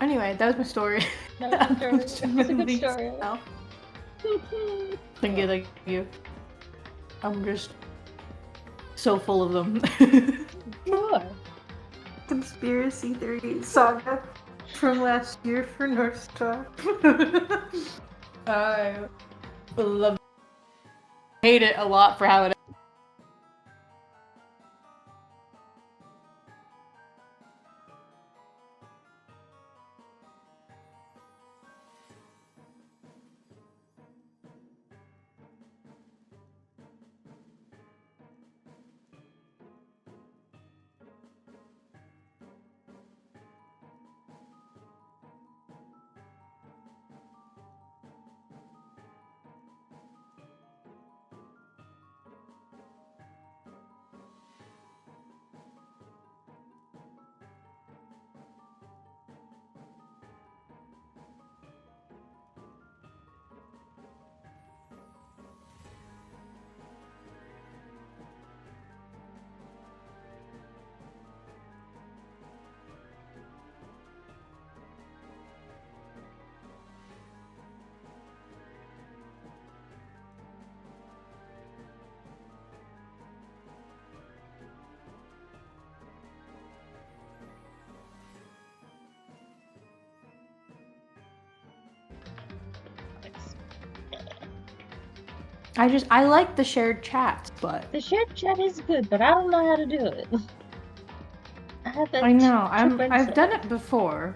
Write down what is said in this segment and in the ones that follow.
Anyway, that was my story. That was a good story. Thank you. I'm just so full of them. Sure. Conspiracy theory saga from last year for North Star. I love it. Hate it a lot for how it. I like the shared chats, but The shared chat is good, but I don't know how to do it. I know. I've done it before.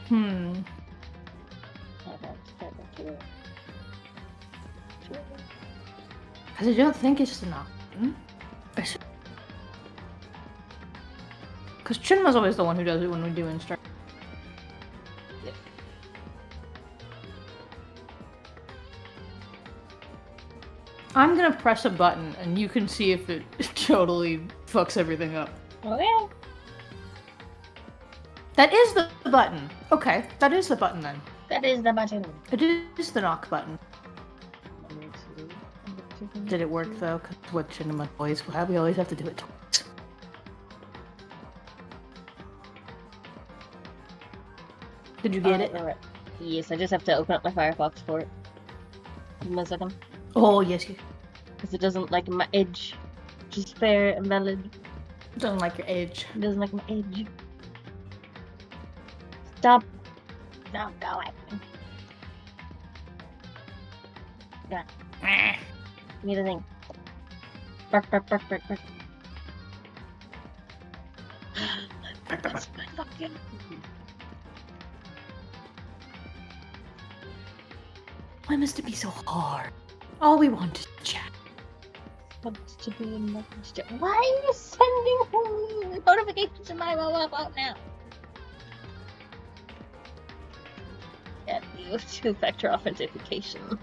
Because I don't think it's enough. Because Chinma's always the one who does it when we do instruct. I'm gonna press a button and you can see if it totally fucks everything up. Okay. That is the button. Okay, that is the button then. That is the button. It is the knock button. Did it work though? Because what Cinema always we always have to do it twice. Did you get it? Right. Yes, I just have to open up my Firefox for it. Give me a second. Oh, yes. Because it doesn't like my edge. Just fair and valid. Doesn't like your edge. It doesn't like my edge. Stop. Stop going. Yeah. Give me the thing. Bark, bark, bark, bark, bark. That's my fucking... Why must it be so hard? All we want is chat. Wants to be in my chat. Why are you sending notifications to my mobile phone now? Yeah, you have two-factor authentication.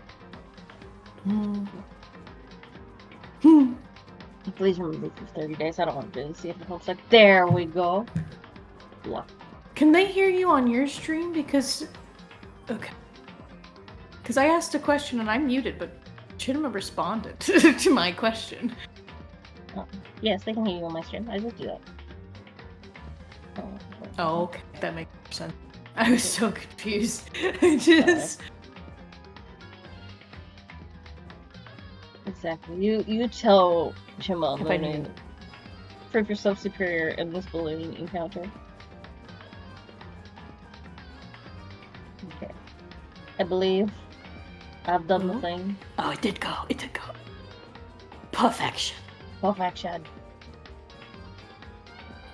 Please remove it for 30 days. I don't want to do this. See if it looks like. There we go. Yeah. Can they hear you on your stream? Because. Okay. Because I asked a question and I'm muted, but Chinma responded to my question. Yes, they can hear you on my stream. I just do that. Oh, okay. That makes sense. I was so confused. I just... Exactly. You tell Chinma if I knew. Prove yourself superior in this bullying encounter. Okay. I believe I've done the thing. Oh, it did go. It did go. Perfection. Perfection.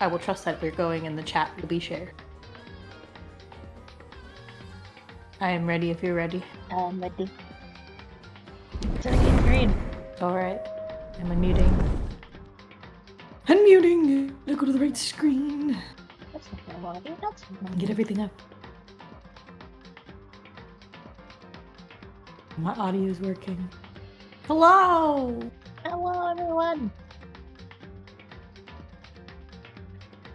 I will trust that we're going and the chat will be shared. I am ready if you're ready. I'm ready. Turning green. Alright. I'm unmuting. Unmuting! Now go to the right screen. That's not what I want to do. That's what I want to Get do. everything up. My audio is working. Hello! Hello, everyone.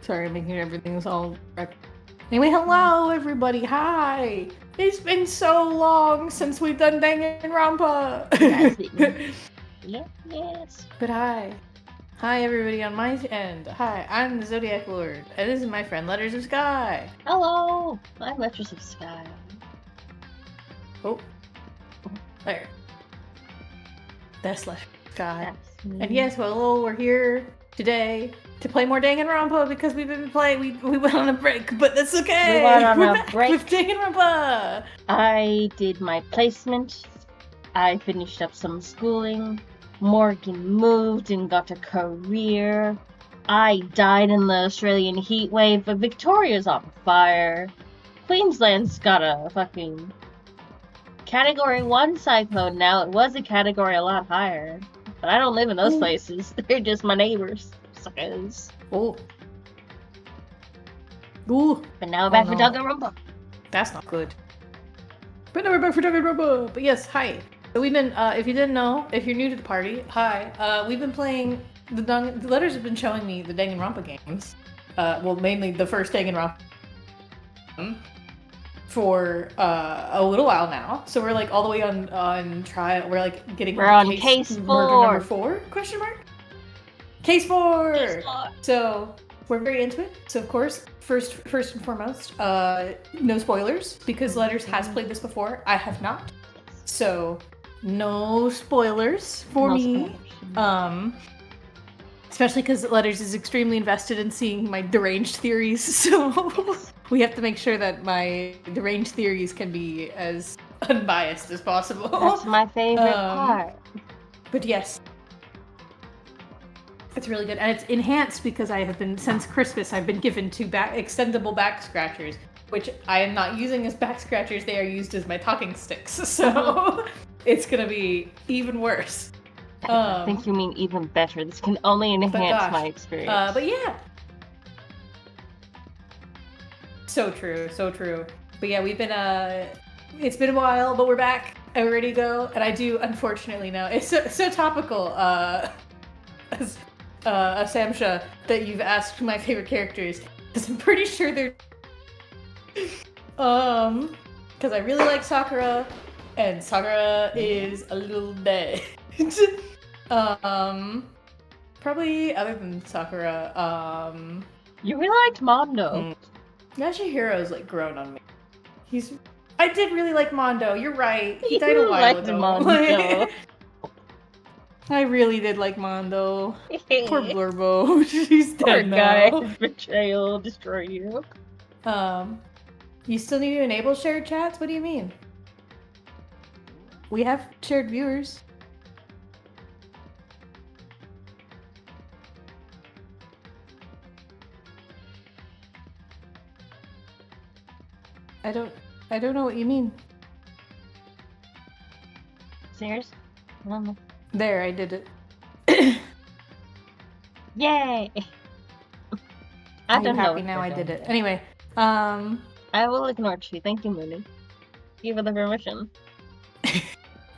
Sorry, I'm making everything's all wrecked. Anyway, hello, everybody. Hi! It's been so long since we've done Dangan and Ronpa! Yes. But hi. Hi everybody on my end. Hi, I'm the ZodiacLord, and this is my friend Letters of Sky. Hello! I'm Letters of Sky. Oh. There. That's Letters of Sky. That's And yes, well, we're here today to play more Danganronpa because we've been playing. We went on a break, but that's okay. We went on We're a back break. with Danganronpa. I did my placement. I finished up some schooling. Morgan moved and got a career. I died in the Australian heat wave, but Victoria's on fire. Queensland's got a fucking Category 1 cyclone now. It was a category a lot higher. But I don't live in those places. They're just my neighbors. Suckers. Oh. Ooh. But now we're back for Danganronpa. That's not good. But now we're back for Danganronpa. But yes, hi. So we've been, if you didn't know, if you're new to the party, hi. We've been playing, the Letters have been showing me the Danganronpa games. Well, mainly the first Danganronpa for a little while now. So we're like all the way on trial. We're like getting We're on case murder 4. number 4? Question mark? Case 4. Case 4. So we're very into it. So of course, first and foremost, no spoilers because Letters has played this before. I have not. So no spoilers for me. Especially because Letters is extremely invested in seeing my deranged theories. So we have to make sure that my deranged theories can be as unbiased as possible. That's my favorite part. But yes. It's really good. And it's enhanced because I have been, since Christmas, I've been given 2 extendable back scratchers, which I am not using as back scratchers. They are used as my talking sticks. So it's going to be even worse. I think you mean even better. This can only enhance my experience. But yeah. So true, so true. But yeah, we've been, it's been a while, but we're back and we're ready to go. And I do, unfortunately, now, it's so topical, as Samsha, that you've asked my favorite characters, because I'm pretty sure they're, because I really like Sakura, and Sakura is a little dead. Probably other than Sakura, You really liked Mondo. Yashihiro's like grown on me. I did really like Mondo, you're right. He died You a while liked ago. Mondo. I really did like Mondo. Poor Blurbo. He's Poor dead guy. now. Betrayal, destroy you. You still need to enable shared chats? What do you mean? We have shared viewers. I don't know what you mean. Serious? I don't know. There, I did it. Yay! I'm happy now I did it. Anyway, I will ignore you. Thank you, Mooney. Give her the permission.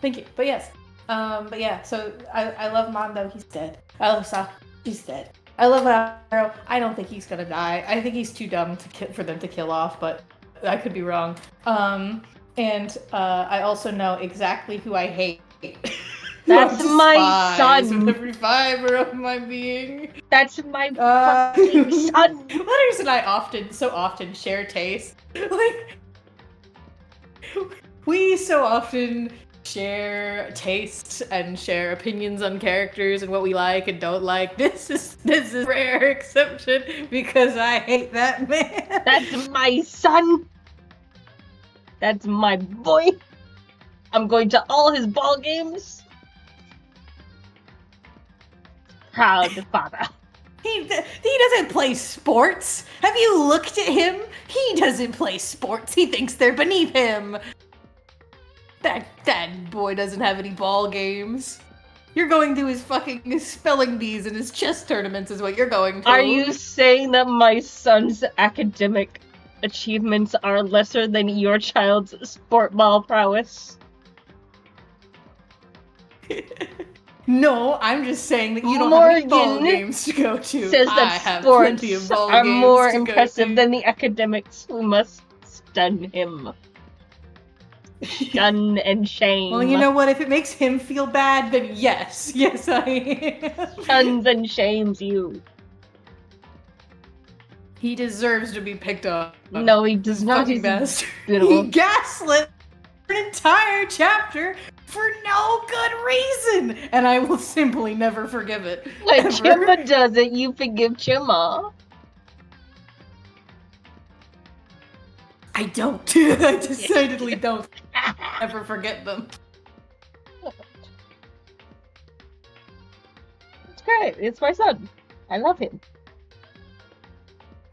Thank you. But yes. But yeah, so I love Mondo, he's dead. I love Sakura, he's dead. I love Arrow. I don't think he's gonna die. I think he's too dumb for them to kill off, but I could be wrong. And I also know exactly who I hate. That's my son! With every fiber of my being. That's my fucking son! Letters and I so often share taste. Like, we so often share tastes and share opinions on characters and what we like and don't like. This is rare exception because I hate that man. That's my son! That's my boy! I'm going to all his ball games. Proud father. He doesn't play sports. Have you looked at him? He doesn't play sports. He thinks they're beneath him. That boy doesn't have any ball games. You're going to his fucking spelling bees and his chess tournaments is what you're going to. Are you saying that my son's academic achievements are lesser than your child's sport ball prowess? No, I'm just saying that you don't have any ball games to go to. Says I that have sports plenty of ball are games more to impressive go to. than the academics who must stun him. Shun and shame. Well, you know what? If it makes him feel bad, then yes. Yes, I am. Shuns and shames you. He deserves to be picked up. No, he does not. Fucking He's bastard. beautiful. He gaslit an entire chapter for no good reason, and I will simply never forgive it. When ever. Chimba does it, you forgive Chimba. I don't. I decidedly don't ever forget them. It's great. It's my son. I love him.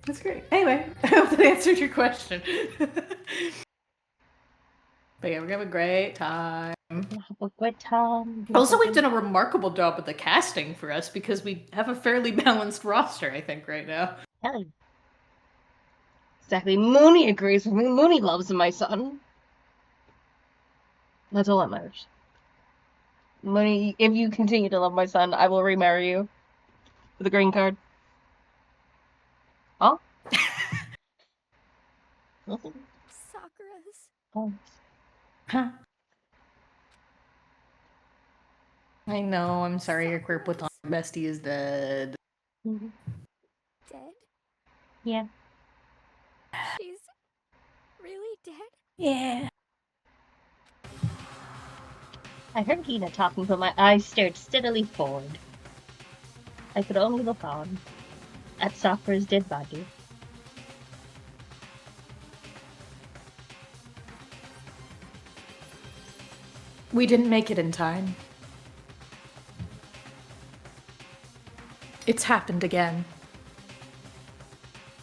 That's great. Anyway, I hope that answered your question. But yeah, we're gonna have a great time. Have a good time. Also, we've done a remarkable job with the casting for us because we have a fairly balanced roster, I think, right now. Hell yeah. Exactly. Mooney agrees with me. Mooney loves my son. That's all that matters. Mooney, if you continue to love my son, I will remarry you with a green card. Oh? Nothing. Sakura's Oh. Huh. I know, I'm sorry your queer platonic bestie is dead. Mhm. dead? Yeah. She's really dead? Yeah. I heard Hina talking, but my eyes stared steadily forward. I could only look on at Sakura's dead body. We didn't make it in time. It's happened again.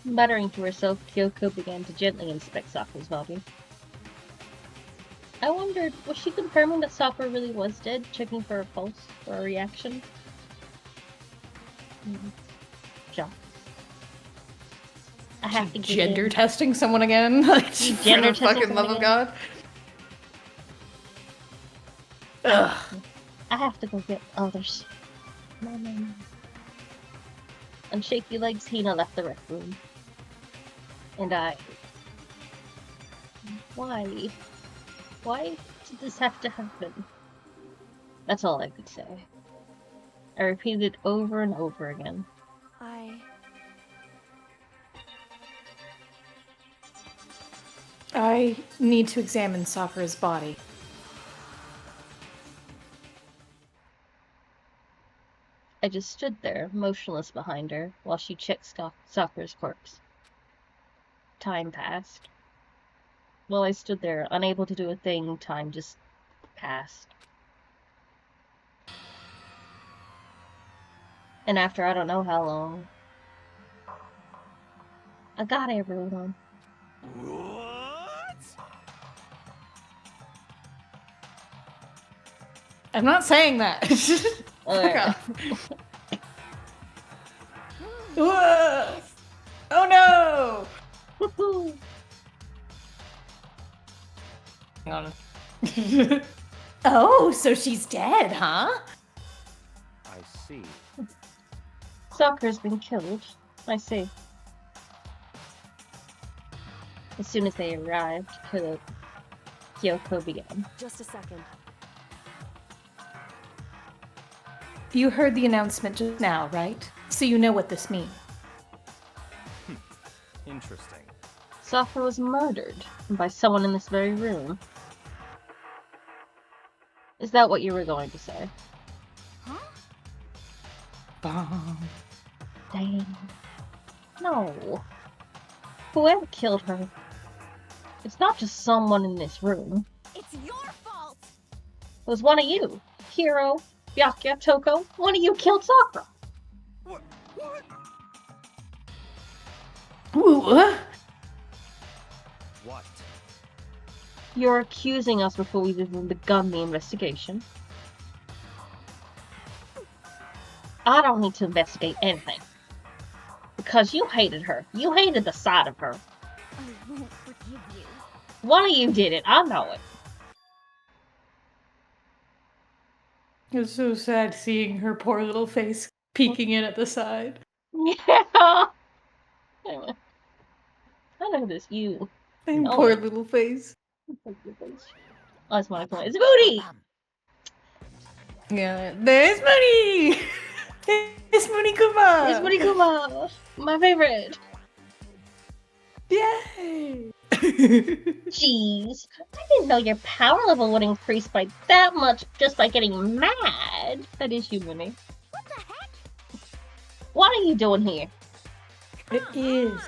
Muttering to herself, Kyoko began to gently inspect Sakura's body. I wondered, was she confirming that Sakura really was dead, checking for a pulse or a reaction? Sure. I have to get Gender in. testing someone again? Like, She for gender the testing fucking love someone of God. Ugh. I have to go get others. No. On shaky legs, Hina left the rec room. And I... Why? Why did this have to happen? That's all I could say. I repeated it over and over again. I need to examine Sakura's body. I just stood there, motionless behind her, while she checked Sakura's corpse. Time passed. While I stood there, unable to do a thing, time just passed. And after I don't know how long, I got everyone. What? I'm not saying that. Fuck off. Whoa! Oh no! Hang on. Oh, so she's dead, huh? I see. Sakura's been killed. I see. As soon as they arrived, Kyoko began. Just a second. You heard the announcement just now, right? So you know what this means. Interesting. Sakura was murdered by someone in this very room. Is that what you were going to say? Huh? Bomb. Dang. No. Whoever killed her, it's not just someone in this room. It's your fault! It was one of you. Hiro, Byakuya, Toko, one of you killed Sakura. What? Ooh. What? You're accusing us before we've even begun the investigation. I don't need to investigate anything. Because you hated her. You hated the sight of her. I won't forgive you. One of you did it. I know it. It was so sad seeing her poor little face peeking in at the side. Yeah. Anyway. I know this. You. And No. poor little face. Oh, it's Monokuma. It's Mooney! Yeah, there's money! It's Monikuma! It's Monokuma! My favorite! Yay! Jeez, I didn't know your power level would increase by that much just by getting mad. That is you, Mooney. What the heck? What are you doing here? It is.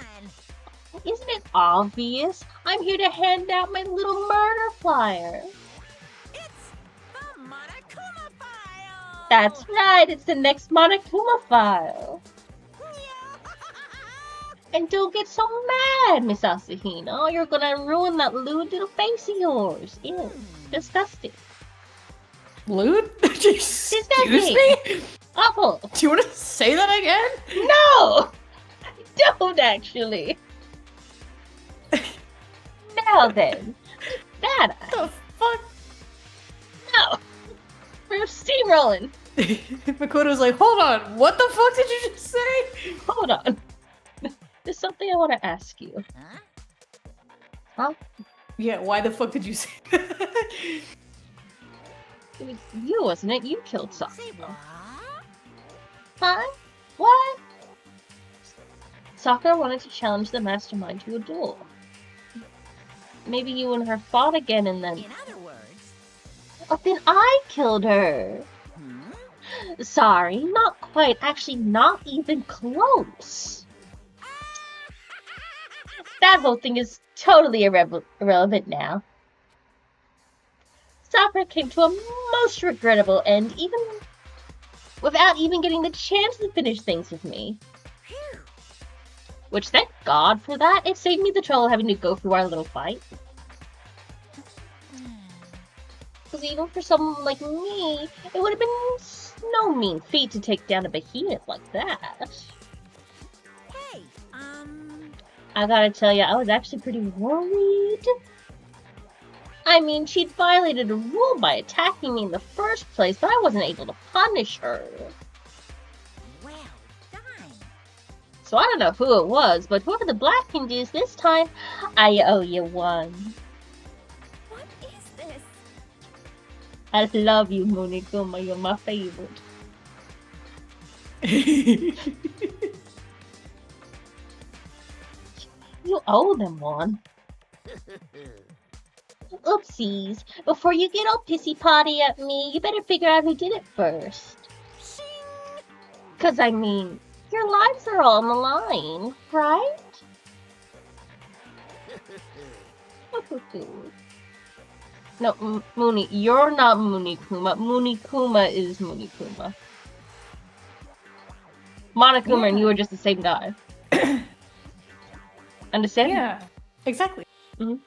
Isn't it obvious? I'm here to hand out my little murder flyer. It's the Monokuma file! That's right, it's the next Monokuma file. And don't get so mad, Miss Asahina. You're gonna ruin that lewd little face of yours. Ew, disgusting. Lewd? Excuse me? Awful. Do you want to say that again? No! I don't actually. Now then, Dada. The fuck? No! We're steamrolling. Makoto's like, hold on, what the fuck did you just say? Hold on. There's something I want to ask you. Huh? Yeah, why the fuck did you say that? It was you, wasn't it? You killed Say Sakura. what? Huh? What? Sakura wanted to challenge the mastermind to a duel. Maybe you and her fought again and then... In other words, Oh, then I killed her. Sorry, not quite. Actually, not even close. That whole thing is totally irrelevant now. Sakura came to a most regrettable end, even without even getting the chance to finish things with me. phew. Which, thank God for that, it saved me the trouble of having to go through our little fight. Because even for someone like me, it would have been no mean feat to take down a behemoth like that. Hey, I gotta tell you, I was actually pretty worried. I mean, she'd violated a rule by attacking me in the first place, but I wasn't able to punish her. well done. So I don't know who it was, but whoever the Black King is this time, I owe you one. What is this? I love you, Monikuma. You're my favorite. You owe them one. Oopsies. Before you get all pissy-potty at me, you better figure out who did it first. Shing! 'Cause I mean, your lives are all on the line, right? No, Mooney, you're not Moonikuma. Moonikuma is Moonikuma. Monokuma and you are just the same guy. Understand? Yeah, exactly. Mhm.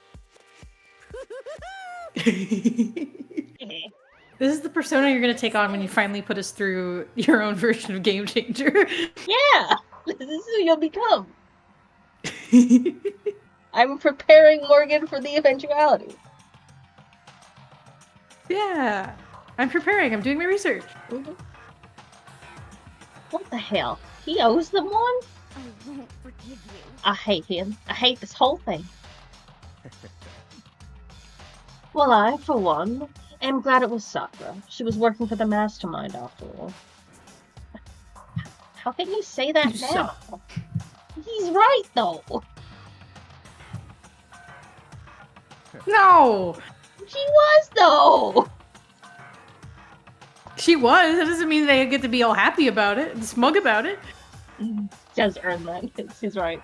This is the persona you're gonna take on when you finally put us through your own version of Game Changer. Yeah! This is who you'll become. I'm preparing Morgan for the eventuality. Yeah, I'm preparing. I'm doing my research. What the hell? He owes them one? I won't forgive you. I hate him. I hate this whole thing. Well, I, for one, am glad it was Sakura. She was working for the mastermind after all. How can you say that You now? He's right, though. No, She was, though. she was. That doesn't mean they get to be all happy about it and smug about it. Does earn that. He's right.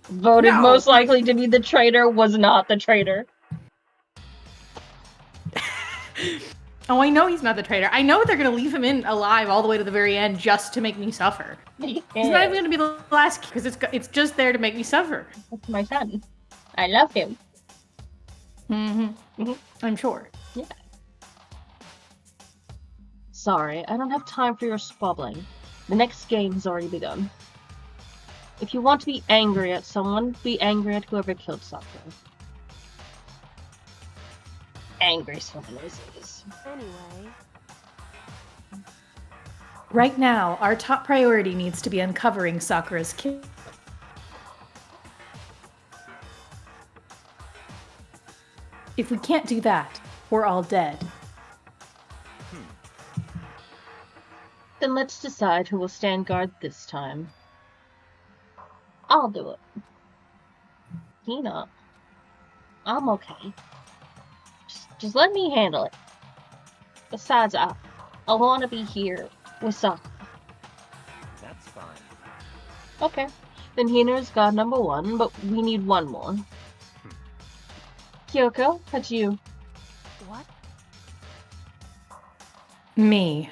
Voted No. most likely to be the traitor, was not the traitor. Oh, I know he's not the traitor. I know they're gonna leave him in alive all the way to the very end just to make me suffer. He's not even gonna be the last because it's just there to make me suffer. That's my son. I love him. Mm-hmm. I'm sure. Yeah. Sorry, I don't have time for your squabbling. The next game has already begun. If you want to be angry at someone, be angry at whoever killed Sakura. Angry someone is. Anyway, Right now, our top priority needs to be uncovering Sakura's kill. If we can't do that, we're all dead. Then let's decide who will stand guard this time. I'll do it. Hina, I'm okay. Just let me handle it. Besides, I want to be here with Sakura. That's fine. Okay. Then Hina is god number 1, but we need one more. Kyoko, that's you. What? Me.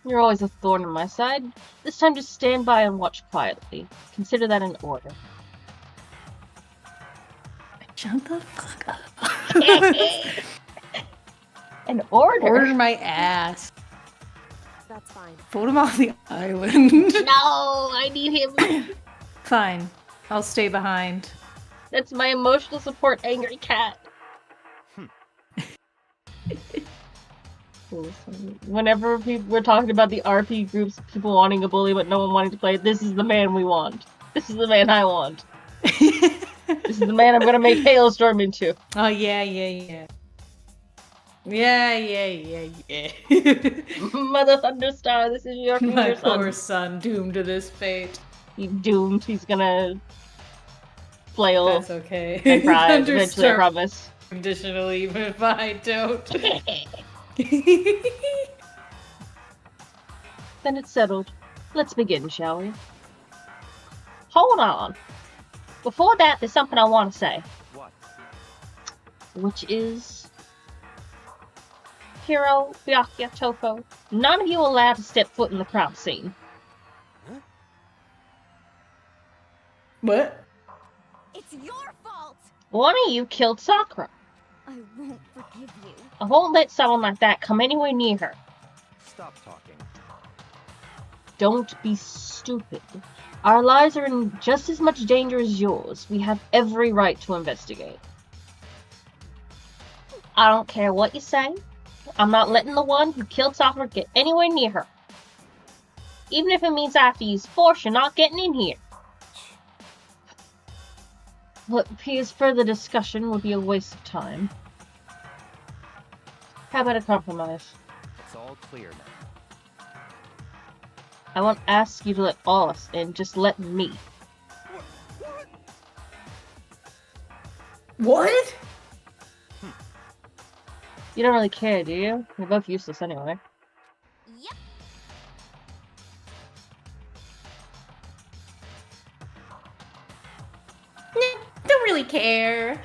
You're always a thorn in my side. This time just stand by and watch quietly. Consider that an order. Shut the fuck up. An order? Order my ass. That's fine. Vote him off the island. No, I need him. Fine. I'll stay behind. That's my emotional support angry cat. Whenever we're talking about the RP groups, people wanting a bully but no one wanting to play, this is the man we want. This is the man I want. This is the man I'm gonna make Hailstorm into. Oh, yeah. Yeah. Mother Thunderstar, this is your future My son. poor son, doomed to this fate. He's doomed. He's gonna flail That's okay. and cry eventually, I Thunderstorm promise. conditionally, even if I don't. Then it's settled. Let's begin, shall we? Hold on. Before that, there's something I want to say. What? Which is... Hiro, Byakuya, Toko, none of you are allowed to step foot in the crowd scene. What? It's your fault! One of you killed Sakura. I won't forgive you. I won't let someone like that come anywhere near her. Stop talking. Don't be stupid. Our lives are in just as much danger as yours. We have every right to investigate. I don't care what you say. I'm not letting the one who killed Sakura get anywhere near her. Even if it means I have to use force, you're not getting in here. What appears further discussion would be a waste of time. How about a compromise? It's all clear now. I won't ask you to let all us in, just let me. What? You don't really care, do you? You're both useless anyway. Yep. Don't really care.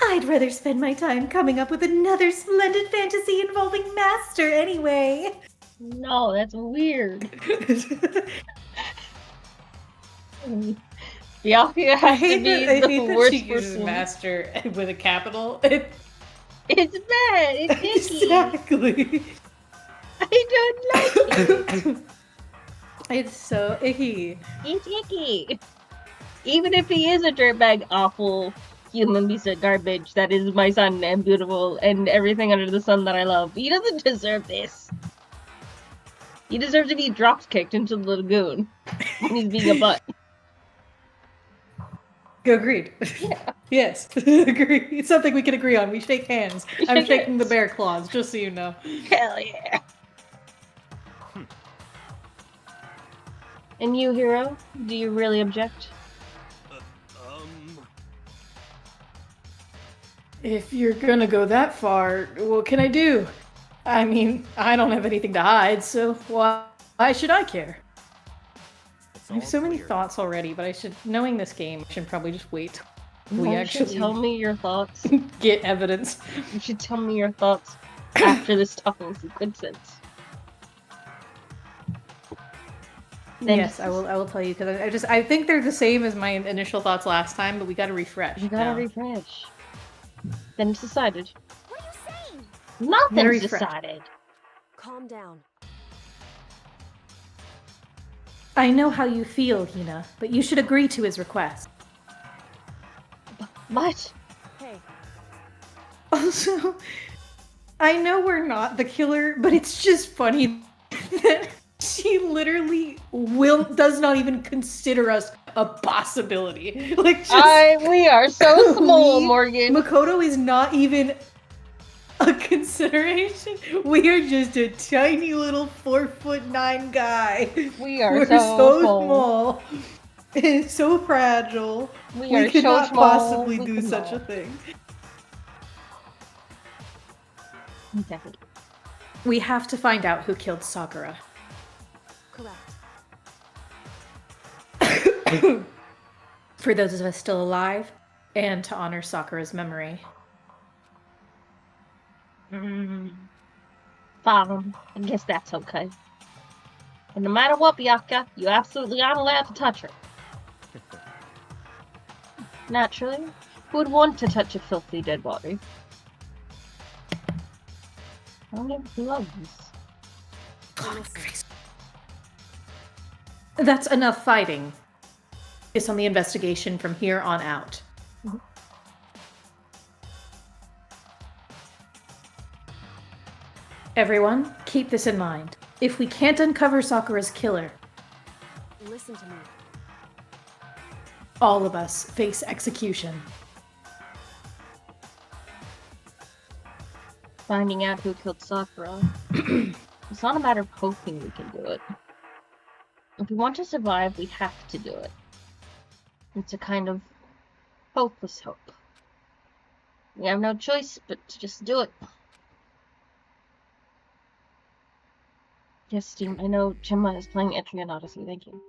I'd rather spend my time coming up with another splendid fantasy involving Master anyway. No, that's weird. Byakuya has to be the worst she uses person. Master with a capital. It's bad. It's icky. Exactly. I don't like it. It's so icky. It's icky. Even if he is a dirtbag, awful human piece of garbage that is my son and beautiful and everything under the sun that I love, he doesn't deserve this. He deserves to be drop kicked into the lagoon when he's being a butt. Agreed. Yeah. Yes, agree. It's something we can agree on. We shake hands. I'm shake shaking the hands. bear claws, just so you know. Hell yeah. And you, Hiro? Do you really object? If you're gonna go that far, what can I do? I mean, I don't have anything to hide, so why should I care? It's I have all so many clear. thoughts already, but knowing this game, I should probably just wait till we Why don't you actually tell me your thoughts. get evidence. You should tell me your thoughts after this talking sequence. Then Yes, I will tell you, because I think they're the same as my initial thoughts last time, but we gotta refresh. You gotta now. refresh. Then it's decided. What are you saying? Nothing's refresh. decided. Calm down. I know how you feel, Hina, but you should agree to his request. What? Hey, Also, I know we're not the killer, but it's just funny that she literally does not even consider us a possibility. Like, we are so small, Morgan. Makoto is not even a consideration. We are just a tiny little 4'9" guy. We're so small and so fragile. We could so not small. possibly We do could such not. a thing. Exactly. We have to find out who killed Sakura. Correct. For those of us still alive, and to honor Sakura's memory. Fine. I guess that's okay. And no matter what, Byakuya, you absolutely aren't allowed to touch her. Naturally, who would want to touch a filthy dead body? I don't have gloves. That's enough fighting. It's on the investigation from here on out. Everyone, keep this in mind. If we can't uncover Sakura's killer, Listen to me. all of us face execution. Finding out who killed Sakura. It's not a matter of hoping we can do it. If we want to survive, we have to do it. It's a kind of hopeless hope. We have no choice but to just do it. Yes, Steam, I know Gemma is playing Etrian Odyssey, thank you.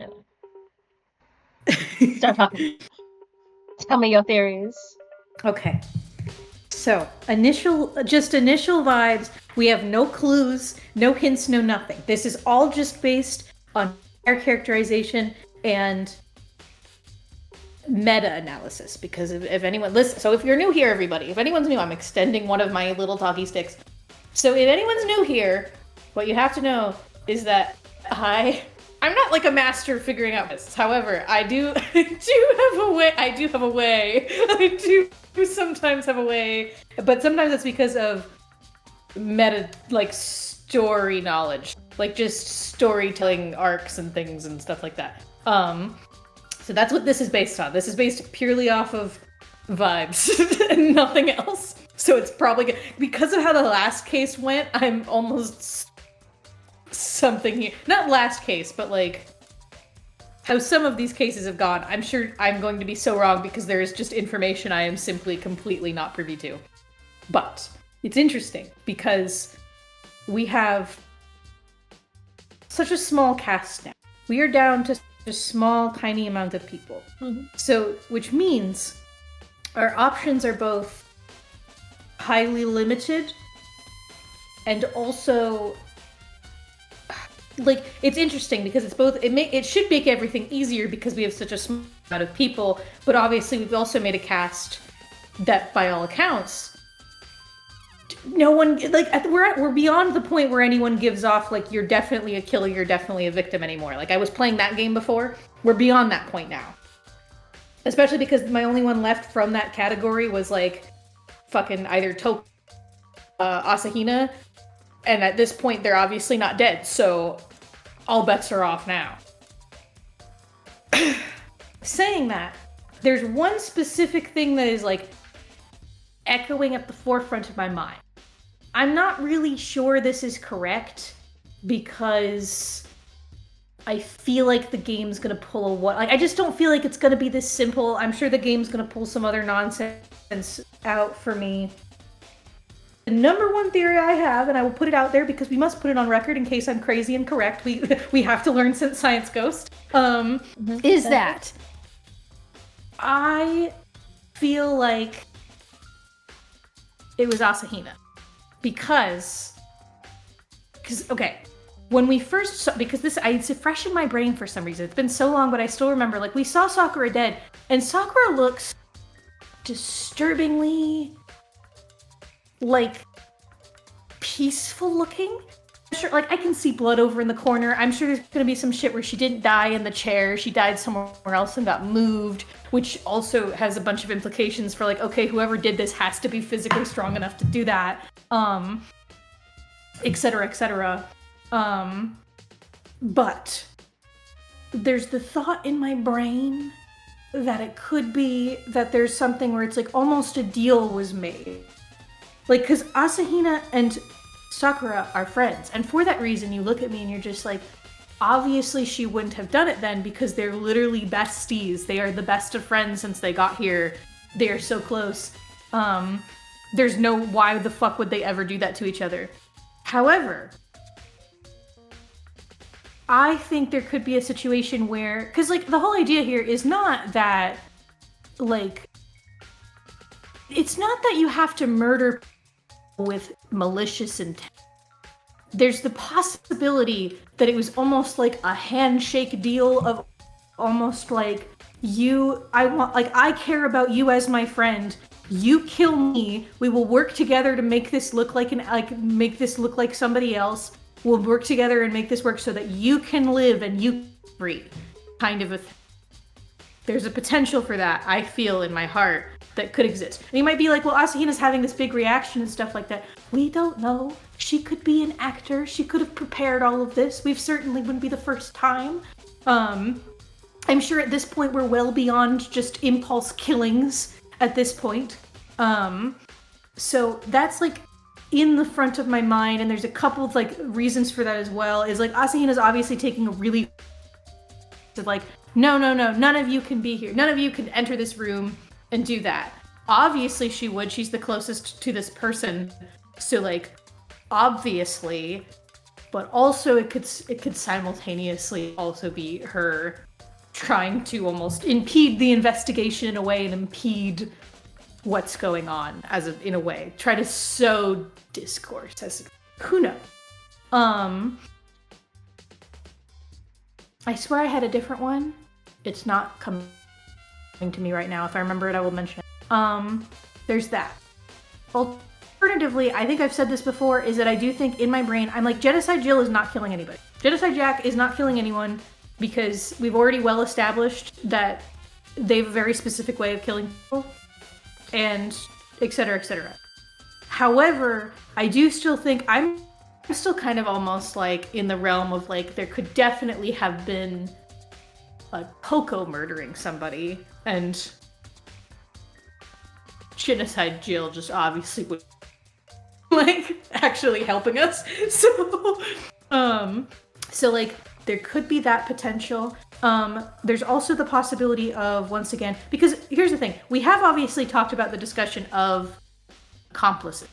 Anyway. Start talking. Tell me your theories. Okay. So, initial vibes. We have no clues, no hints, no nothing. This is all just based on our characterization and meta-analysis. Because if anyone listen, so if you're new here, everybody, if anyone's new, I'm extending one of my little talkie sticks. So if anyone's new here, what you have to know is that I'm not like a master figuring out this. However, I do have a way. I do sometimes have a way, but sometimes it's because of meta, like story knowledge, like just storytelling arcs and things and stuff like that. So that's what this is based on. This is based purely off of vibes and nothing else. So it's probably good. Because of how the last case went, I'm almost something here. Not last case, but like how some of these cases have gone. I'm sure I'm going to be so wrong because there is just information I am simply completely not privy to. But it's interesting because we have such a small cast now. We are down to a small, tiny amount of people. Mm-hmm. So, which means our options are both highly limited and also like it's interesting because it's both it should make everything easier because we have such a small amount of people, but obviously we've also made a cast that by all accounts no one like we're beyond the point where anyone gives off like you're definitely a killer, you're definitely a victim anymore. Like I was playing that game before. We're beyond that point now. Especially because my only one left from that category was like fucking either Asahina, and at this point they're obviously not dead, so all bets are off now. Saying that, there's one specific thing that is like echoing at the forefront of my mind. I'm not really sure this is correct because I feel like the game's gonna pull a what? Like I just don't feel like it's gonna be this simple. I'm sure the game's gonna pull some other nonsense out for me. The number one theory I have, and I will put it out there because we must put it on record in case I'm crazy and correct. We have to learn since Science Ghost. Is that I feel like it was Asahina because okay. When we first saw, because it's fresh in my brain for some reason. It's been so long, but I still remember, like, we saw Sakura dead, and Sakura looks disturbingly, like, peaceful looking. Sure, like, I can see blood over in the corner. I'm sure there's gonna be some shit where she didn't die in the chair. She died somewhere else and got moved, which also has a bunch of implications for, like, okay, whoever did this has to be physically strong enough to do that, et cetera, et cetera. But there's the thought in my brain that it could be that there's something where it's like almost a deal was made. Like, because Asahina and Sakura are friends. And for that reason, you look at me and you're just like, obviously she wouldn't have done it then because they're literally besties. They are the best of friends since they got here. They are so close. There's no why the fuck would they ever do that to each other. However, I think there could be a situation where, because like the whole idea here is not that, like, it's not that you have to murder with malicious intent. There's the possibility that it was almost like a handshake deal of almost like I care about you as my friend. You kill me. We will work together to make this look like somebody else. We'll work together and make this work so that you can live and you can free. Kind of a thing. There's a potential for that, I feel in my heart, that could exist. And you might be like, well, Asahina's having this big reaction and stuff like that. We don't know. She could be an actor. She could have prepared all of this. We've certainly wouldn't be the first time. I'm sure at this point we're well beyond just impulse killings at this point. So that's like in the front of my mind, and there's a couple of like reasons for that as well. Is like Asahina's obviously taking a really like, no, none of you can be here. None of you can enter this room and do that. Obviously she would. She's the closest to this person. So like, obviously, but also it could simultaneously also be her trying to almost impede the investigation in a way and impede what's going on in a way. Try to sow discourse as who knows. I swear I had a different one. It's not coming to me right now. If I remember it, I will mention it. There's that. Alternatively, I think I've said this before, is that I do think in my brain, I'm like, Genocide Jill is not killing anybody. Genocide Jack is not killing anyone because we've already well established that they have a very specific way of killing people, and et cetera, et cetera. However, I do still think I'm still kind of almost like in the realm of like, there could definitely have been a Coco murdering somebody, and Genocide Jill just obviously would like actually helping us. So like there could be that potential. There's also the possibility of, once again, because here's the thing, we have obviously talked about the discussion of accomplices,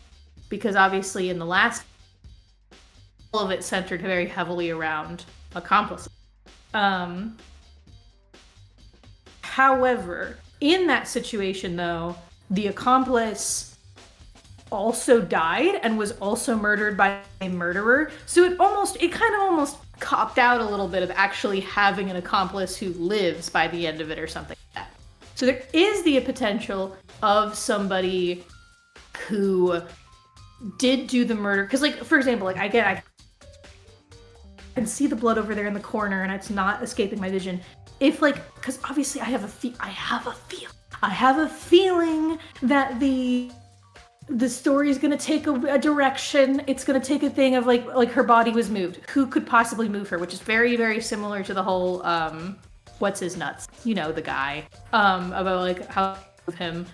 because obviously in the last, all of it centered very heavily around accomplices. However, in that situation though, the accomplice also died and was also murdered by a murderer. So it kind of almost copped out a little bit of actually having an accomplice who lives by the end of it or something like that. So there is the potential of somebody who did do the murder. Because like, for example, like I can see the blood over there in the corner and it's not escaping my vision. If like, because obviously I have a feeling that the story is gonna take a direction. It's gonna take a thing of like her body was moved. Who could possibly move her? Which is very, very similar to the whole what's his nuts? You know, the guy. About like how to move him.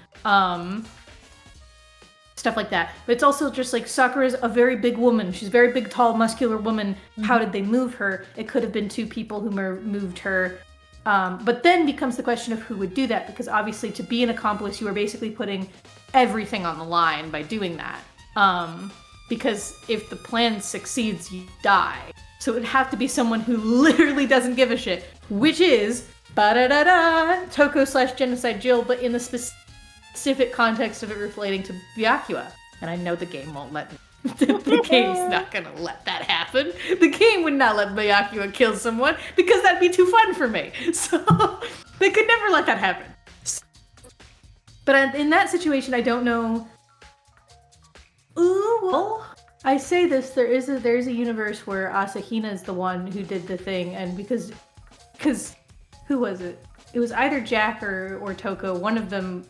Stuff like that. But it's also just like Sakura's a very big woman. She's a very big, tall, muscular woman. Mm-hmm. How did they move her? It could have been two people who moved her. But then becomes the question of who would do that, because obviously to be an accomplice, you are basically putting everything on the line by doing that. Because if the plan succeeds, you die. So it would have to be someone who literally doesn't give a shit, which is Toko/Genocide Jill, but in the specific context of it relating to Byakuya. And I know the game won't let me. The game's not gonna let that happen. The game would not let Byakuya kill someone because that'd be too fun for me. So they could never let that happen. But in that situation, I don't know. Ooh, well, I say this, there's a universe where Asahina is the one who did the thing, and because who was it? It was either Jack or Toko. One of them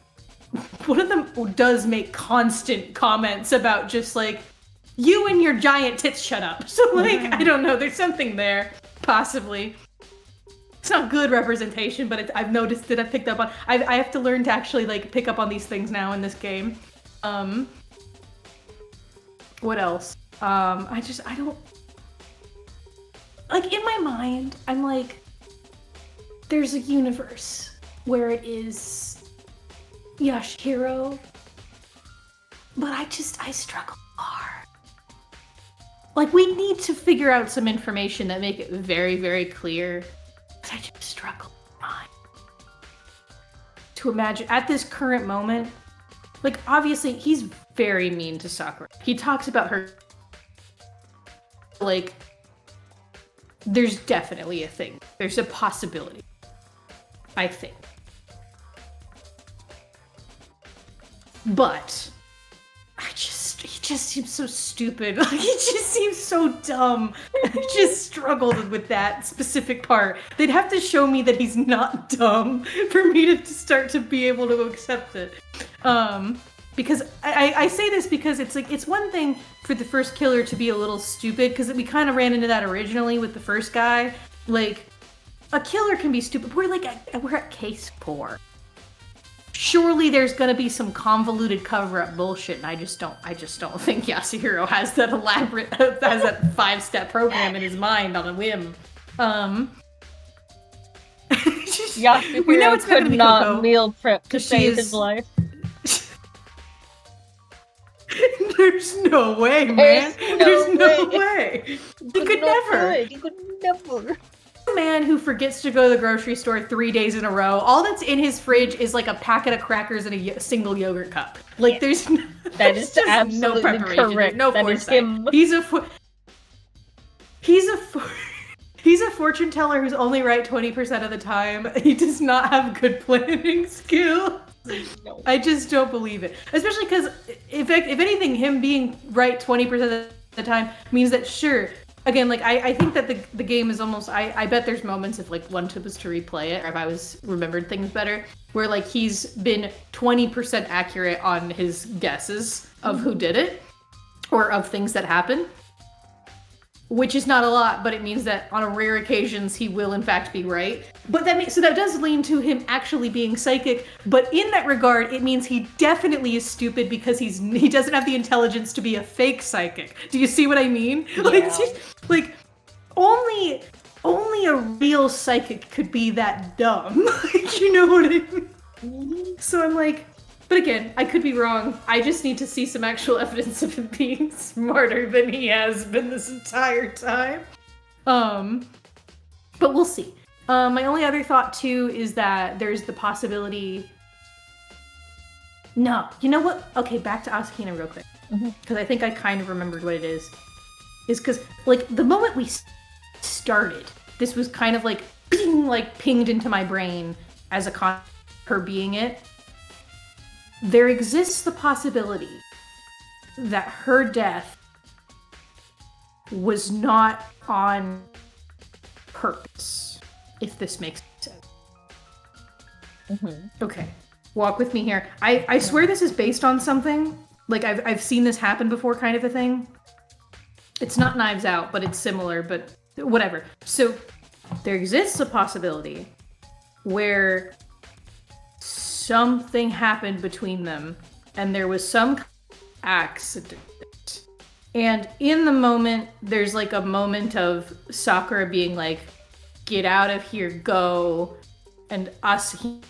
does make constant comments about just like, you and your giant tits shut up. So like, I don't know, there's something there, possibly. it's not good representation, but I've noticed it. I've picked up on. I have to learn to actually like pick up on these things now in this game. What else? I don't like in my mind. I'm like, there's a universe where it is Yashiro, but I struggle hard. Like, we need to figure out some information that make it very, very clear. But I just struggle to imagine at this current moment. Like, obviously, he's very mean to Sakura. He talks about her. Like, there's definitely a thing. There's a possibility. I think. But he just seems so stupid. Like, he just seems so dumb. I just struggled with that specific part. They'd have to show me that he's not dumb for me to start to be able to accept it. Because I say this because it's like, it's one thing for the first killer to be a little stupid, because we kind of ran into that originally with the first guy. Like, a killer can be stupid. We're at case 4. Surely there's gonna be some convoluted cover-up bullshit, and I just don't think Yasuhiro has that elaborate, has that 5-step program in his mind on a whim. Yasuhiro we know it's could not meal prep to save his life. There's no way, man. There's no way. He could never. He could never. A man who forgets to go to the grocery store 3 days in a row, all that's in his fridge is like a packet of crackers and a single yogurt cup. Like, there's that is just absolutely no preparation, correct. No that foresight. is him. He's a fortune teller who's only right 20% of the time. He does not have good planning skills. No. I just don't believe it. Especially because, if anything, him being right 20% of the time means that, sure, again, like, I think that the game is almost, I bet there's moments if, like, one was to replay it, or if I remembered things better, where, like, he's been 20% accurate on his guesses of who did it, or of things that happen. Which is not a lot, but it means that on rare occasions he will in fact be right. But so that does lean to him actually being psychic. But in that regard, it means he definitely is stupid because he doesn't have the intelligence to be a fake psychic. Do you see what I mean? Yeah. Like only a real psychic could be that dumb. Like, you know what I mean? Mm-hmm. So I'm like. But again, I could be wrong. I just need to see some actual evidence of him being smarter than he has been this entire time. But we'll see. My only other thought, too, is that there's the possibility... No, you know what? Okay, back to Asahina real quick. Because I think I kind of remembered what it is. Is because, like, the moment we started, this was kind of like, pinged into my brain as a her being it. There exists the possibility that her death was not on purpose, if this makes sense. Okay, walk with me here. I swear this is based on something. Like, I've seen this happen before, kind of a thing. It's not Knives Out, but it's similar, but whatever. So, there exists a possibility where something happened between them, and there was some accident. And in the moment, there's like a moment of Sakura being like, "Get out of here, go," and Asahina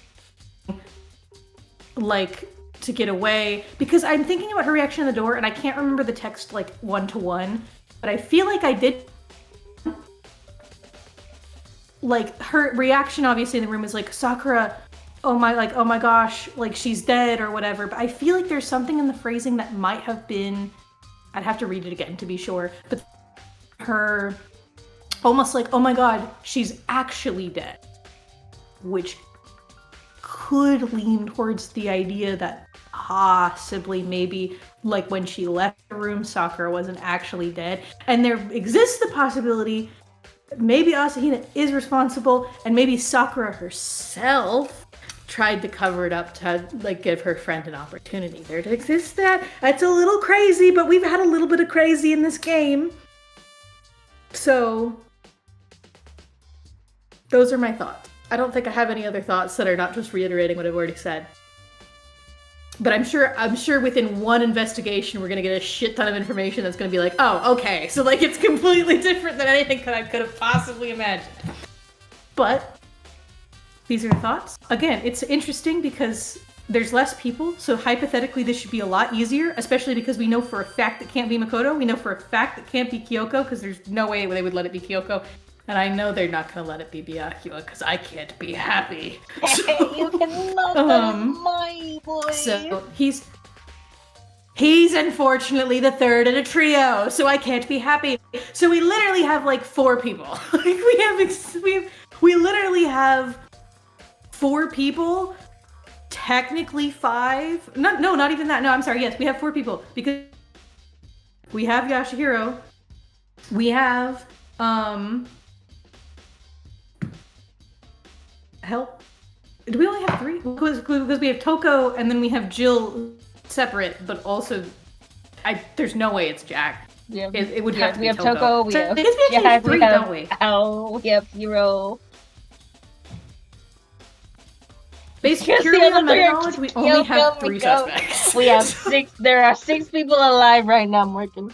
like to get away. Because I'm thinking about her reaction in the door, and I can't remember the text like 1-to-1, but I feel like I did. Like, her reaction obviously in the room is like, Sakura, oh my gosh, like, she's dead or whatever. But I feel like there's something in the phrasing that might have been, I'd have to read it again to be sure, but her almost like, oh my god, she's actually dead. Which could lean towards the idea that possibly maybe like when she left the room, Sakura wasn't actually dead. And there exists the possibility maybe Asahina is responsible, and maybe Sakura herself tried to cover it up to like give her friend an opportunity. There exists that. That's a little crazy, but we've had a little bit of crazy in this game. So those are my thoughts. I don't think I have any other thoughts that are not just reiterating what I've already said. But I'm sure within one investigation we're gonna get a shit ton of information that's gonna be like, oh, okay, so like it's completely different than anything that I could have possibly imagined. But these are thoughts. Again, it's interesting because there's less people, so hypothetically this should be a lot easier, especially because we know for a fact it can't be Makoto. We know for a fact it can't be Kyoko, because there's no way they would let it be Kyoko. And I know they're not gonna let it be Byakuya, because I can't be happy. So, You cannot, that is my boy. So he's unfortunately the third in a trio, so I can't be happy. So we literally have like 4 people. Like we literally have 4 people. Technically 5. No, not even that. No, I'm sorry. Yes, we have 4 people because we have Yashihiro. We have help. Do we only have 3? Because we have Toko and then we have Jill separate, but also there's no way it's Jack. Yeah, it would have to be we have Toko. Toko, we have Jack, 3, don't we? We have Hiro. Based Just purely the on other my three are knowledge, we just only have Kyoko, 3 Miko. suspects. We have 6. There are 6 people alive right now, Morgan.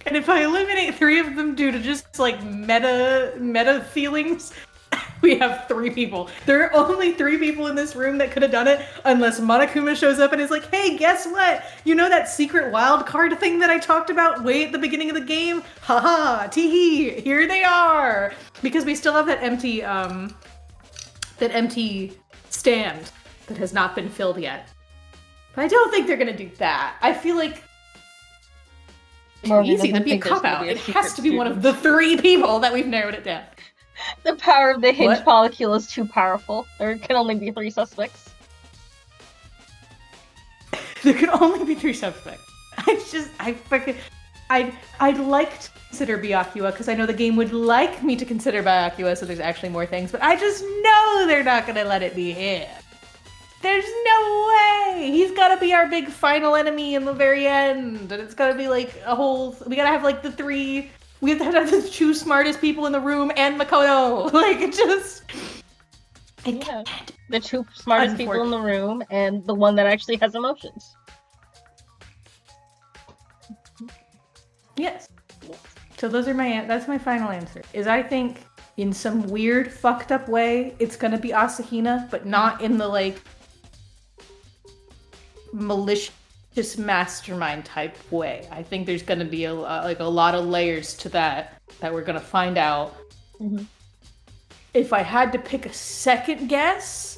And if I eliminate 3 of them due to just like meta feelings, we have 3 people. There are only 3 people in this room that could have done it, unless Monokuma shows up and is like, hey, guess what? You know that secret wild card thing that I talked about way at the beginning of the game? Haha, teehee, here they are! Because we still have that empty stand that has not been filled yet. But I don't think they're gonna do that. I feel like Morgan easy, that'd be a cop-out. It has to be one of the 3 people that we've narrowed it down. The power of the hinge What? polycule is too powerful. There can only be 3 suspects. There can only be 3 suspects. I'd like to consider Byakuya because I know the game would like me to consider Byakuya, so there's actually more things, but I just know they're not gonna let it be him. There's no way! He's gotta be our big final enemy in the very end, and it's gotta be like a whole... We gotta have like the 3... We have to have the 2 smartest people in the room and Makoto! Like, it just... It can't. The 2 smartest people in the room and the one that actually has emotions. Yes. So those are that's my final answer. Is I think in some weird fucked up way it's gonna be Asahina, but not in the like malicious mastermind type way. I think there's gonna be a lot of layers to that we're gonna find out. Mm-hmm. If I had to pick a second guess,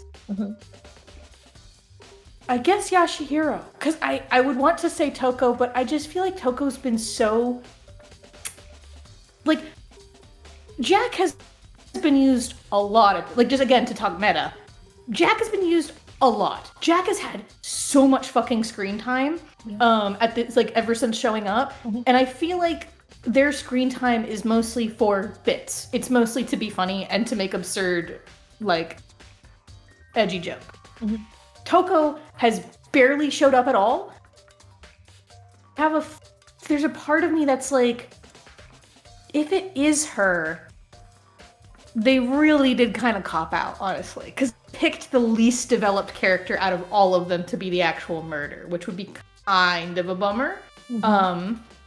I guess Yashihiro. Because I would want to say Toko, but I just feel like Toko's been so... Like, Jack has been used a lot of... Like, just again, to talk meta. Jack has been used a lot. Jack has had so much fucking screen time at this, like, ever since showing up. And I feel like their screen time is mostly for bits. It's mostly to be funny and to make absurd, like, edgy joke. Toko has barely showed up at all. There's a part of me that's like, if it is her, they really did kind of cop out, honestly. Because picked the least developed character out of all of them to be the actual murder, which would be kind of a bummer.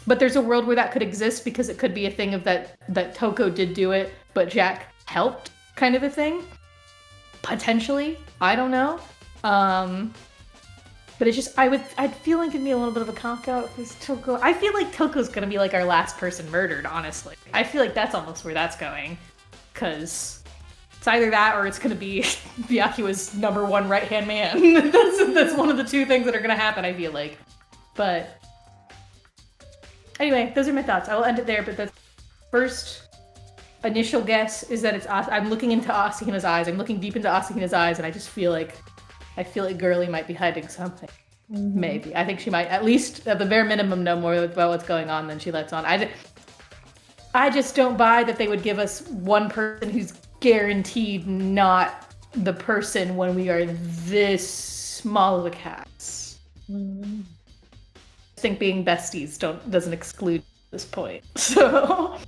But there's a world where that could exist because it could be a thing of that Toko did do it, but Jack helped, kind of a thing. Potentially. I don't know. But it's just, I'd feel like it'd be a little bit of a cop-out if it's Toko. I feel like Toko's gonna be like our last person murdered, honestly. I feel like that's almost where that's going. Cause it's either that or it's gonna be Byakuya's #1 right-hand man. that's one of the 2 things that are gonna happen, I feel like. But anyway, those are my thoughts. I will end it there, but the first initial guess is that I'm looking into Asahina's eyes. I'm looking deep into Asahina's eyes, and I feel like Girly might be hiding something. Maybe. I think she might, at least at the bare minimum, know more about what's going on than she lets on. I just don't buy that they would give us one person who's guaranteed not the person when we are this small of a cast. I think being besties doesn't exclude this point. So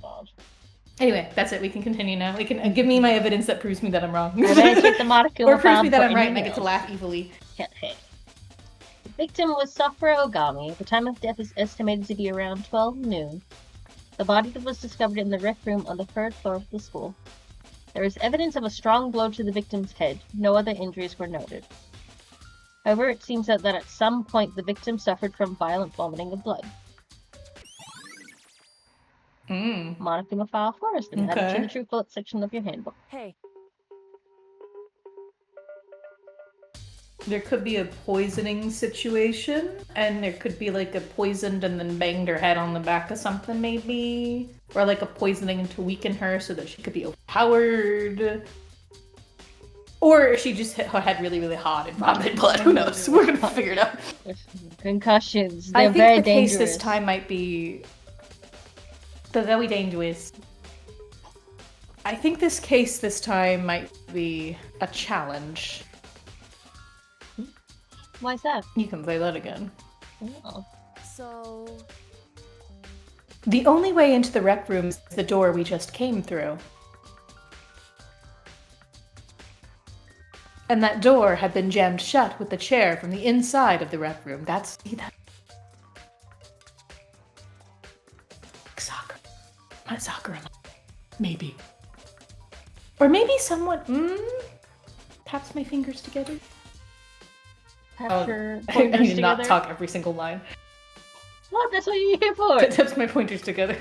anyway, that's it. We can continue now. We can give me my evidence that proves me that I'm wrong. And then take the modicum Or of proves me that I'm output right in and I get to emails. laugh evilly. The victim was Sakura Ogami. The time of death is estimated to be around 12 noon. The body was discovered in the rec room on the 3rd floor of the school. There is evidence of a strong blow to the victim's head. No other injuries were noted. However, it seems that at some point the victim suffered from violent vomiting of blood. Modicum of file forest and add it to the true bullet section of your handbook. Hey, There could be a poisoning situation, and there could be like a poisoned and then banged her head on the back of something maybe. Or like a poisoning to weaken her so that she could be overpowered. Or she just hit her head really, really hard and vomited blood. Who knows? We're gonna figure it out. Concussions. I They're think very the dangerous. case this time might be... They're very dangerous. I think this case this time might be a challenge. Why's that? You can say that again. Oh. so... The only way into the rec room is the door we just came through. And that door had been jammed shut with the chair from the inside of the rec room. That's... Sakura. Not Sakura. Maybe. Or maybe someone... taps my fingers together. Have your I pointers need to not together. talk every single line. What? That's what you're here for. Taps my pointers together.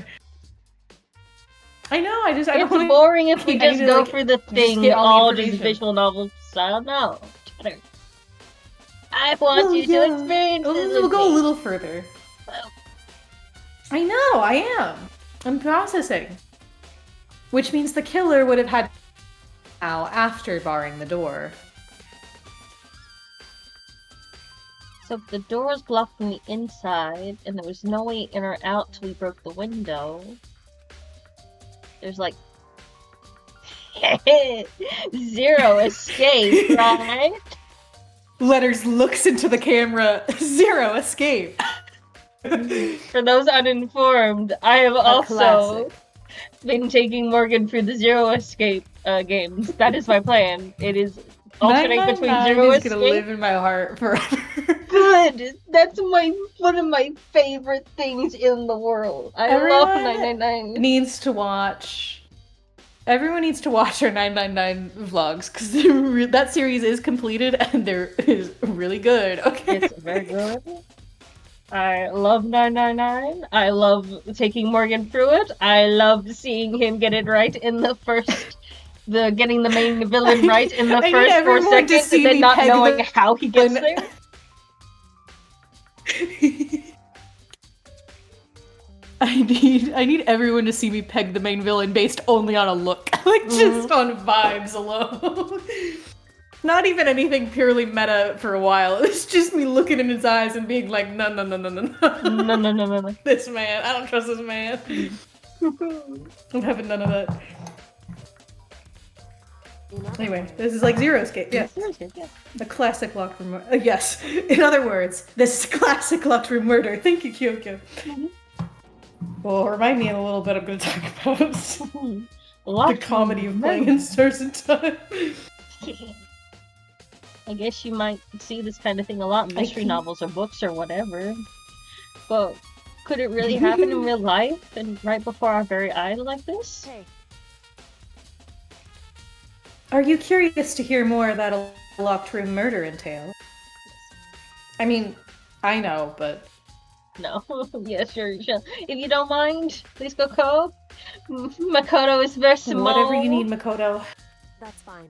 I know, I don't It's wanna... boring if we I need just to, go like, through the just thing get all the all just information. visual novel style. No. Cheddar. I want you to experience this We'll with go a me. little further. I know, I am. I'm processing. Which means the killer would have had now after barring the door. So if the door was blocked from the inside, and there was no way in or out till we broke the window, there's like... zero escape, right? Letters looks into the camera. Zero escape. For those uninformed, I have also classic. been taking Morgan through the Zero Escape games. That is my plan. It is alternate between 999 Zero is Escape. gonna live in my heart forever. Good. That's one of my favorite things in the world. I love Everyone 999. needs to watch. Everyone needs to watch our 999 vlogs because that series is completed and there is really good. Okay. It's very good. I love 999. I love taking Morgan through it. I love seeing him get it right in the first. Getting the main villain right in the I need first 4 everyone to seconds, see and then me not peg knowing the how he gets villain. there. I need everyone to see me peg the main villain based only on a look. Like just on vibes alone. Not even anything purely meta for a while. It was just me looking in his eyes and being like, no. No. This man. I don't trust this man. I'm having none of that. Anyway, this is like Zero Escape. Yeah. Yeah. The classic locked room murder. Yes. In other words, this is classic locked room murder. Thank you, Kyoko. Well, remind me in a little bit I'm going to talk about the comedy of playing in Stars in Time. I guess you might see this kind of thing a lot in mystery novels or books or whatever. But could it really happen in real life and right before our very eyes like this? Hey, Are you curious to hear more about a locked room murder entail? I mean, I know, but... No. Yeah, sure. If you don't mind, please go co. Makoto is very small. Whatever you need, Makoto. that's fine.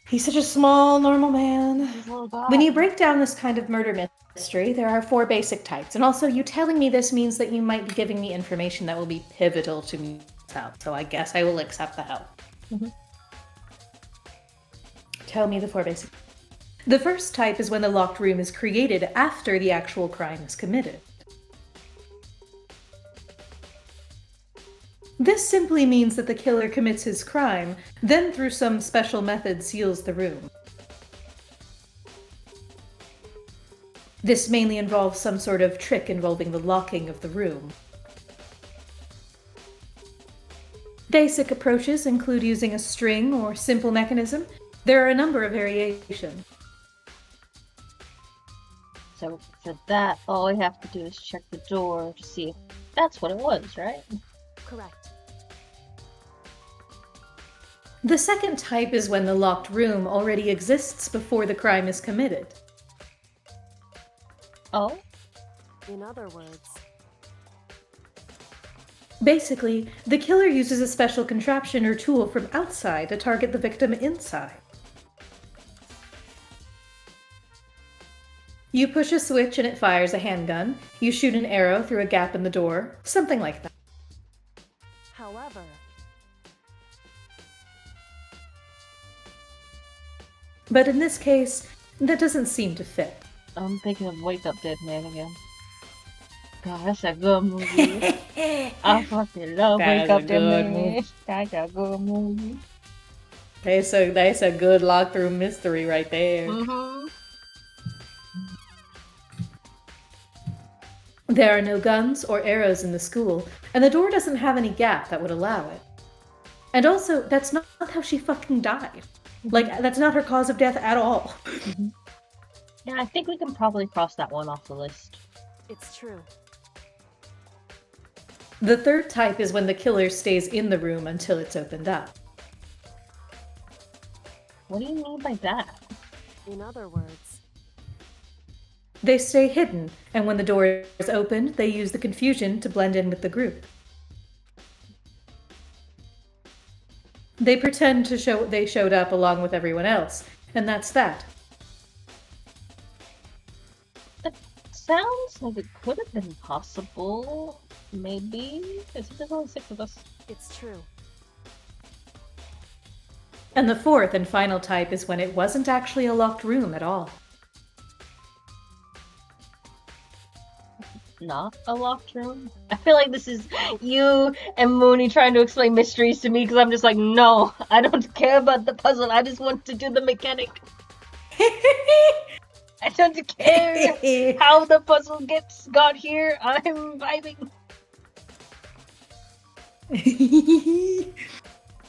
He's such a small, normal man. Oh, God. When you break down this kind of murder mystery, there are 4 basic types. And also, you telling me this means that you might be giving me information that will be pivotal to me. So I guess I will accept the help. Tell me the 4 basic. The first type is when the locked room is created after the actual crime is committed. This simply means that the killer commits his crime, then through some special method seals the room. This mainly involves some sort of trick involving the locking of the room. Basic approaches include using a string or simple mechanism. There are a number of variations. So for that, all we have to do is check the door to see if that's what it was, right? Correct. The second type is when the locked room already exists before the crime is committed. Oh? In other words, Basically, the killer uses a special contraption or tool from outside to target the victim inside. You push a switch and it fires a handgun. You shoot an arrow through a gap in the door. Something like that. however, But in this case, that doesn't seem to fit. I'm thinking of Wake Up Dead Man again. God, that's a good movie. I fucking love That Wake is Up a Dead good Man. movie. That's a good movie. That's a good lock-through mystery right there. Mm-hmm. There are no guns or arrows in the school, and the door doesn't have any gap that would allow it. And also, that's not how she fucking died. Like, that's not her cause of death at all. Yeah, I think we can probably cross that one off the list. it's true. The third type is when the killer stays in the room until it's opened up. What do you mean by that? In other words, They stay hidden, and when the door is opened, they use the confusion to blend in with the group. They pretend to show they showed up along with everyone else, and that's that. That sounds like it could have been possible. Maybe. There's only 6 of us. it's true. And the fourth and final type is when it wasn't actually a locked room at all. Not a locked room. I feel like this is you and Mooney trying to explain mysteries to me because I'm just like, no, I don't care about the puzzle. I just want to do the mechanic. I don't care how the puzzle got here. I'm vibing.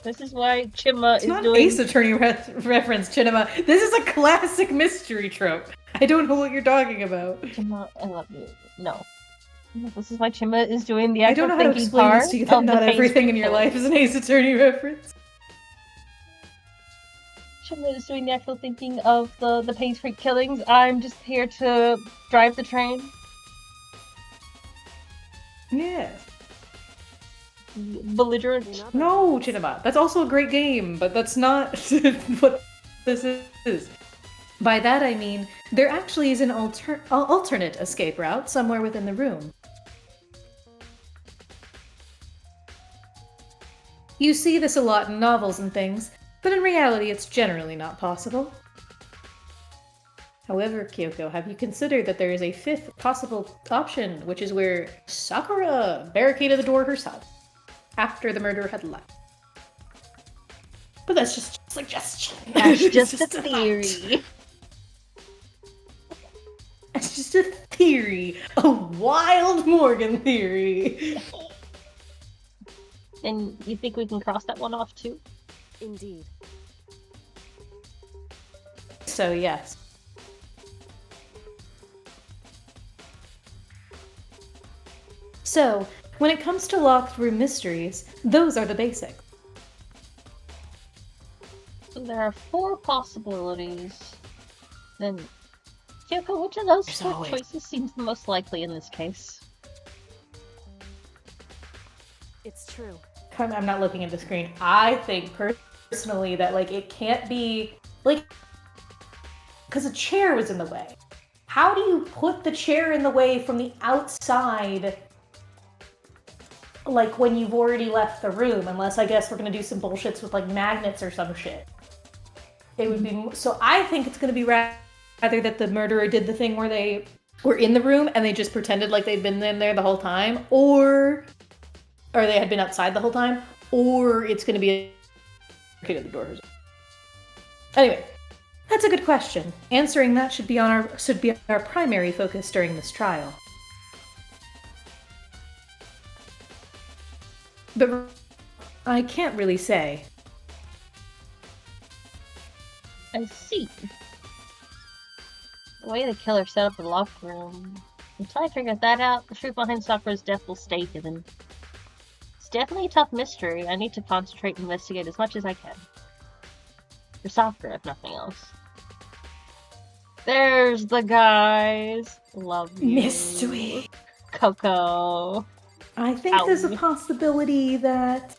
This is why Chima It's is not doing. Ace Attorney reference, Chinema. This is a classic mystery trope. I don't know what you're talking about. Chima, I love you. No. This is why Chima is doing the I actual don't know how to thinking explain part this to you that of the not everything in page your life is an Ace Attorney reference. Chima is doing the actual thinking of the Page Freak killings. I'm just here to drive the train. Yeah. Belligerent. In other No, words, Chinema. That's also a great game, but that's not what this is. By that I mean, there actually is an alternate escape route somewhere within the room. You see this a lot in novels and things, but in reality it's generally not possible. However, Kyoko, have you considered that there is a fifth possible option, which is where Sakura barricaded the door herself after the murderer had left? But that's just a suggestion. That's It's just a thought. theory. It's just a theory. A wild Morgan theory. And you think we can cross that one off too? indeed. So, yes. So, when it comes to locked room mysteries, those are the basics. So there are 4 possibilities. Then, Kyoko, which of those There's 4 always- choices seems the most likely in this case? It's true. I'm not looking at the screen. I think personally that, like, it can't be, like, because a chair was in the way. How do you put the chair in the way from the outside, like, when you've already left the room? Unless, I guess, we're going to do some bullshits with, like, magnets or some shit. It would be... So I think it's going to be rather that the murderer did the thing where they were in the room and they just pretended like they'd been in there the whole time, or they had been outside the whole time, or it's going to be a at the door. Anyway, that's a good question. Answering that should be our primary focus during this trial. But I can't really say. I see. The way the killer set up the locked room. Until I figure that out, the truth behind Sakura's death will stay hidden. It's definitely a tough mystery. I need to concentrate and investigate as much as I can. For Sakura, if nothing else. There's the guys. Love you. Mystery. Coco. I think there's a possibility that...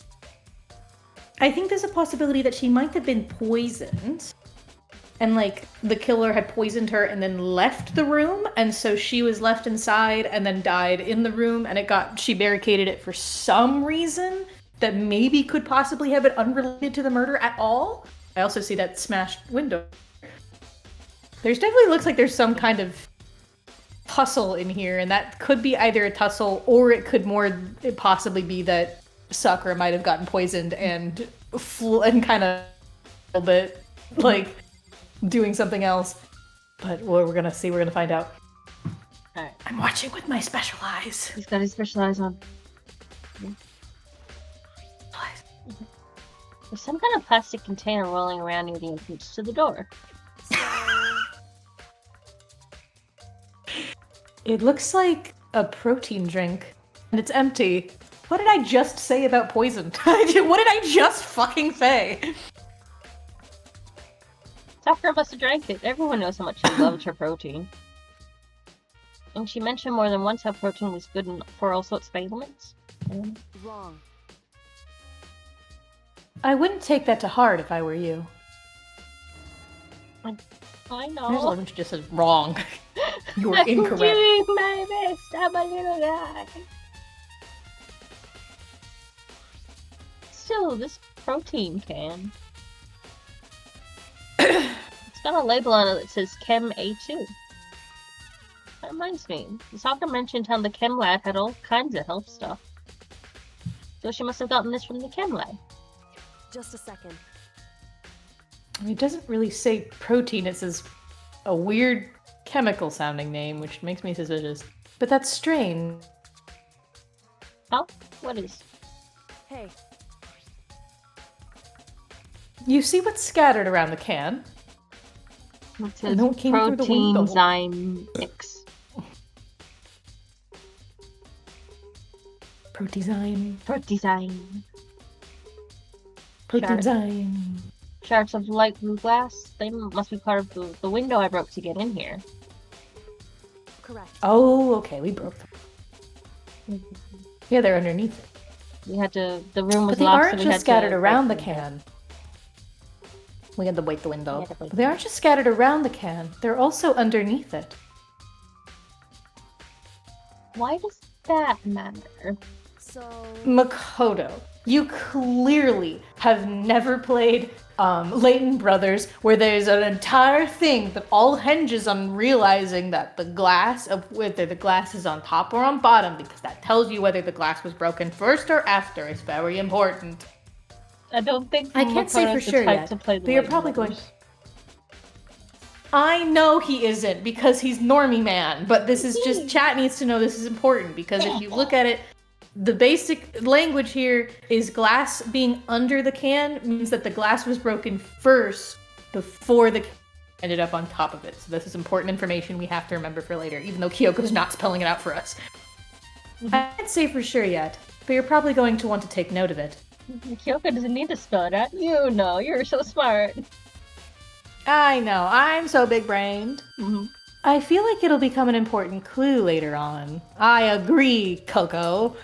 she might have been poisoned. And, like, the killer had poisoned her and then left the room. And so she was left inside and then died in the room. And she barricaded it for some reason that maybe could possibly have been unrelated to the murder at all. I also see that smashed window. There's definitely looks like there's some kind of tussle in here, and that could be either a tussle or it could possibly be that Sakura might have gotten poisoned and kind of a little bit like doing something else. But we're gonna see. We're gonna find out. All right. I'm watching with my special eyes. He's got his special eyes on. There's some kind of plastic container rolling around near the entrance to the door. It looks like a protein drink, and it's empty. What did I just say about poison? What did I just fucking say? Sakura must have drank it. Everyone knows how much she loved her protein. And she mentioned more than once how protein was good for all sorts of ailments. Wrong. I wouldn't take that to heart if I were you. I know. There's a lot of just said wrong. You were I'm incorrect. doing my best. I'm a little guy. Still, this protein can. It's got a label on it that says Chem A2. That reminds me. Sakura mentioned how the Chem lab had all kinds of health stuff. So she must have gotten this from the Chem lab. Just a second. It doesn't really say protein. It says a weird chemical sounding name, which makes me suspicious. But that's strange. Oh? What is? Hey, You see what's scattered around the can? It says No, it came through the protein window. zyme mix. Protezyme. Protein. Protezyme. Shards of light blue glass. They must be part of the window I broke to get in here. correct. Oh, okay, we broke them. Yeah, they're underneath it. We had to. The room was But they locked, aren't so we just had scattered to around the break can. We had to break the window. Yeah, to break But they aren't just scattered around the can. They're also underneath it. Why does that matter? So, Makoto, you clearly have never played Leighton Brothers, where there's an entire thing that all hinges on realizing that the glass of whether the glass is on top or on bottom, because that tells you whether the glass was broken first or after. It's very important. I don't think I can't say for Makoto's the sure type yet, to play the but you're Leighton probably going. Brothers. I know he isn't because he's normie man, but this is just chat needs to know this is important because if you look at it, the basic language here is glass being under the can means that the glass was broken first before the can ended up on top of it. So this is important information we have to remember for later, even though Kyoko's not spelling it out for us. I can't say for sure yet, but you're probably going to want to take note of it. Kyoko doesn't need to spell it out. You know, you're so smart. I know, I'm so big-brained. Mm-hmm. I feel like it'll become an important clue later on. I agree, Coco.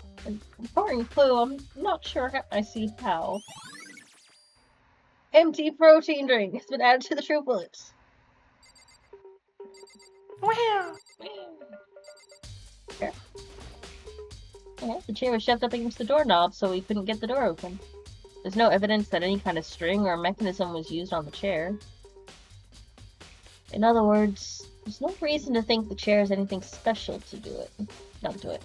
Important clue, I'm not sure I see how. Empty protein drink has been added to the true bullets. Wow. Here. Yeah, the chair was shoved up against the doorknob, so we couldn't get the door open. There's no evidence that any kind of string or mechanism was used on the chair. In other words, there's no reason to think the chair has anything special to do it. Don't do it.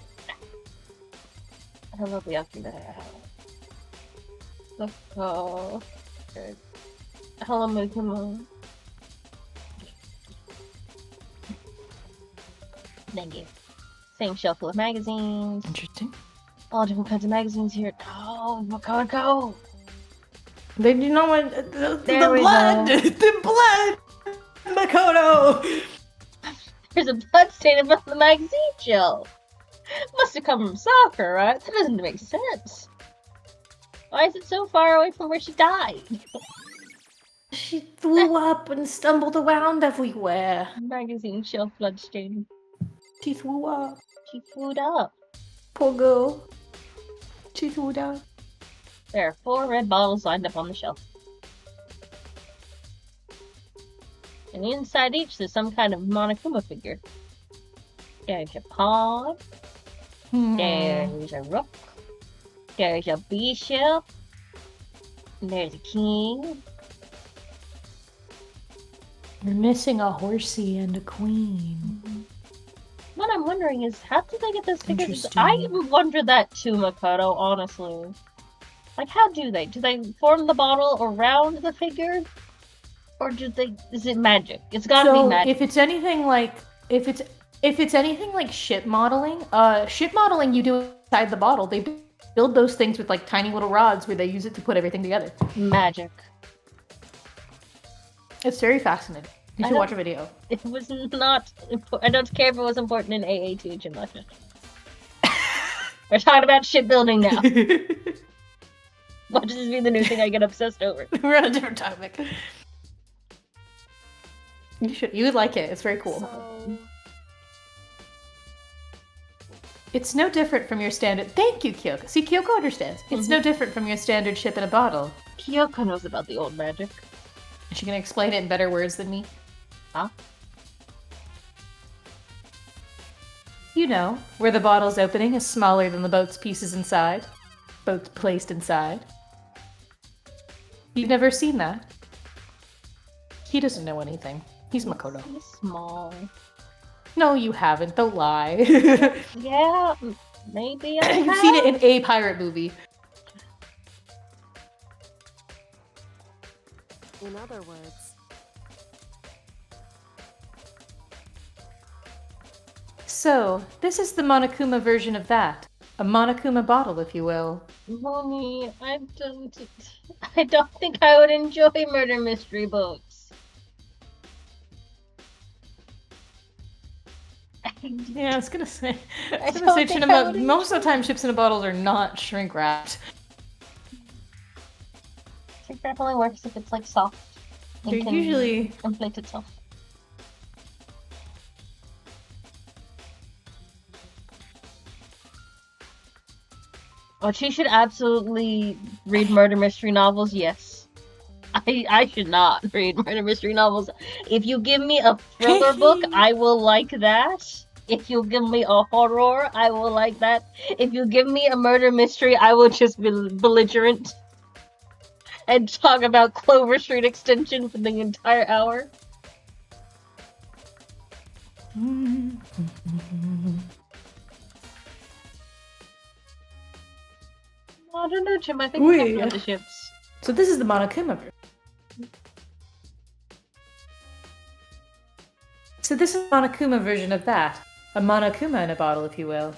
How about we after that? Oh. Good. Hello, Makoto. Thank you. Same shelf full of magazines. Interesting. All different kinds of magazines here. Oh, Oh, Makoto! They do not want the There we blood! go. The blood! Makoto! There's a blood stain above the magazine shelf. Must have come from soccer, right? That doesn't make sense. Why is it so far away from where she died? She threw up and stumbled around everywhere. Magazine shelf blood stain. She threw up. She threw it up. Poor girl. She threw it up. There are 4 red bottles lined up on the shelf. And inside each there's some kind of Monokuma figure. There's a pawn. There's a rook. There's a bishop. And there's a king. You're missing a horsey and a queen. What I'm wondering is, how did they get those figures? Interesting. I wonder that too, Makoto, honestly. Like, how do they? Do they form the bottle around the figure? Or do they... Is it magic? It's gotta be magic. If it's anything like... If it's anything like ship modeling you do inside the bottle. They build those things with like tiny little rods where they use it to put everything together. Magic. It's very fascinating. You should watch a video. It was not... I don't care if it was important in AA2 gym lesson. We're talking about shipbuilding now. Watch this be the new thing I get obsessed over. We're on a different topic. You would like it. It's very cool. So, It's no different from your standard... Thank you, Kyoko. See, Kyoko understands. It's no different from your standard ship in a bottle. Kyoko knows about the old magic. Is she gonna explain it in better words than me? Huh? You know, where the bottle's opening is smaller than the boat's pieces inside. Boats placed inside. You've never seen that? He doesn't know anything. He's Makoto. He's small. No, you haven't. Don't lie. Yeah, maybe I You've have. seen it in a pirate movie. in other words, So, this is the Monokuma version of that. A Monokuma bottle, if you will. Mommy, I don't think I would enjoy murder mystery books. Yeah, I was gonna say. I don't think I would Most of the time, ships in a bottles are not shrink wrapped. Shrink wrap only works if it's like soft. It They're can usually. inflate itself. Oh, she should absolutely read murder mystery novels, yes. I should not read murder mystery novels. If you give me a thriller book, I will like that. If you give me a horror, I will like that. If you give me a murder mystery, I will just be belligerent and talk about Clover Street Extension for the entire hour. I don't know, Jim. I think we have to know the ships. So this is the Monokuma version. So this is the Monokuma version of that. A Monokuma in a bottle, if you will.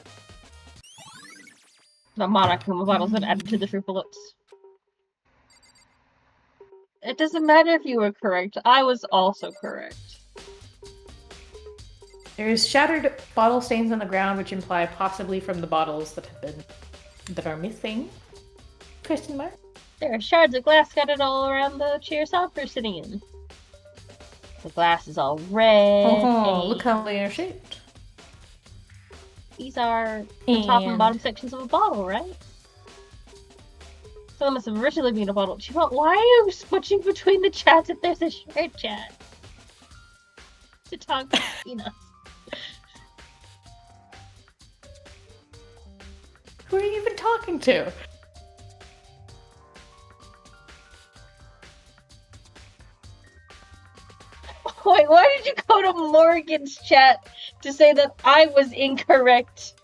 The Monokuma bottles that added to the Fruitful-Loops. It doesn't matter if you were correct. I was also correct. There's shattered bottle stains on the ground, which imply possibly from the bottles that are missing. Question mark? There are shards of glass scattered all around the chair Salper's sitting in. The glass is all red. Oh, look how they are shaped. These are the top and bottom sections of a bottle, right? So it must have originally been a bottle. Why are you switching between the chats if there's a shared chat? To talk to peanuts. Who are you even talking to? Wait, why did you go to Morgan's chat to say that I was incorrect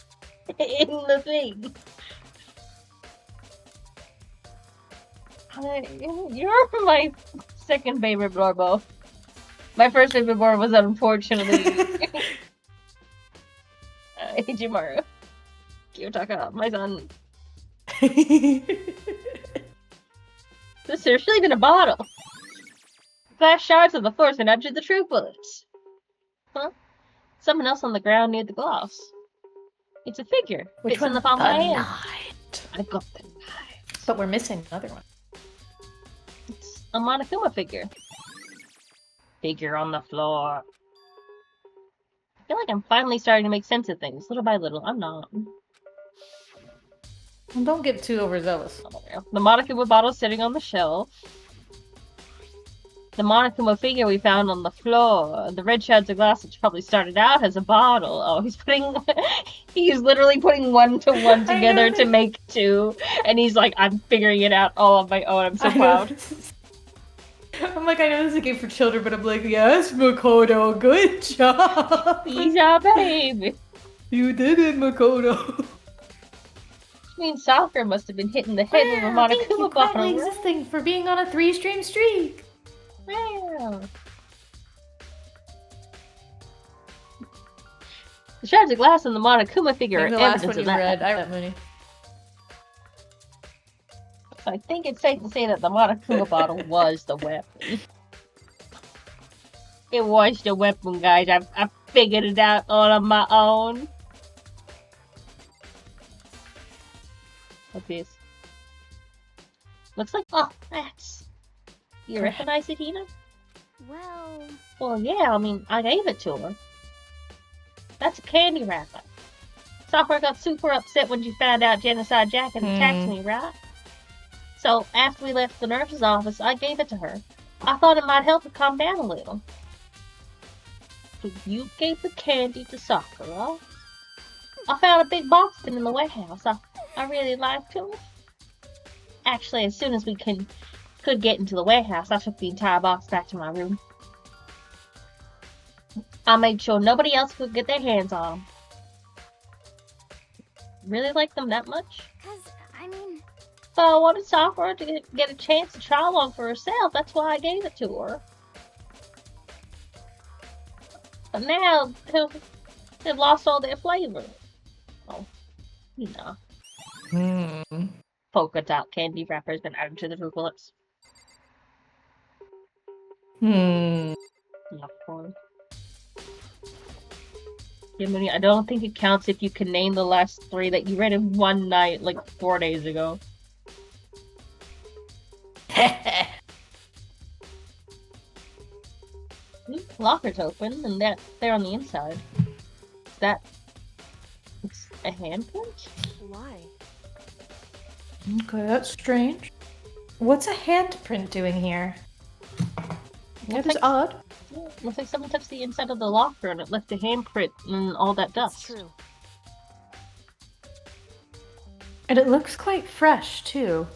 in the thing? You're my second favorite Borbo. My first favorite Borbo was unfortunately Ichimaru. Kiyotaka, my son. This is really in a bottle. Glass shards on the floor and under the true bullets. Huh? Someone else on the ground near the glass. It's a figure. Which Fits in one? the palm of my hand. Knight. I got the knife. But we're missing another one. It's a Monokuma figure. Figure on the floor. I feel like I'm finally starting to make sense of things, little by little. I'm not. Well, don't get too overzealous. The Monokuma bottle sitting on the shelf. The Monokuma figure we found on the floor. The red shards of glass, which probably started out as a bottle. Oh, he's literally putting one to one together to make two. And he's like, I'm figuring it out all on my own. I'm so proud. I'm like, I know this is a game for children, but I'm like, yes, Makoto, good job. He's our baby. You did it, Makoto. Which means Sakura must have been hit in the head with a Monokuma bottle. Thank you, existing for being on a 3-stream streak. Wow. The shards of glass and the Monokuma figure are The last evidence one of you that. read, I read Mooney. I think it's safe to say that the Monokuma bottle was the weapon. It was the weapon, guys. I figured it out all on my own. What's this? Looks like... Oh, that's... You recognize it, Hina? Well... Well, yeah, I mean, I gave it to her. That's a candy wrapper. Sakura got super upset when she found out Genocide Jack had attacked me, right? So, after we left the nurse's office, I gave it to her. I thought it might help her calm down a little. So you gave the candy to Sakura? I found a big box of them in the warehouse. I really liked them. Actually, as soon as we could get into the warehouse, I took the entire box back to my room. I made sure nobody else could get their hands on them. Really like them that much? 'Cause, I mean... But I wanted Sakura to get a chance to try one for herself. That's why I gave it to her. But now, they've lost all their flavor. Oh, you know. Polka dot candy wrapper has been added to the fruit bullets. Not fun. Gunmoony, I don't think it counts if you can name the last 3 that you read in one night, like 4 days ago. Locker's open, and they're on the inside. Is that... It's a handprint? Why? Okay, that's strange. What's a handprint doing here? That is odd. Yeah, looks like someone touched the inside of the locker and it left a handprint and all that dust. It's true. And it looks quite fresh, too.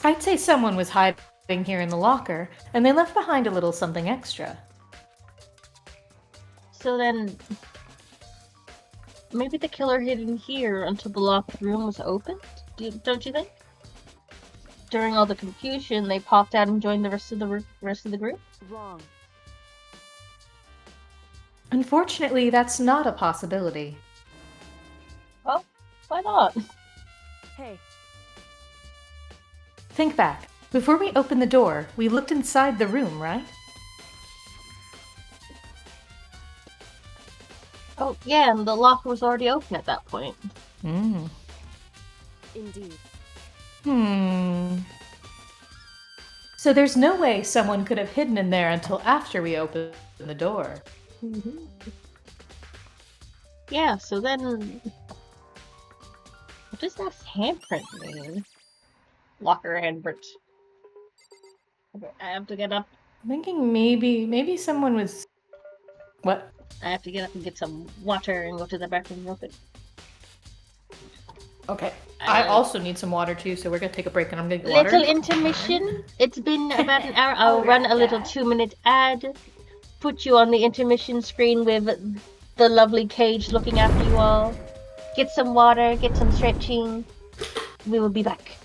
I'd say someone was hiding here in the locker, and they left behind a little something extra. So then... Maybe the killer hid in here until the locked room was opened? Don't you think? During all the confusion, they popped out and joined the rest of the group? Wrong. Unfortunately, that's not a possibility. Oh, why not? Hey, Think back. Before we opened the door, we looked inside the room, right? Oh, yeah, and the locker was already open at that point. indeed. So there's no way someone could have hidden in there until after we opened the door. Yeah, so then... What does that handprint mean? Locker handprint. Okay, I have to get up. I'm thinking maybe someone was... What? I have to get up and get some water and go to the bathroom real quick. Okay. I also need some water too, so we're gonna take a break and I'm gonna get water. Little intermission. It's been about an hour. I'll run a little 2-minute ad. Put you on the intermission screen with the lovely Cage looking after you all. Get some water, get some stretching. We will be back.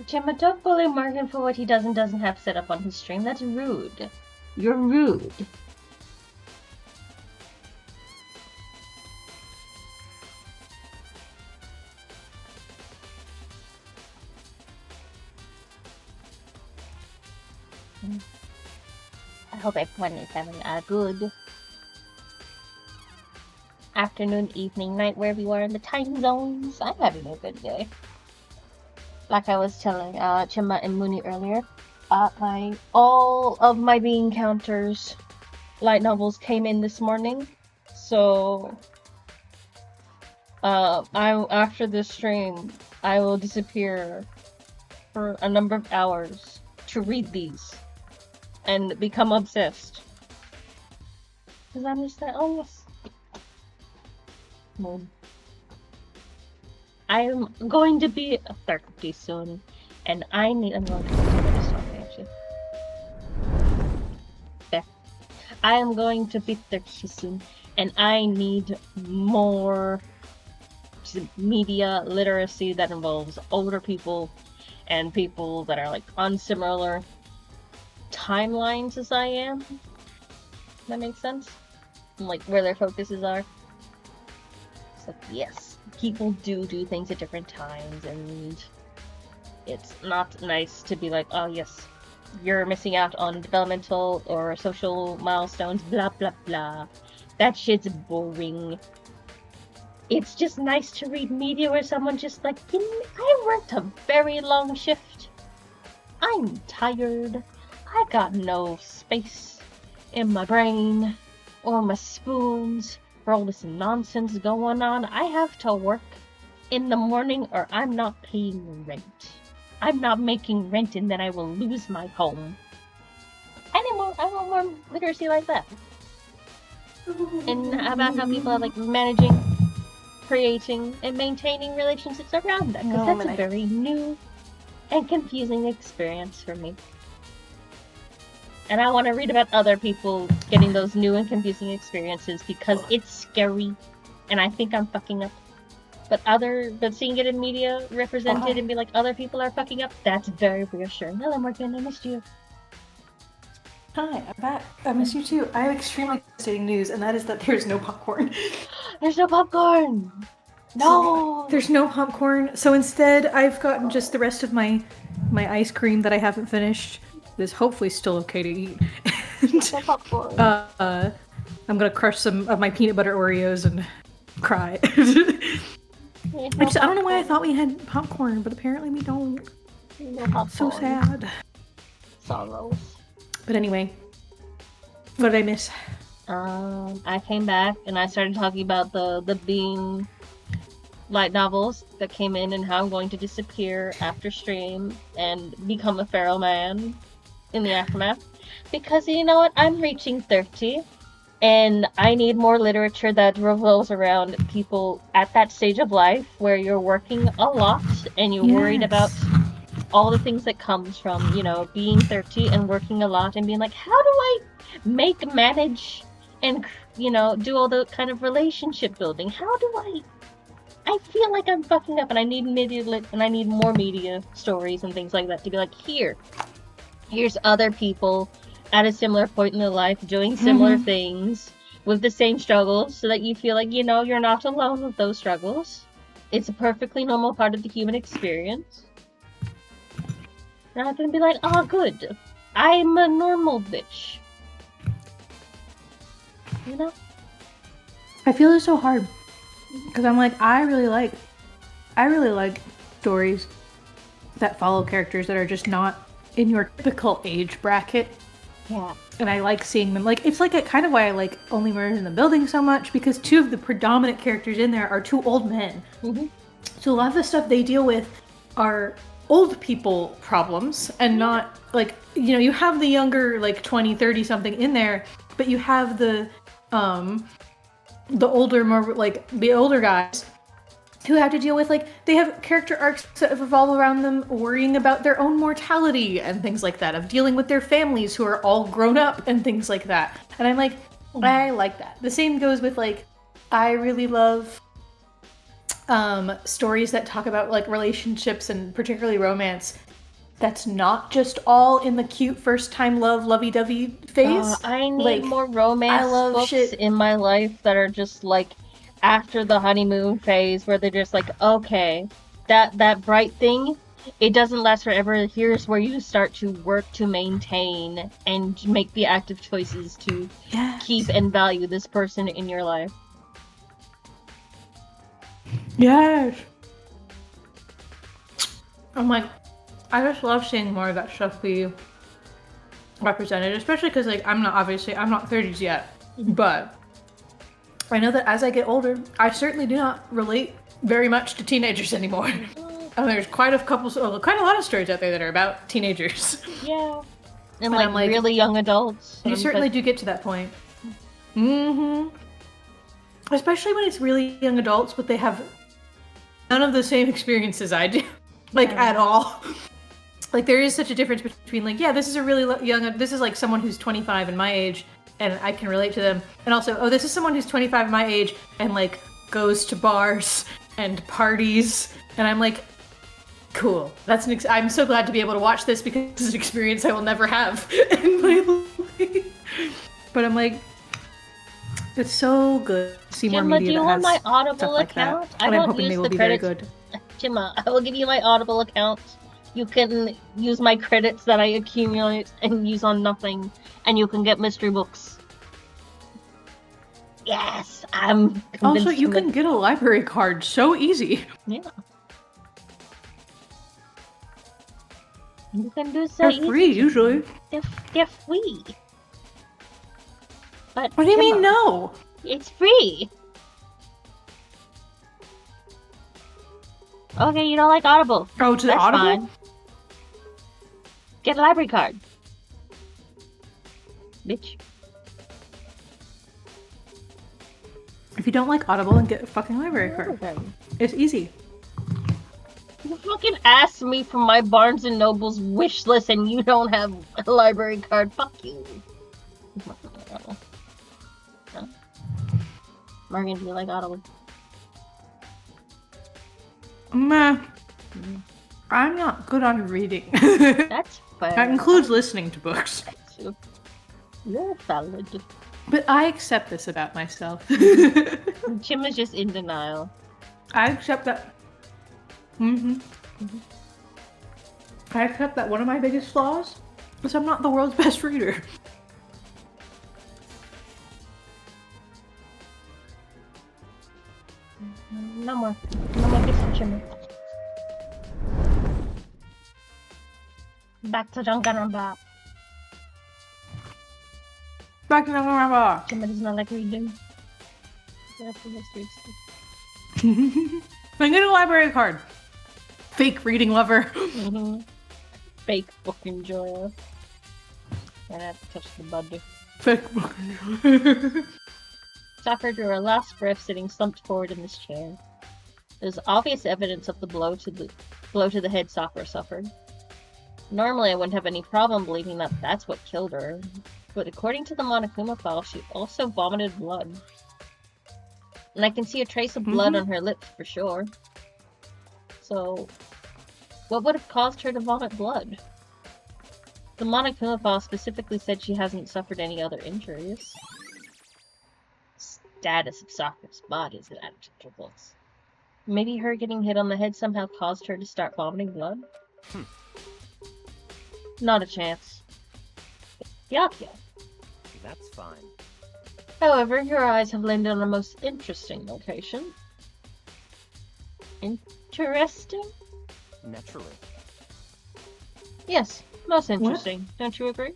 Gemma, don't bully Morgan for what he does and doesn't have set up on his stream. That's rude. You're rude. I hope everyone is having a good afternoon, evening, night, wherever you are in the time zones. I'm having a good day. Like I was telling Chima and Mooney earlier, all of my bean counters light novels came in this morning, so after this stream I will disappear for a number of hours to read these and become obsessed. Because I'm just like, oh yes. Moon. I'm going to be 30 soon, and I'm going to continue this talking actually. There. I am going to be 30 soon, and I need more media literacy that involves older people and people that are like on similar timelines as I am. That makes sense? And, like where their focuses are. So yes, people do things at different times, and it's not nice to be like, oh yes, you're missing out on developmental or social milestones, blah blah blah. That shit's boring. It's just nice to read media where someone just like, I worked a very long shift. I'm tired. I got no space in my brain or my spoons for all this nonsense going on. I have to work in the morning or I'm not paying rent. I'm not making rent and then I will lose my home. I want more literacy like that. And about how people are like managing, creating, and maintaining relationships around that. Because that's a very new and confusing experience for me. And I want to read about other people getting those new and confusing experiences because it's scary, and I think I'm fucking up. But seeing it in media represented and be like, other people are fucking up, that's very reassuring. Hello, Morgan, I missed you. Hi, I'm back. I miss you too. I have extremely devastating news, and that is that there's no popcorn. There's no popcorn! No! There's no popcorn, so instead I've gotten just the rest of my ice cream that I haven't finished. That's hopefully still okay to eat. No popcorn. I'm gonna crush some of my peanut butter Oreos and cry. I don't know why I thought we had popcorn, but apparently we don't. No popcorn. So sad. Sorrows. But anyway, what did I miss? I came back and I started talking about the bean light novels that came in and how I'm going to disappear after stream and become a feral man in the aftermath. Because you know what? I'm reaching 30 and I need more literature that revolves around people at that stage of life where you're working a lot and you're worried about all the things that comes from, you know, being 30 and working a lot and being like, how do I manage and, you know, do all the kind of relationship building? How do I feel like I'm fucking up and I need and I need more media stories and things like that to be like, here's other people at a similar point in their life doing similar things with the same struggles so that you feel like, you know, you're not alone with those struggles. It's a perfectly normal part of the human experience. And I'm gonna be like, oh good, I'm a normal bitch. You know? I feel it's so hard. Because I'm like, I really like stories that follow characters that are just not in your typical age bracket. Yeah. And I like seeing them. Like, it's like a kind of why I like Only Murders in the Building so much, because two of the predominant characters in there are two old men. Mm-hmm. So a lot of the stuff they deal with are old people problems and not like, you know, you have the younger, like 20, 30 something in there, but you have the older, more like the older guys who have to deal with, like, they have character arcs that revolve around them worrying about their own mortality and things like that, of dealing with their families who are all grown up and things like that. And I'm like, I like that. The same goes with, like, I really love stories that talk about, like, relationships and particularly romance that's not just all in the cute first time love lovey-dovey phase. I need Like, more romance I love books shit. in my life that are just like after the honeymoon phase, where they're just like, okay, that bright thing, it doesn't last forever. Here's where you start to work to maintain and make the active choices to Yes. keep and value this person in your life. Yes. I'm like, I just love seeing more of that stuff be represented, especially because like I'm not 30s yet, but I know that as I get older, I certainly do not relate very much to teenagers anymore. And there's quite a lot of stories out there that are about teenagers. Yeah. And And like, I'm like, really young adults. You certainly do get to that point. Mm-hmm. Especially when it's really young adults, but they have none of the same experiences I do. Like, at all. Like, there is such a difference between, like, yeah, this is a really this is like someone who's 25 and my age, and I can relate to them. And also, oh, this is someone who's 25 my age and, like, goes to bars and parties. And I'm like, cool. I'm so glad to be able to watch this because it's an experience I will never have in my life. But I'm like, it's so good to see more Gemma, media do you that want my has Audible stuff like account? that. I And I'm don't hoping use they will the be very credits. good. Gemma, I will give you my Audible account. You can use my credits that I accumulate and use on nothing, and you can get mystery books. Yes, I'm convinced. Also, you can get a library card so easy. Yeah. You can do so They're easy. free, usually. They're free. But What do you Gemma, mean, no? it's free. Okay, you don't like Audible. Oh, to the That's Audible? fine. Get a library card. Bitch. If you don't like Audible, then get a fucking library card. Okay. It's easy. You fucking asked me for my Barnes & Noble's wish list and you don't have a library card. Fuck you. Morgan, do you like Audible? Meh. I'm not good on reading. That's fair. That includes listening to books. You're valid. But I accept this about myself. Jim is just in denial. I accept that. I accept that one of my biggest flaws is I'm not the world's best reader. No more kissing Jimmy. Back to Dangan. Back to the Jimmy does not like reading. That's the history. I get a library card. Fake reading lover. Fake book enjoyer. I have to touch the bud. Fake book enjoyer. Soccer drew her last breath sitting slumped forward in this chair. There's obvious evidence of the blow to the head Sakura suffered. Normally I wouldn't have any problem believing that that's what killed her, but according to the Monokuma file, she also vomited blood. And I can see a trace of blood on her lips for sure. So, what would have caused her to vomit blood? The Monokuma file specifically said she hasn't suffered any other injuries. Status of Sakura's body is added to the books. Maybe her getting hit on the head somehow caused her to start vomiting blood? Not a chance. Yakya. That's fine. However, your eyes have landed on a most interesting location. Interesting? Naturally. Yes, most interesting. Don't you agree?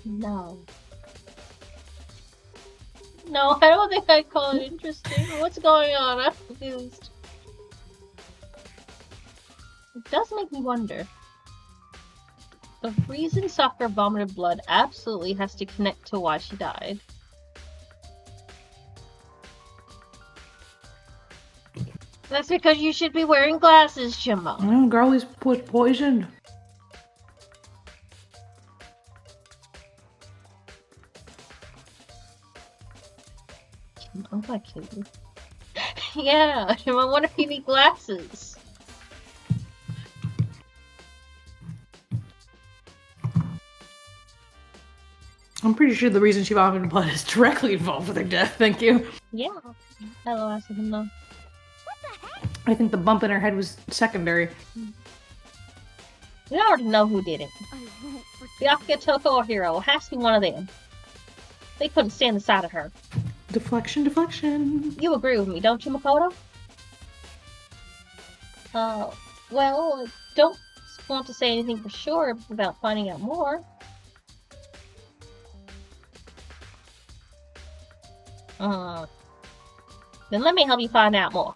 No. No, I don't think I'd call it interesting. What's going on? I'm confused. It does make me wonder. The reason Sakura vomited blood absolutely has to connect to why she died. That's because you should be wearing glasses, Jimbo. Oh, girl is poisoned. I'm gonna kill you. Yeah, I wonder if you need glasses. I'm pretty sure the reason she vomited blood is directly involved with her death. Thank you. Yeah. Hello, I said no. I think the bump in her head was secondary. We already know who did it. I won't forget. Byakuya, Toko, or Hiro. It has to be one of them. They couldn't stand the sight of her. Deflection, deflection. You agree with me, don't you, Makoto? Well, I don't want to say anything for sure without finding out more. Then let me help you find out more.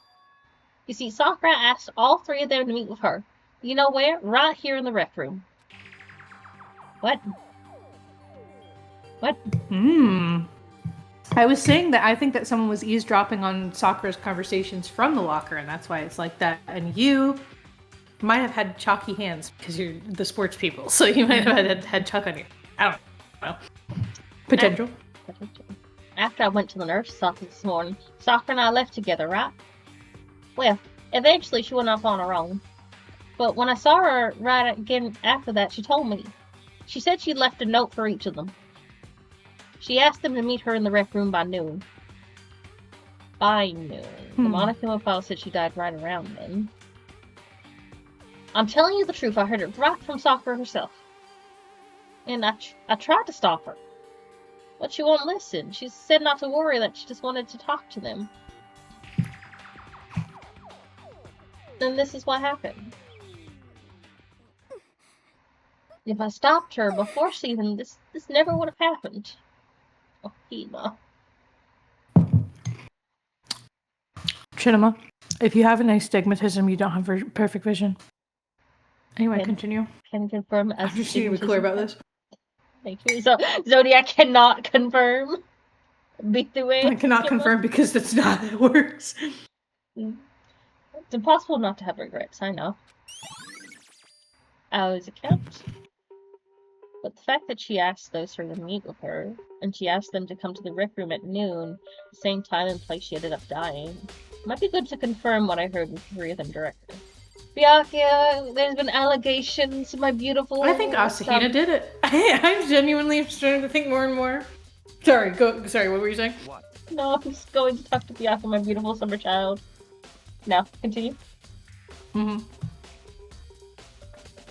You see, Sakura asked all three of them to meet with her. You know where? Right here in the rec room. What? What? I was saying that I think that someone was eavesdropping on Sakura's conversations from the locker, and that's why it's like that. And you might have had chalky hands because you're the sports people, so you might have had chalk on you. I don't know. Potential. After I went to the nurse's office this morning, Sakura and I left together, right? Well, eventually she went off on her own. But when I saw her right again after that, she told me. She said she'd left a note for each of them. She asked them to meet her in the rec room by noon. By noon. The monochrome file said she died right around then. I'm telling you the truth, I heard it right from Sakura herself. And I tried to stop her. But she won't listen. She said not to worry, that she just wanted to talk to them. And this is what happened. If I stopped her before she even, this never would have happened. Oh, Hema. Chinema, if you have an astigmatism, you don't have perfect vision. Anyway, continue. Can confirm as I'm just need to be clear about this. Thank you. So, Zodiac cannot confirm. Beat the way. I cannot confirm because that's not how it works. It's impossible not to have regrets, I know. I always account. But the fact that she asked those three to meet with her, and she asked them to come to the rec room at noon, the same time and place she ended up dying, might be good to confirm what I heard with three of them directly. Byakuya, there's been allegations, my beautiful... I think Asahina did it. I'm genuinely starting to think more and more. Sorry, what were you saying? What? No, I'm just going to talk to Byakuya, my beautiful summer child. Now, continue. No,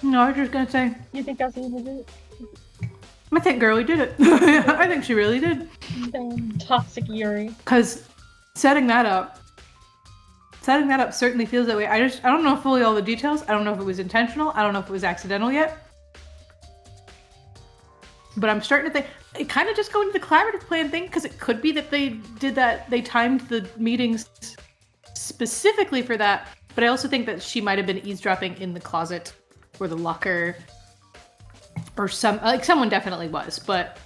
I was just gonna say... You think Asahina did it? I think Girly did it. I think she really did. Damn, toxic Yuri. Because setting that up certainly feels that way. I don't know fully all the details. I don't know if it was intentional. I don't know if it was accidental yet. But I'm starting to think it kind of just go into the collaborative plan thing, because it could be that they did that. They timed the meetings specifically for that. But I also think that she might have been eavesdropping in the closet or the locker, or someone definitely was. But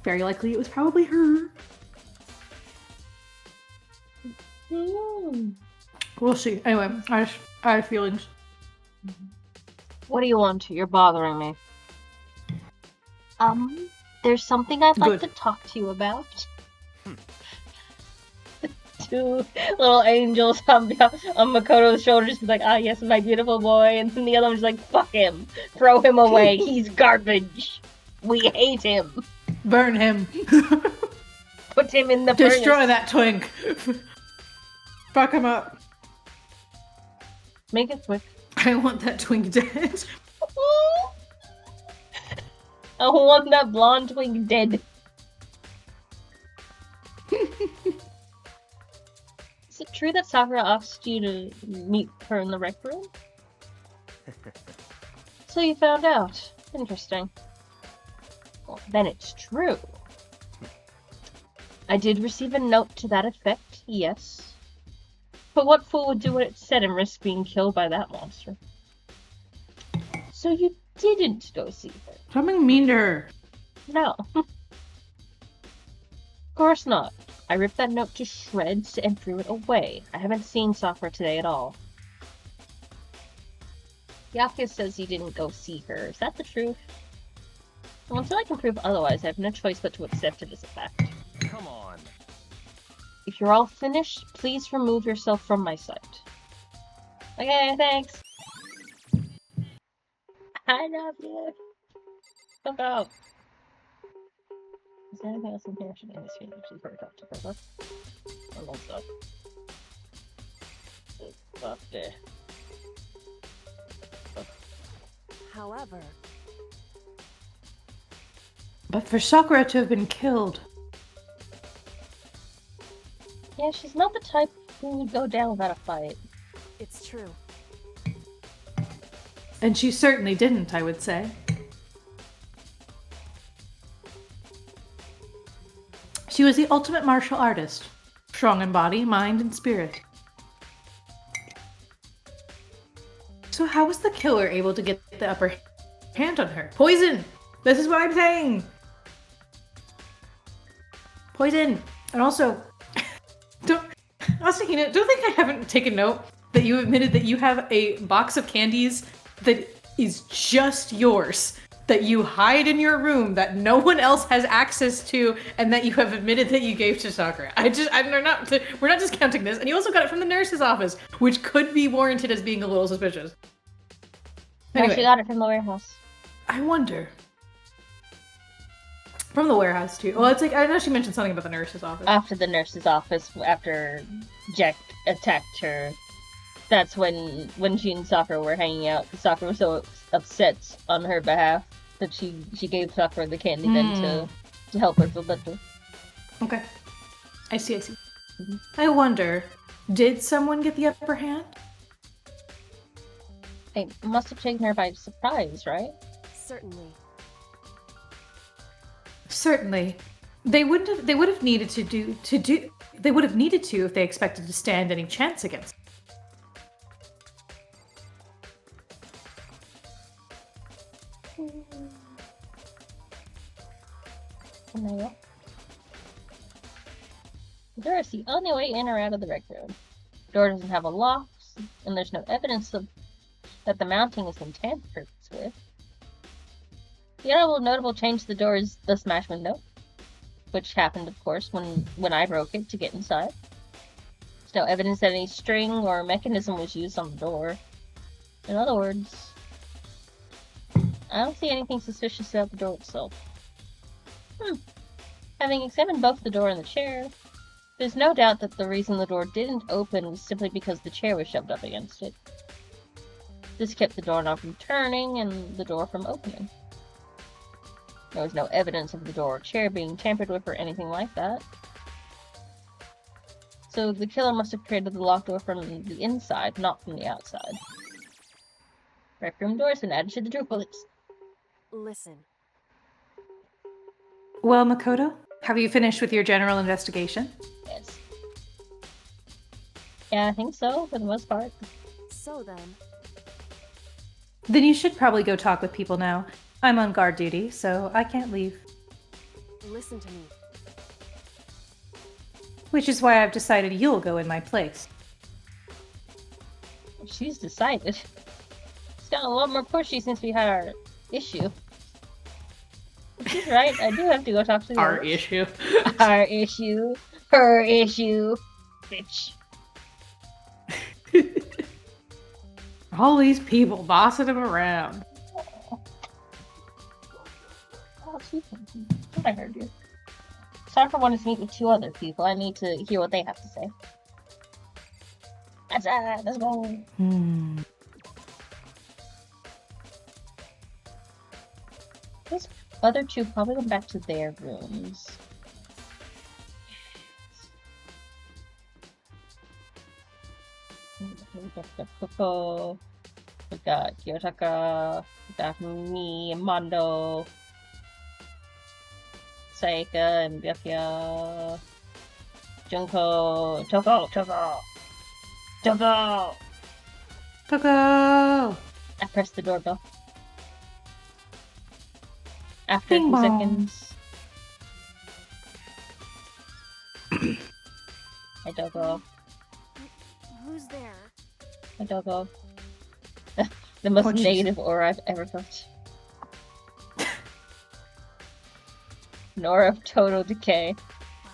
very likely it was probably her. We'll see. Anyway, I have feelings. What do you want? You're bothering me. There's something I'd like to talk to you about. Two little angels on Makoto's shoulders, like, ah, yes, my beautiful boy, and then the other one's like, fuck him, throw him away, he's garbage, we hate him. Burn him. Put him in the Destroy furnace. that twink. Fuck him up. Make it quick. I want that twink dead. I want that blonde twink dead. Is it true that Sakura asked you to meet her in the rec room? So you found out. Interesting. Well, then it's true. I did receive a note to that effect, yes. But what fool would do what it said and risk being killed by that monster? So you didn't go see her? Something mean to her. No. Of course not. I ripped that note to shreds and threw it away. I haven't seen Sakura today at all. Byakuya says you didn't go see her. Is that the truth? Well, until I can prove otherwise, I have no choice but to accept it as a fact. Come on. If you're all finished, please remove yourself from my sight. Okay, thanks. I love you. Look out. Is there anything else in here? Should I this here? She's very tough to cover. I love that. Up there. However, But for Sakura to have been killed. Yeah, she's not the type who would go down without a fight. it's true. And she certainly didn't, I would say. She was the ultimate martial artist. Strong in body, mind, and spirit. So how was the killer able to get the upper hand on her? Poison! This is what I'm saying! Poison! And also, don't think I haven't taken note that you admitted that you have a box of candies that is just yours, that you hide in your room, that no one else has access to, and that you have admitted that you gave to Sakura. We're not discounting this. And you also got it from the nurse's office, which could be warranted as being a little suspicious. No, she got it from the warehouse. I wonder. From the warehouse too. Well, it's like I know she mentioned something about the nurse's office. After the nurse's office, after Jack attacked her, that's when she and Sakura were hanging out. Because Sakura was so upset on her behalf that she gave Sakura the candy then to help her feel better. Okay. I see. Mm-hmm. I wonder, did someone get the upper hand? It must have taken her by surprise, right? Certainly. Certainly. They would have needed to if they expected to stand any chance against. The door is the only way in or out of the rec room. The door doesn't have a lock, and there's no evidence that the mounting has been tampered with. The other notable change to the door is the smash window, which happened, of course, when I broke it to get inside. There's no evidence that any string or mechanism was used on the door. In other words, I don't see anything suspicious about the door itself. Having examined both the door and the chair, there's no doubt that the reason the door didn't open was simply because the chair was shoved up against it. This kept the doorknob from turning and the door from opening. There was no evidence of the door or chair being tampered with or anything like that. So the killer must have created the locked door from the inside, not from the outside. Rec room doors and added to the drill bullets. Listen. Well, Makoto, have you finished with your general investigation? Yes. Yeah, I think so, for the most part. So then. Then you should probably go talk with people now. I'm on guard duty, so I can't leave. Listen to me. Which is why I've decided you'll go in my place. She's decided. She's gotten a lot more pushy since we had our issue. She's right, I do have to go talk to the Our others. issue. Our issue. Her issue. Bitch. All these people bossing him around. Oh, I heard you. Sakura wanted to meet with 2 other people. I need to hear what they have to say. Let's go. Those other 2 probably went back to their rooms. We got Coco, we got Kiyotaka, we got me and Mondo, Saika and Byakuya, Junko, Toko! Coco! I pressed the doorbell. After Bing 2 bong. seconds. Hi, Doggo. Who's there? Hi, Doggo. The most Oh, jeez. negative aura I've ever felt. An aura of total decay.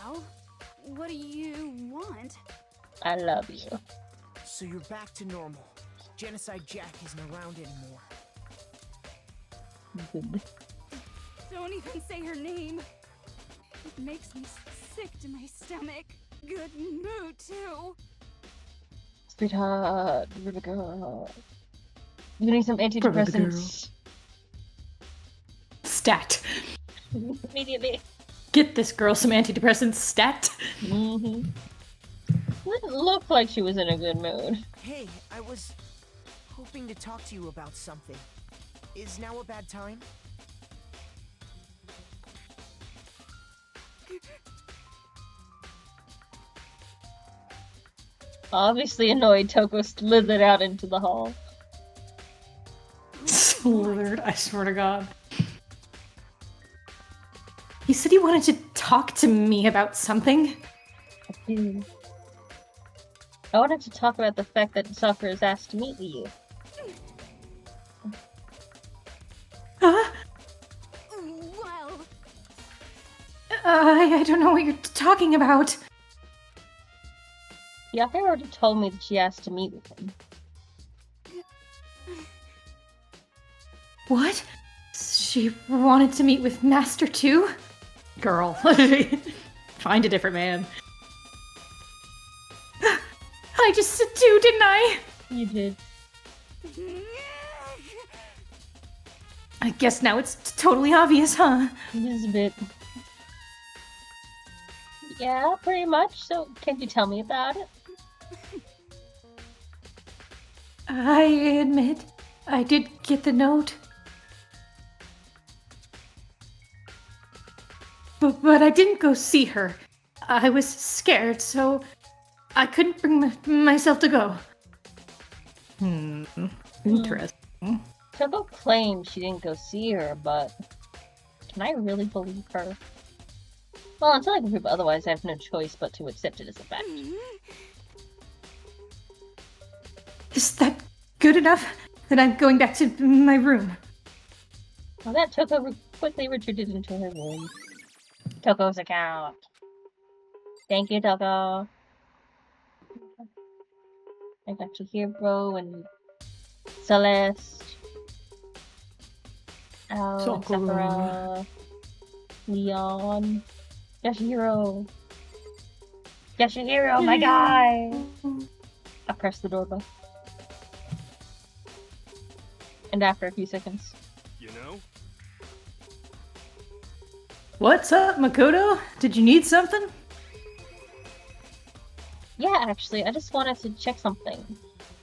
Well, what do you want? I love you. So you're back to normal. Genocide Jack isn't around anymore. Good. Don't even say her name. It makes me sick to my stomach. Good mood, too. Sweetheart, baby girl. You need some antidepressants. Stat. Immediately. Get this girl some antidepressants. Stat. Mm-hmm. Didn't look like she was in a good mood. Hey, I was hoping to talk to you about something. Is now a bad time? Obviously annoyed, Toko slithered out into the hall. Slithered, I swear to God. He said he wanted to talk to me about something. I wanted to talk about the fact that Sakura is asked to meet with you. Huh? Well, I don't know what you're talking about. Yeah, I already told me that she asked to meet with him. What? She wanted to meet with Master too? Girl. Find a different man. I just said two, didn't I? You did. I guess now it's totally obvious, huh? Just a bit. Yeah, pretty much. So, can you tell me about it? I admit, I did get the note. But I didn't go see her. I was scared, so I couldn't bring myself to go. Interesting. Toko claimed she didn't go see her, but can I really believe her? Well, until I can prove otherwise, I have no choice but to accept it as a fact. Is that good enough? Then I'm going back to my room. Well, that Toko quickly retreated into her room. Toko's account. Thank you, Toko. I got you here, bro, and Celeste. Al, and Sakura. Leon. Yashihiro. Yashihiro, my guy! I pressed the doorbell. And after a few seconds. You know? What's up, Makoto? Did you need something? Yeah, actually, I just wanted to check something.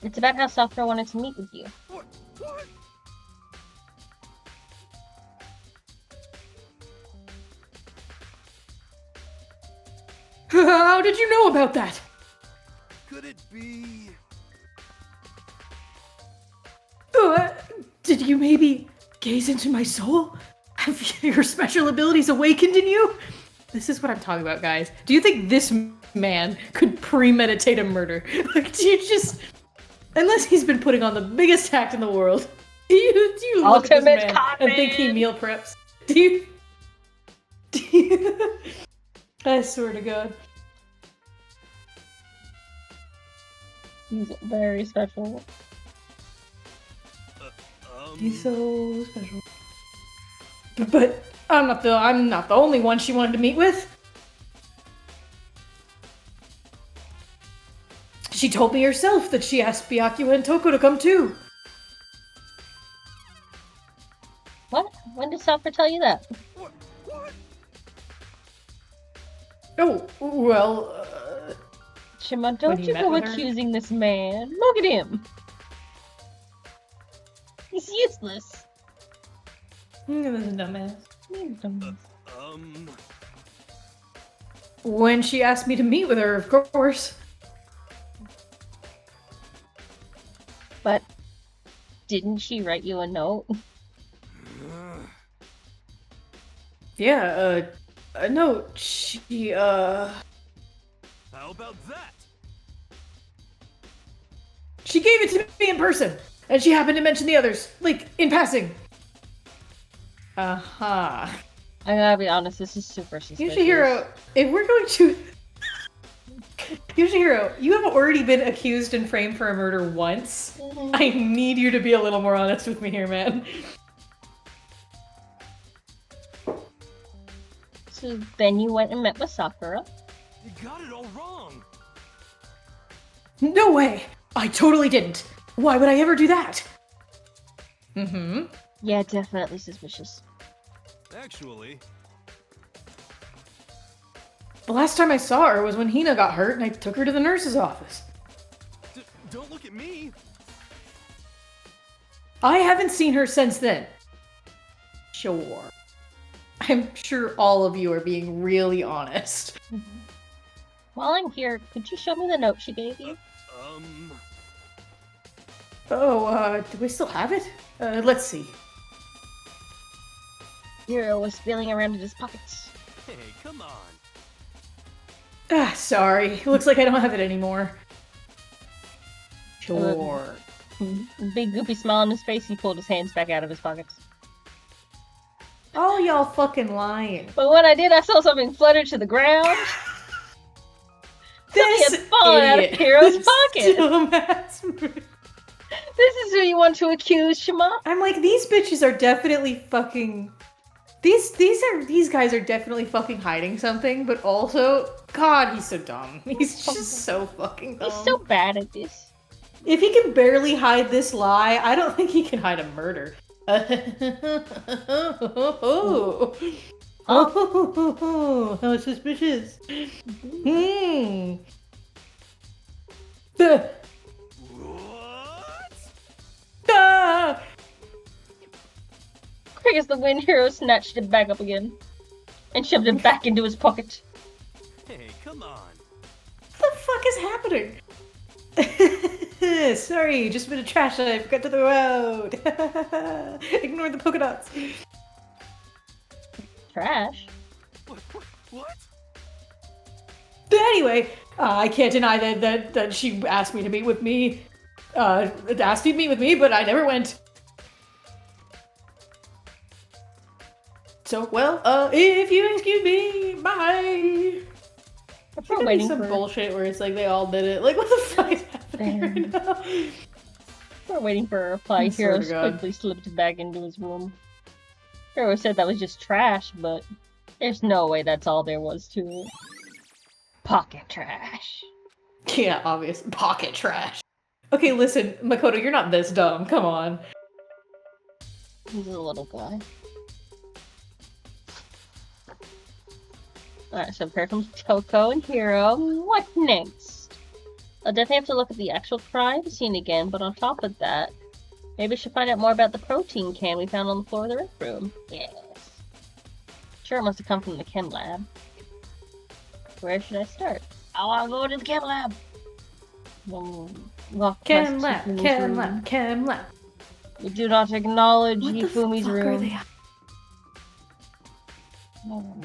It's about how Sakura wanted to meet with you. What? How did you know about that? Could it be? Did you maybe gaze into my soul? Have your special abilities awakened in you? This is what I'm talking about, guys. Do you think this man could premeditate a murder? Like, do you just... Unless he's been putting on the biggest act in the world. Do you look at this man and think he meal preps? Do you... I swear to God. He's very special. He's so special. But I'm not the only one she wanted to meet with. She told me herself that she asked Byakuya and Toko to come too. What? When did Sakura tell you that? What? Oh, well, Shima, don't you go accusing this man. Look at him. He's useless. this is a dumbass. He's dumb. When she asked me to meet with her, of course. But didn't she write you a note? Yeah, a note. She, How about that? She gave it to me in person, and she happened to mention the others, like, in passing. Uh-huh. I gotta be honest, this is super suspicious. Yoshihiro, if we're going to... Yoshihiro, you have already been accused and framed for a murder once. Mhm. I need you to be a little more honest with me here, man. So then you went and met with Sakura. You got it all wrong. No way! I totally didn't! Why would I ever do that? Mm-hmm. Yeah, definitely suspicious. Actually, The last time I saw her was when Hina got hurt and I took her to the nurse's office. don't look at me. I haven't seen her since then. Sure. I'm sure all of you are being really honest. While I'm here, could you show me the note she gave you? Oh, do we still have it? Let's see. Hiro was feeling around in his pockets. Hey, come on. Ah, sorry. Looks like I don't have it anymore. Sure. Big goopy smile on his face, he pulled his hands back out of his pockets. Oh, y'all fucking lying. But when I did, I saw something flutter to the ground. This had fallen out of idiot. Hiro's This pocket. dumbass. This is who you want to accuse, Shima? I'm like, these bitches are definitely fucking... These guys are definitely fucking hiding something, but also, God, he's so dumb. He's just so fucking dumb. He's so bad at this. If he can barely hide this lie, I don't think he can hide a murder. Oh, how suspicious. What? Quick as the wind, Hiro snatched it back up again and shoved it back into his pocket. Hey, come on. What the fuck is happening? Sorry, just a bit of trash that I forgot to throw out. Ignore the polka dots. Trash? What? But anyway, I can't deny that she asked me to meet with me. Asked you to meet with me, but I never went. So, well, if you excuse me, bye. We're waiting some for bullshit where it's like they all did it. Like, what the fuck is happening right now? We're waiting for a reply. I swear Hiro to God. quickly slipped back into his room. Hiro said that was just trash, but there's no way that's all there was to it. Pocket trash. Yeah, obvious. Pocket trash. Okay, listen, Makoto, you're not this dumb. Come on. He's a little guy. Alright, so here comes Toko and Hiro. What next? I'll definitely have to look at the actual crime scene again, but on top of that, maybe I should find out more about the protein can we found on the floor of the rec room. Yes. Sure, it must have come from the chem lab. Where should I start? I want to go to the chem lab! Walk Chem past lab, Hifumi's chem room. lab, chem lab. We do not acknowledge What the Hifumi's fuck are room. they? No.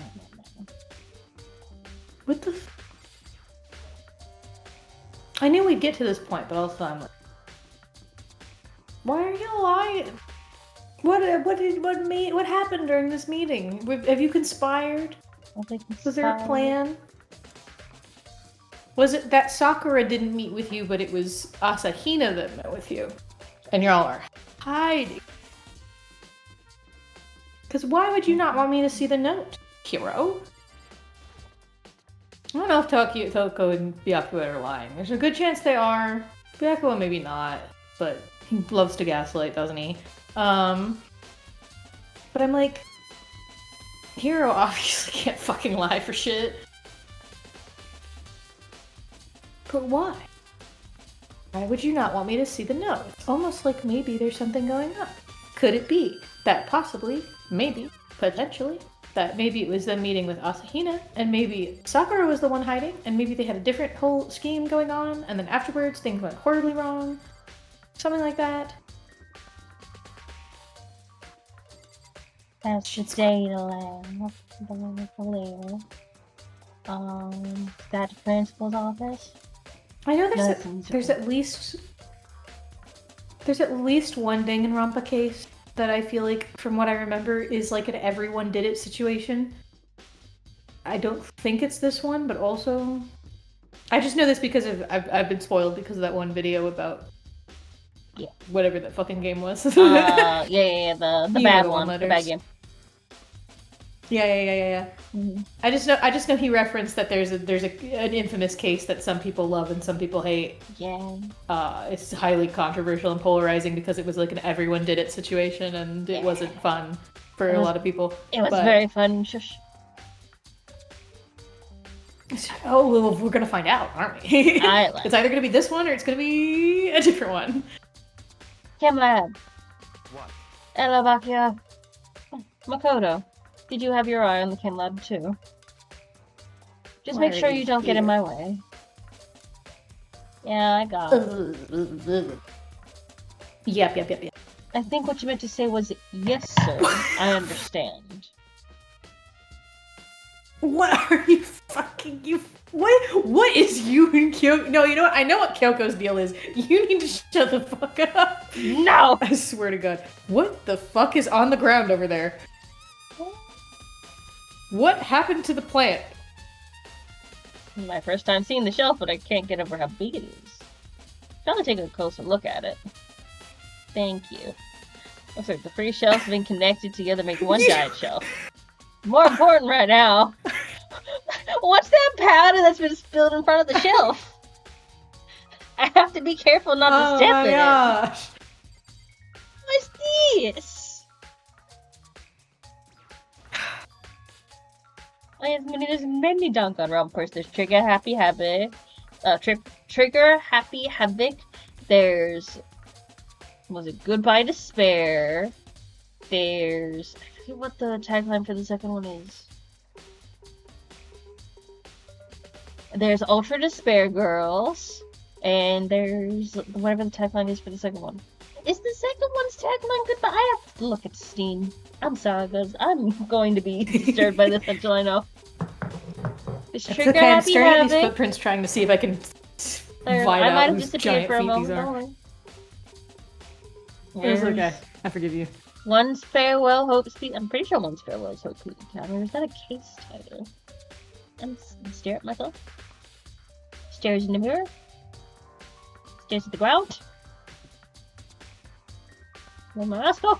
What the? I knew we'd get to this point, but also I'm like, why are you lying? What happened during this meeting? Have you conspired? Was there a plan? Was it that Sakura didn't meet with you, but it was Asahina that met with you? And y'all are hiding. Because why would you not want me to see the note, Hiro? I don't know if Toko and Byakuya are lying. There's a good chance they are. Byakuya maybe not, but he loves to gaslight, doesn't he? But I'm like, Hiro obviously can't fucking lie for shit. But why? Why would you not want me to see the note? It's almost like maybe there's something going on. Could it be that possibly, maybe, potentially, that maybe it was them meeting with Asahina, and maybe Sakura was the one hiding, and maybe they had a different whole scheme going on, and then afterwards things went horribly wrong? Something like that. That's the data lab. That the principal's office? I know No, there's at least one Danganronpa case that I feel like, from what I remember, is like an everyone did it situation. I don't think it's this one, but also I just know this because I've been spoiled because of that one video about whatever that fucking game was. The You bad know, one, the letters. bad game. Yeah. Mhm. I just know he referenced that there's an infamous case that some people love and some people hate. Yeah. It's highly controversial and polarizing because it was like an everyone did it situation and it wasn't fun for a lot of people. It was But- very fun. Shush. Oh, well, we're gonna find out, aren't we? I like It's either gonna be this one or it's gonna be a different one. Chem Lab. What? Elabakia. Makoto. Did you have your eye on the Chem Lab too? Just Why make are sure you you don't get in here? my way. Yeah, I got it. Yep. I think what you meant to say was, yes, sir. I understand. What are you fucking you? What is you and Kyoko? No, you know what? I know what Kyoko's deal is. You need to shut the fuck up. No! I swear to God. What the fuck is on the ground over there? What happened to the plant? My first time seeing the shelf, but I can't get over how big it is. Gotta take a closer look at it. Thank you. Looks like the three shelves being connected together make one giant shelf. More important right now. What's that powder that's been spilled in front of the shelf? I have to be careful not to step in it. gosh. What's this? There's many Dangan rompers. There's Trigger Happy Havoc. Trigger Happy Havoc. There's... Was it Goodbye Despair? There's... I forget what the tagline for the second one is. There's Ultra Despair Girls. And there's... whatever the tagline is for the second one. Is the second one's tagline Goodbye? I have to look at Steam. I'm sorry, guys. I'm going to be disturbed by this until I know. There's It's Trigger okay, I'm Happy staring at these Havoc. footprints trying to see if I can I find might out have whose disappeared giant for a feet these moment. are. Don't worry. It's There's okay. I forgive you. One's Farewell Hope Speak. I'm pretty sure one's Farewell is Hope Speak Encounter. Is that a case title? I'm stare at myself. Stares in the mirror. Stares at the ground. Where'd my ass go?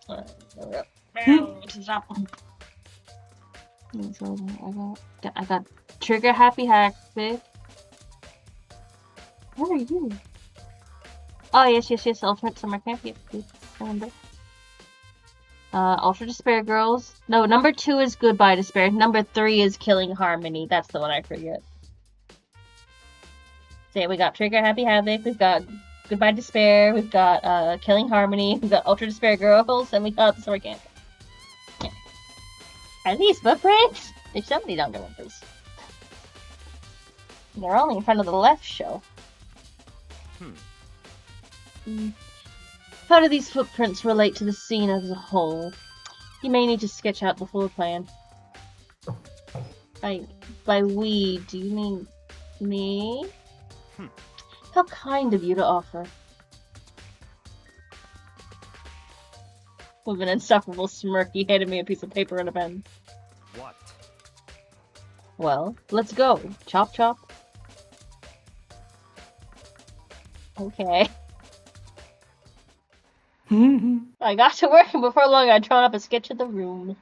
There we go. This is up. I got Trigger Happy Havoc. Where are you? Oh, yes. Ultimate Summer Camp. Yep. I remember. Ultra Despair Girls. No, number 2 is Goodbye Despair. Number 3 is Killing Harmony. That's the one I forget. So yeah, we got Trigger Happy Havoc. We've got Goodbye Despair. We've got Killing Harmony. We've got Ultra Despair Girls. And we got the Summer Camp. Yeah. Are these footprints? There's so many Dangan ones. They're only in front of the left shelf. How do these footprints relate to the scene as a whole? You may need to sketch out the full plan. By we, do you mean me? How kind of you to offer. With an insufferable smirk, he handed me a piece of paper and a pen. What? Well, let's go. Chop chop. Okay. I got to work, and before long I'd drawn up a sketch of the room.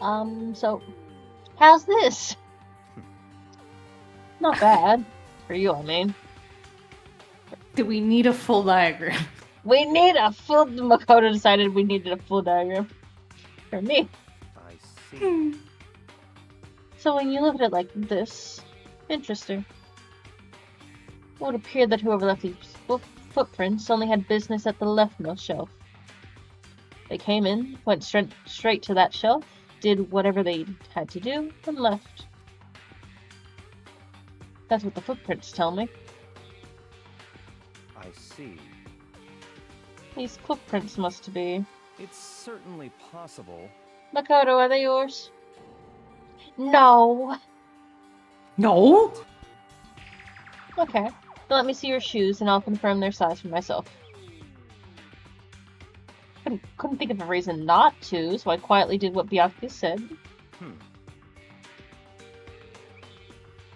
So, how's this? Not bad. For you, I mean. Do we need a full diagram? We need a full... Makoto decided we needed a full diagram. For me. I see. So when you look at it like this... Interesting. It would appear that whoever left these footprints only had business at the leftmost shelf. They came in, went straight to that shelf, did whatever they had to do, and left. That's what the footprints tell me. I see. These footprints must be... It's certainly possible. Makoto, are they yours? No! No? Okay. Then let me see your shoes and I'll confirm their size for myself. Couldn't think of a reason not to, so I quietly did what Byakuya said.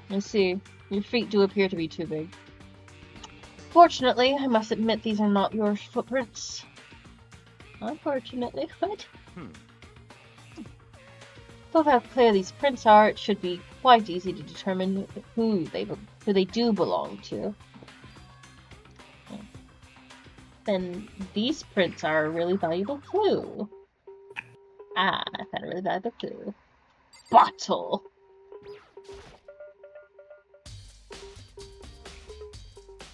Let's see. Your feet do appear to be too big. Fortunately, I must admit these are not your footprints. unfortunately, but Hmm. with how clear these prints are, it should be quite easy to determine who they do belong to. Then these prints are a really valuable clue. I found a really valuable clue. Bottle.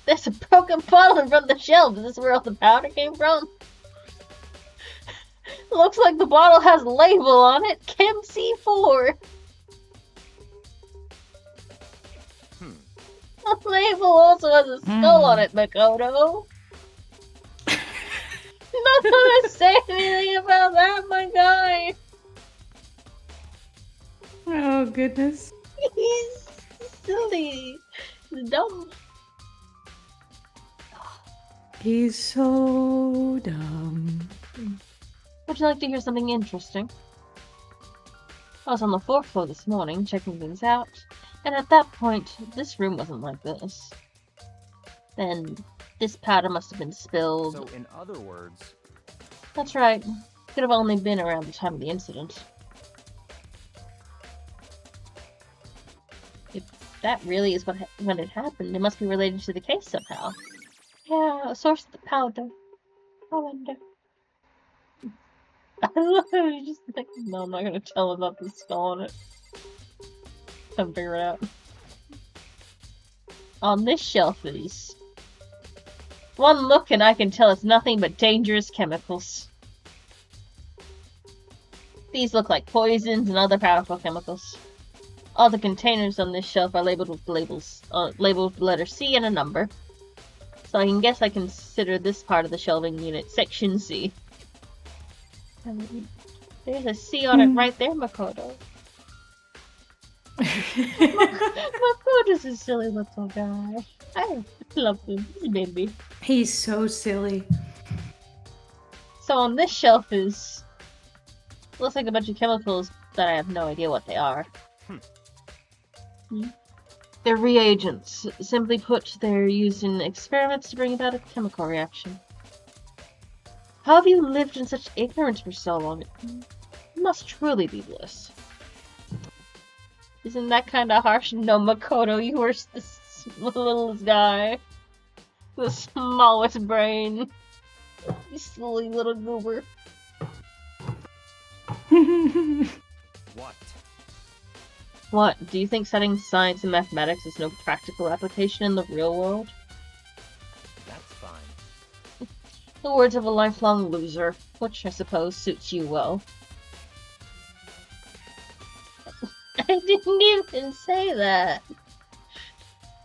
There's a broken bottle in front of the shelf. Is this where all the powder came from? Looks like the bottle has a label on it. Chem C4. The label also has a skull on it, Makoto. Not gonna say anything about that, my guy. Oh, goodness. He's silly. He's dumb. He's so dumb. Would you like to hear something interesting? I was on the 4th floor this morning, checking things out, and at that point, this room wasn't like this. Then, this powder must have been spilled. So, in other words, That's right. Could have only been around the time of the incident. If that really is when it happened, it must be related to the case somehow. Yeah, a source of the powder. I wonder. I love how you just think, no, I'm not gonna tell him about the skull on it. Come figure it out. On this shelf is... one look and I can tell it's nothing but dangerous chemicals. These look like poisons and other powerful chemicals. All the containers on this shelf are labeled with labeled with the letter C and a number. So I guess I consider this part of the shelving unit Section C. There's a C on it right there, Makoto. Makoto's a silly little guy. I love him. He's a baby. He's so silly. So on this shelf is... looks like a bunch of chemicals that I have no idea what they are. They're reagents. Simply put, they're used in experiments to bring about a chemical reaction. How have you lived in such ignorance for so long? It must truly be bliss. Isn't that kind of harsh? No, Makoto, you were the littlest guy. The smallest brain. You silly little goober. what? What? Do you think studying science and mathematics has no practical application in the real world? That's fine. The words of a lifelong loser, which I suppose suits you well. I didn't even say that.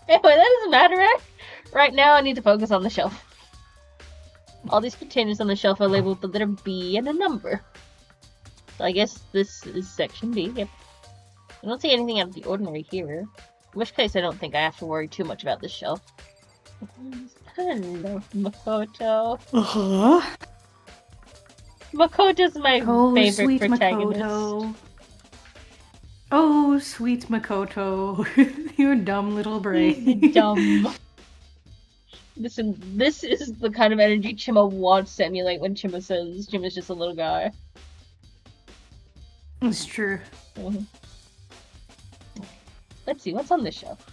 Anyway, that doesn't matter. Right now, I need to focus on the shelf. All these containers on the shelf are labeled with the letter B and a number. So I guess this is Section B. Yep. I don't see anything out of the ordinary here. In which case, I don't think I have to worry too much about this shelf. Hello, Makoto. Makoto's my favorite sweet protagonist. Makoto. Oh, sweet Makoto. Your dumb little brain. Dumb. Listen, this is the kind of energy Chima wants to emulate when Chima says Chima's just a little guy. It's true. Mm-hmm. Let's see, what's on this shelf?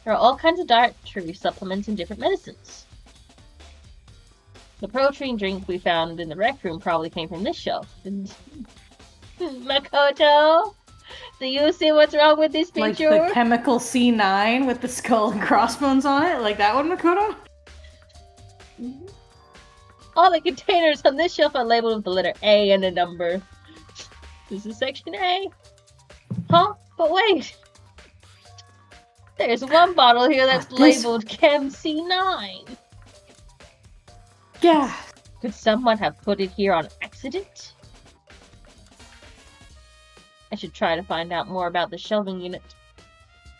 There are all kinds of dietary supplements and different medicines. The protein drink we found in the rec room probably came from this shelf. Makoto! Do you see what's wrong with this picture? Like the chemical C9 with the skull and crossbones on it? Like that one, Makoto? Mm-hmm. All the containers on this shelf are labeled with the letter A and a number. This is Section A. Huh? But wait! There's one bottle here that's labeled Chem C9. Yeah. Could someone have put it here on accident? I should try to find out more about the shelving unit.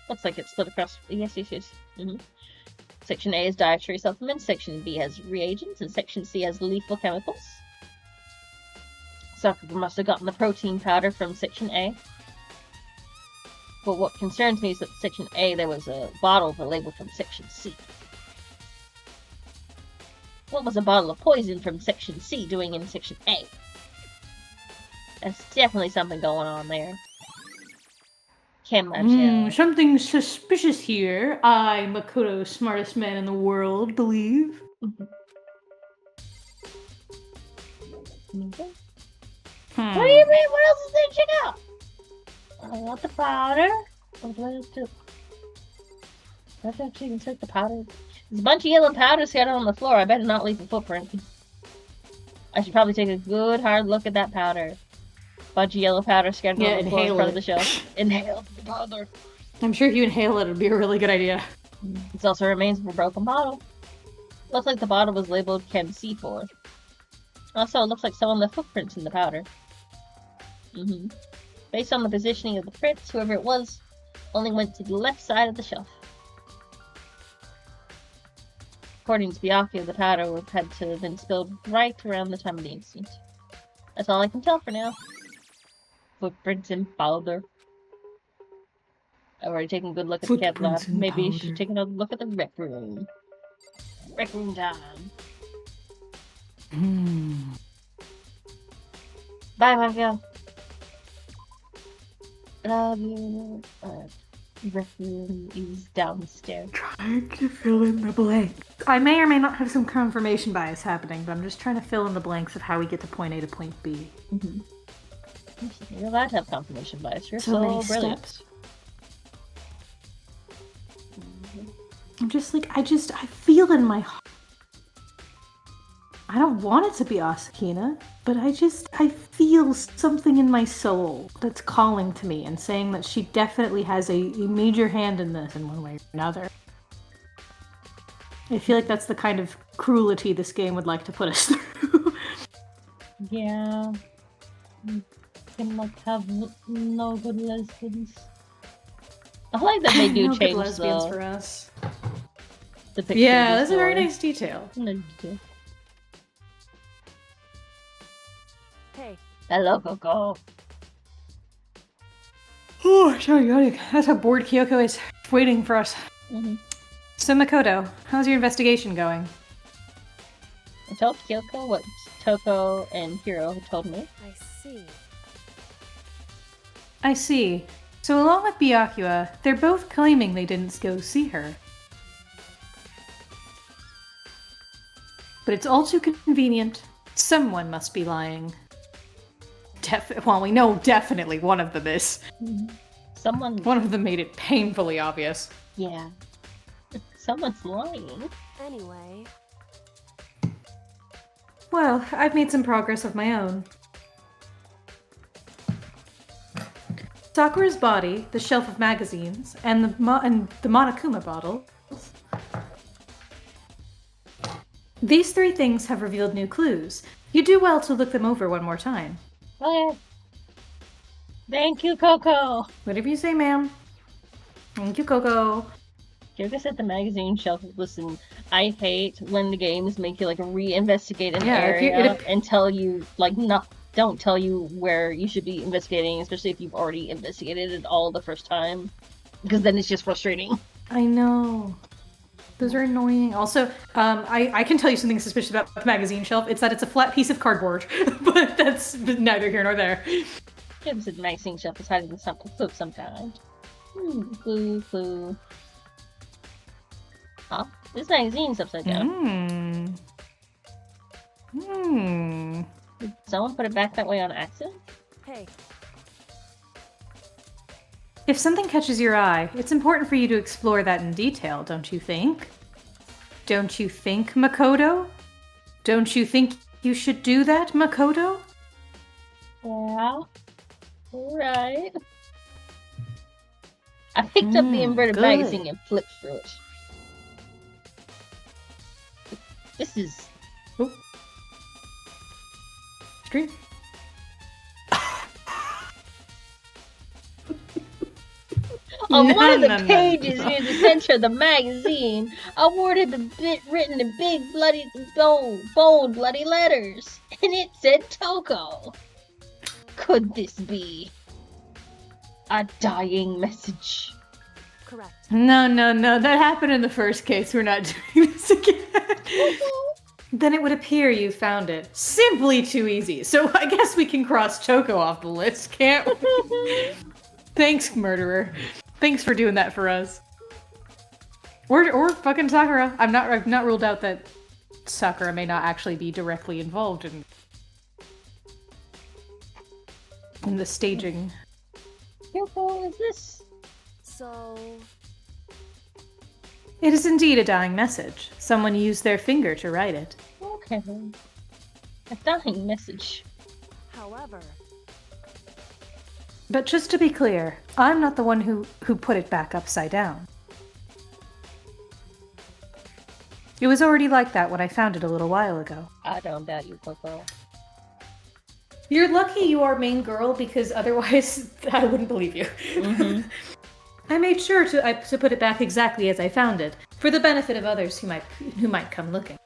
Looks like it's split across... Yes. Mm-hmm. Section A is dietary supplements, Section B has reagents, and Section C has lethal chemicals. Sucker must have gotten the protein powder from Section A. But what concerns me is that Section A there was a bottle with a label from Section C. What was a bottle of poison from Section C doing in Section A? That's definitely something going on there. Can't imagine. Something suspicious here. I, Makoto, smartest man in the world, believe. Okay. What do you mean? What else is there to check out? I want the powder. What do I have to... I have to actually insert the powder. There's a bunch of yellow powder scattered on the floor. I better not leave a footprint. I should probably take a good hard look at that powder. Bunch of yellow powder scattered on the floor in front of the shelf. Inhale the powder. I'm sure if you inhale it, it'd be a really good idea. It also remains of a broken bottle. Looks like the bottle was labeled Chem C4. Also, it looks like someone left footprints in the powder. Based on the positioning of the prints, whoever it was only went to the left side of the shelf. According to Byakuya, the powder would had to have been spilled right around the time of the incident. That's all I can tell for now. Footprints in powder. I've already taken a good look at the cat lab. Maybe you should take another look at the rec room. Rec room time. Bye, Byakuya. Love you. Rec room is downstairs. Trying to fill in the blanks. I may or may not have some confirmation bias happening, but I'm just trying to fill in the blanks of how we get to point A to point B. You're allowed to have confirmation bias. You're So so many brilliant. steps. I'm just like, I feel in my heart. I don't want it to be Asakina, but I feel something in my soul that's calling to me and saying that she definitely has a major hand in this in one way or another. I feel like that's the kind of cruelty this game would like to put us through. Yeah. You cannot have no good lesbians. I like that they do No good change lesbians the, for us. the picture. Yeah, that's a very nice detail. Hey, Hello, Coco. Oh, sorry, that's how bored Kyoko is, waiting for us. So Makoto, how's your investigation going? I told Kyoko what Toko and Hiro had told me. I see. I see. So along with Byakuya, they're both claiming they didn't go see her. But it's all too convenient. Someone must be lying. Well, we know definitely one of them is. One of them made it painfully obvious. Yeah. Someone's lying. Anyway, Well, I've made some progress of my own. Sakura's body, the shelf of magazines, and the Monokuma bottle. These three things have revealed new clues. You do well to look them over one more time. Okay. Thank you, Coco. Whatever you say, ma'am. Thank you, Coco. Kyoko said the magazine shelf. Listen, I hate when the games make you like reinvestigate an area and tell you don't tell you where you should be investigating, especially if you've already investigated it all the first time, because then it's just frustrating. I know. Those are annoying. Also, I can tell you something suspicious about the magazine shelf. It's that it's a flat piece of cardboard, but that's neither here nor there. Kyoko said the magazine shelf is hiding something clue sometime. Clue. Oh, this magazine's upside down. Did someone put it back that way on accident? hey, If something catches your eye, it's important for you to explore that in detail, don't you think? Don't you think, Makoto? Don't you think you should do that, Makoto? Yeah. Right. I picked up the inverted good. magazine and flipped through it. This is... Oh. Screen. On one of the pages near the center of the magazine, a word had been written in big, bold, bloody letters, and it said Toko. Could this be a dying message? correct. No. That happened in the first case. We're not doing this again. Then it would appear you found it. Simply too easy. So I guess we can cross Choco off the list, can't we? Thanks, murderer. Thanks for doing that for us. Or fucking Sakura. I've not ruled out that Sakura may not actually be directly involved in the staging. Careful, is this? So, It is indeed a dying message. Someone used their finger to write it. Okay. A dying message. however, But just to be clear, I'm not the one who put it back upside down. It was already like that when I found it a little while ago. I don't doubt you, Coco. You're lucky you are main girl, because otherwise I wouldn't believe you. Mm-hmm. I made sure to put it back exactly as I found it, for the benefit of others who might come looking.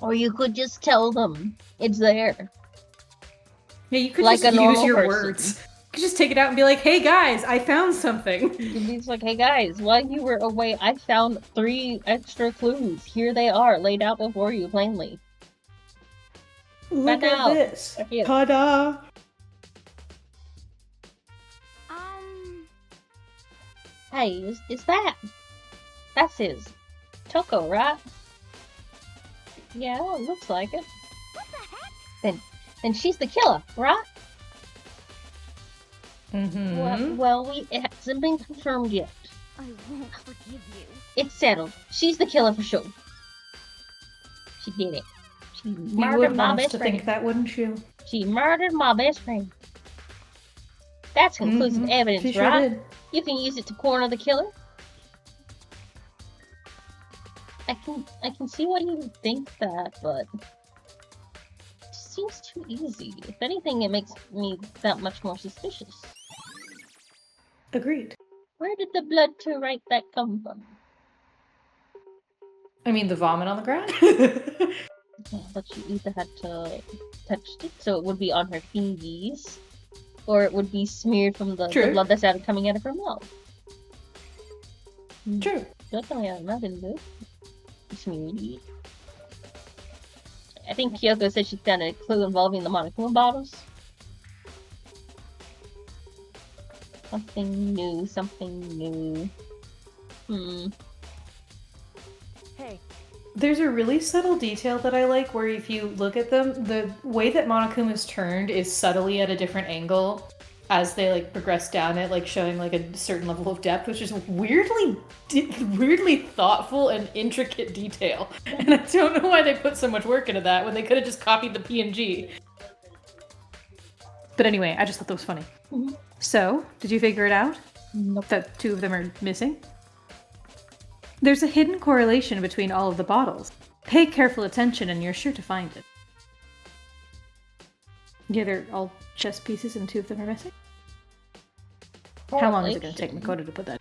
Or you could just tell them it's there. Yeah, you could Like just a use normal your person. words. You could just take it out and be like, "Hey guys, I found something." He's like, hey guys, while you were away, I found 3 extra clues. Here they are, laid out before you plainly. Look Find out. at this. Right here. Ta-da! Hey, is that? That's his. Toko, right? Yeah, it looks like it. what the heck? Then she's the killer, right? Mm-hmm. Well, it hasn't been confirmed yet. I won't forgive you. It's settled. She's the killer for sure. She did it. She You murdered wouldn't my want us best to friend. think that, wouldn't you? She murdered my best friend. That's conclusive Mhm. evidence, She sure right? did. You can use it to corner the killer. I can see why you would think that, but it just seems too easy. If anything, it makes me that much more suspicious. Agreed. Where did the blood to write that come from? I mean, the vomit on the ground? Yeah, but you either had to touch it, so it would be on her fingies, or it would be smeared from the True. blood that's coming out of her mouth. True. Blood coming out of her mouth isn't good. Smeared it. I think Kyoko said she found a clue involving the Monokuma bottles. Something new, something new. Hey, There's a really subtle detail that I like where if you look at them, the way that Monokuma's turned is subtly at a different angle as they like progress down it, like showing like a certain level of depth, which is weirdly thoughtful and intricate detail. And I don't know why they put so much work into that when they could have just copied the PNG. But anyway, I just thought that was funny. Mhm. So, did you figure it out? Nope. That 2 of them are missing? There's a hidden correlation between all of the bottles. Pay careful attention and you're sure to find it. Yeah, they're all chess pieces and 2 of them are missing? How long is it going to take Makoto to put that?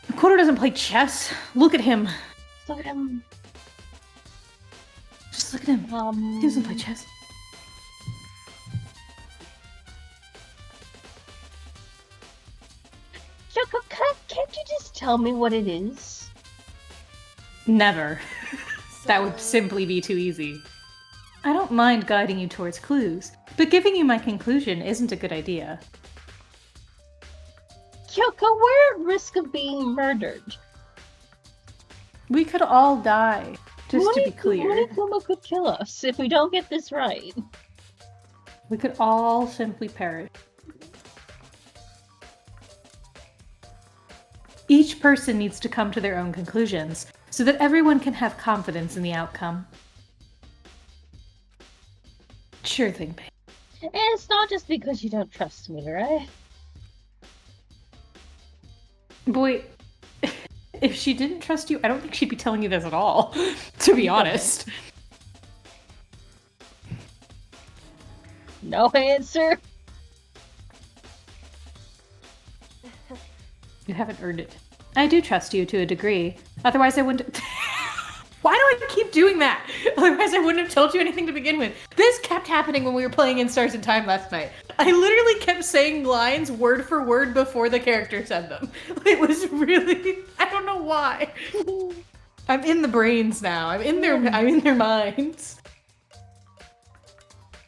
Makoto doesn't play chess. Look at him. Look at him. Just look at him. He doesn't play chess. Kyoko, can't you just tell me what it is? Never. That would simply be too easy. I don't mind guiding you towards clues, but giving you my conclusion isn't a good idea. Kyoko, we're at risk of being murdered. We could all die, just to be clear. Monokuma could kill us if we don't get this right. We could all simply perish. Each person needs to come to their own conclusions, so that everyone can have confidence in the outcome. Sure thing, babe. And it's not just because you don't trust me, right? Boy, if she didn't trust you, I don't think she'd be telling you this at all, to be honest. No answer. You haven't earned it. I do trust you to a degree. Otherwise I wouldn't... Why do I keep doing that? Otherwise I wouldn't have told you anything to begin with. This kept happening when we were playing In Stars in Time last night. I literally kept saying lines word for word before the character said them. It was really... I don't know why. I'm in the brains now. I'm in their minds.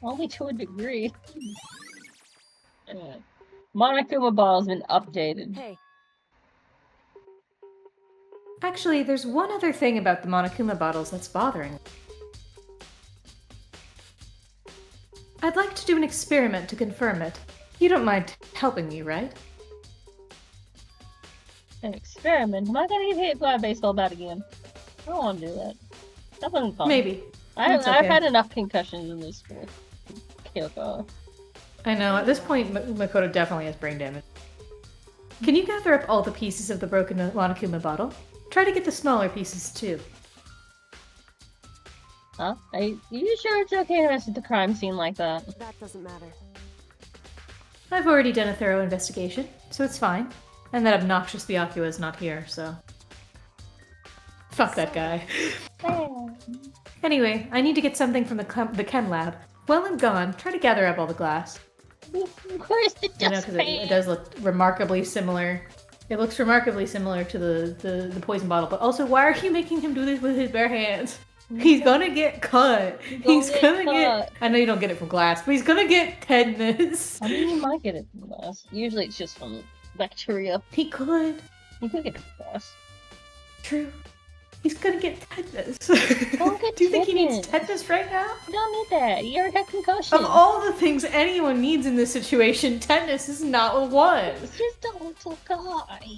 Only to a degree. Monokuma Ball's been updated. Hey, Actually, there's one other thing about the Monokuma bottles that's bothering me. I'd like to do an experiment to confirm it. You don't mind helping me, right? An experiment? Am I gonna get hit by a baseball bat again? I don't want to do that. That wasn't fun. Maybe. I've It's okay. had enough concussions in this school. Kyoko. I know, at this point, Makoto definitely has brain damage. Can you gather up all the pieces of the broken Monokuma bottle? Try to get the smaller pieces, too. Huh? Are you sure it's okay to mess with the crime scene like that? that doesn't matter. I've already done a thorough investigation, so it's fine. And that obnoxious Byakuya is not here, so... Fuck that guy. Anyway, I need to get something from the chem lab. While I'm gone, try to gather up all the glass. Where's the You know, because it does look remarkably similar. It looks remarkably similar to the poison bottle, but also, why are you making him do this with his bare hands? He's gonna get cut. He's gonna get... I know you don't get it from glass, but he's gonna get tetanus. I mean, you might get it from glass. Usually it's just from bacteria. He could. You could get it from glass. True. He's gonna get tetanus. Don't get Do you think he needs tetanus. tetanus right now? You don't need that. You already got concussion. Of all the things anyone needs in this situation, tetanus is not one. It's just a little guy.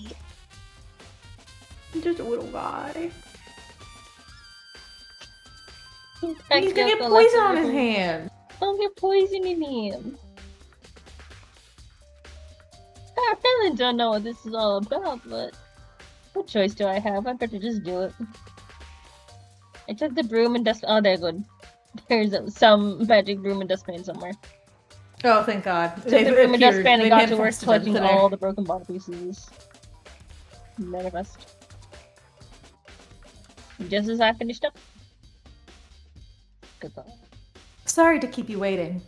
Just a little guy. He's He's gonna get poison on his hand. Don't get poison in him. I really don't know what this is all about, but what choice do I have? I better just do it. I took the broom and dust. Oh, they're good. There's some magic broom and dustpan somewhere. Oh, thank God. Took the broom and dustpan and got to work manifested collecting into there. all the broken bottle pieces. Manifest. Just as I finished up. Good call. Sorry to keep you waiting.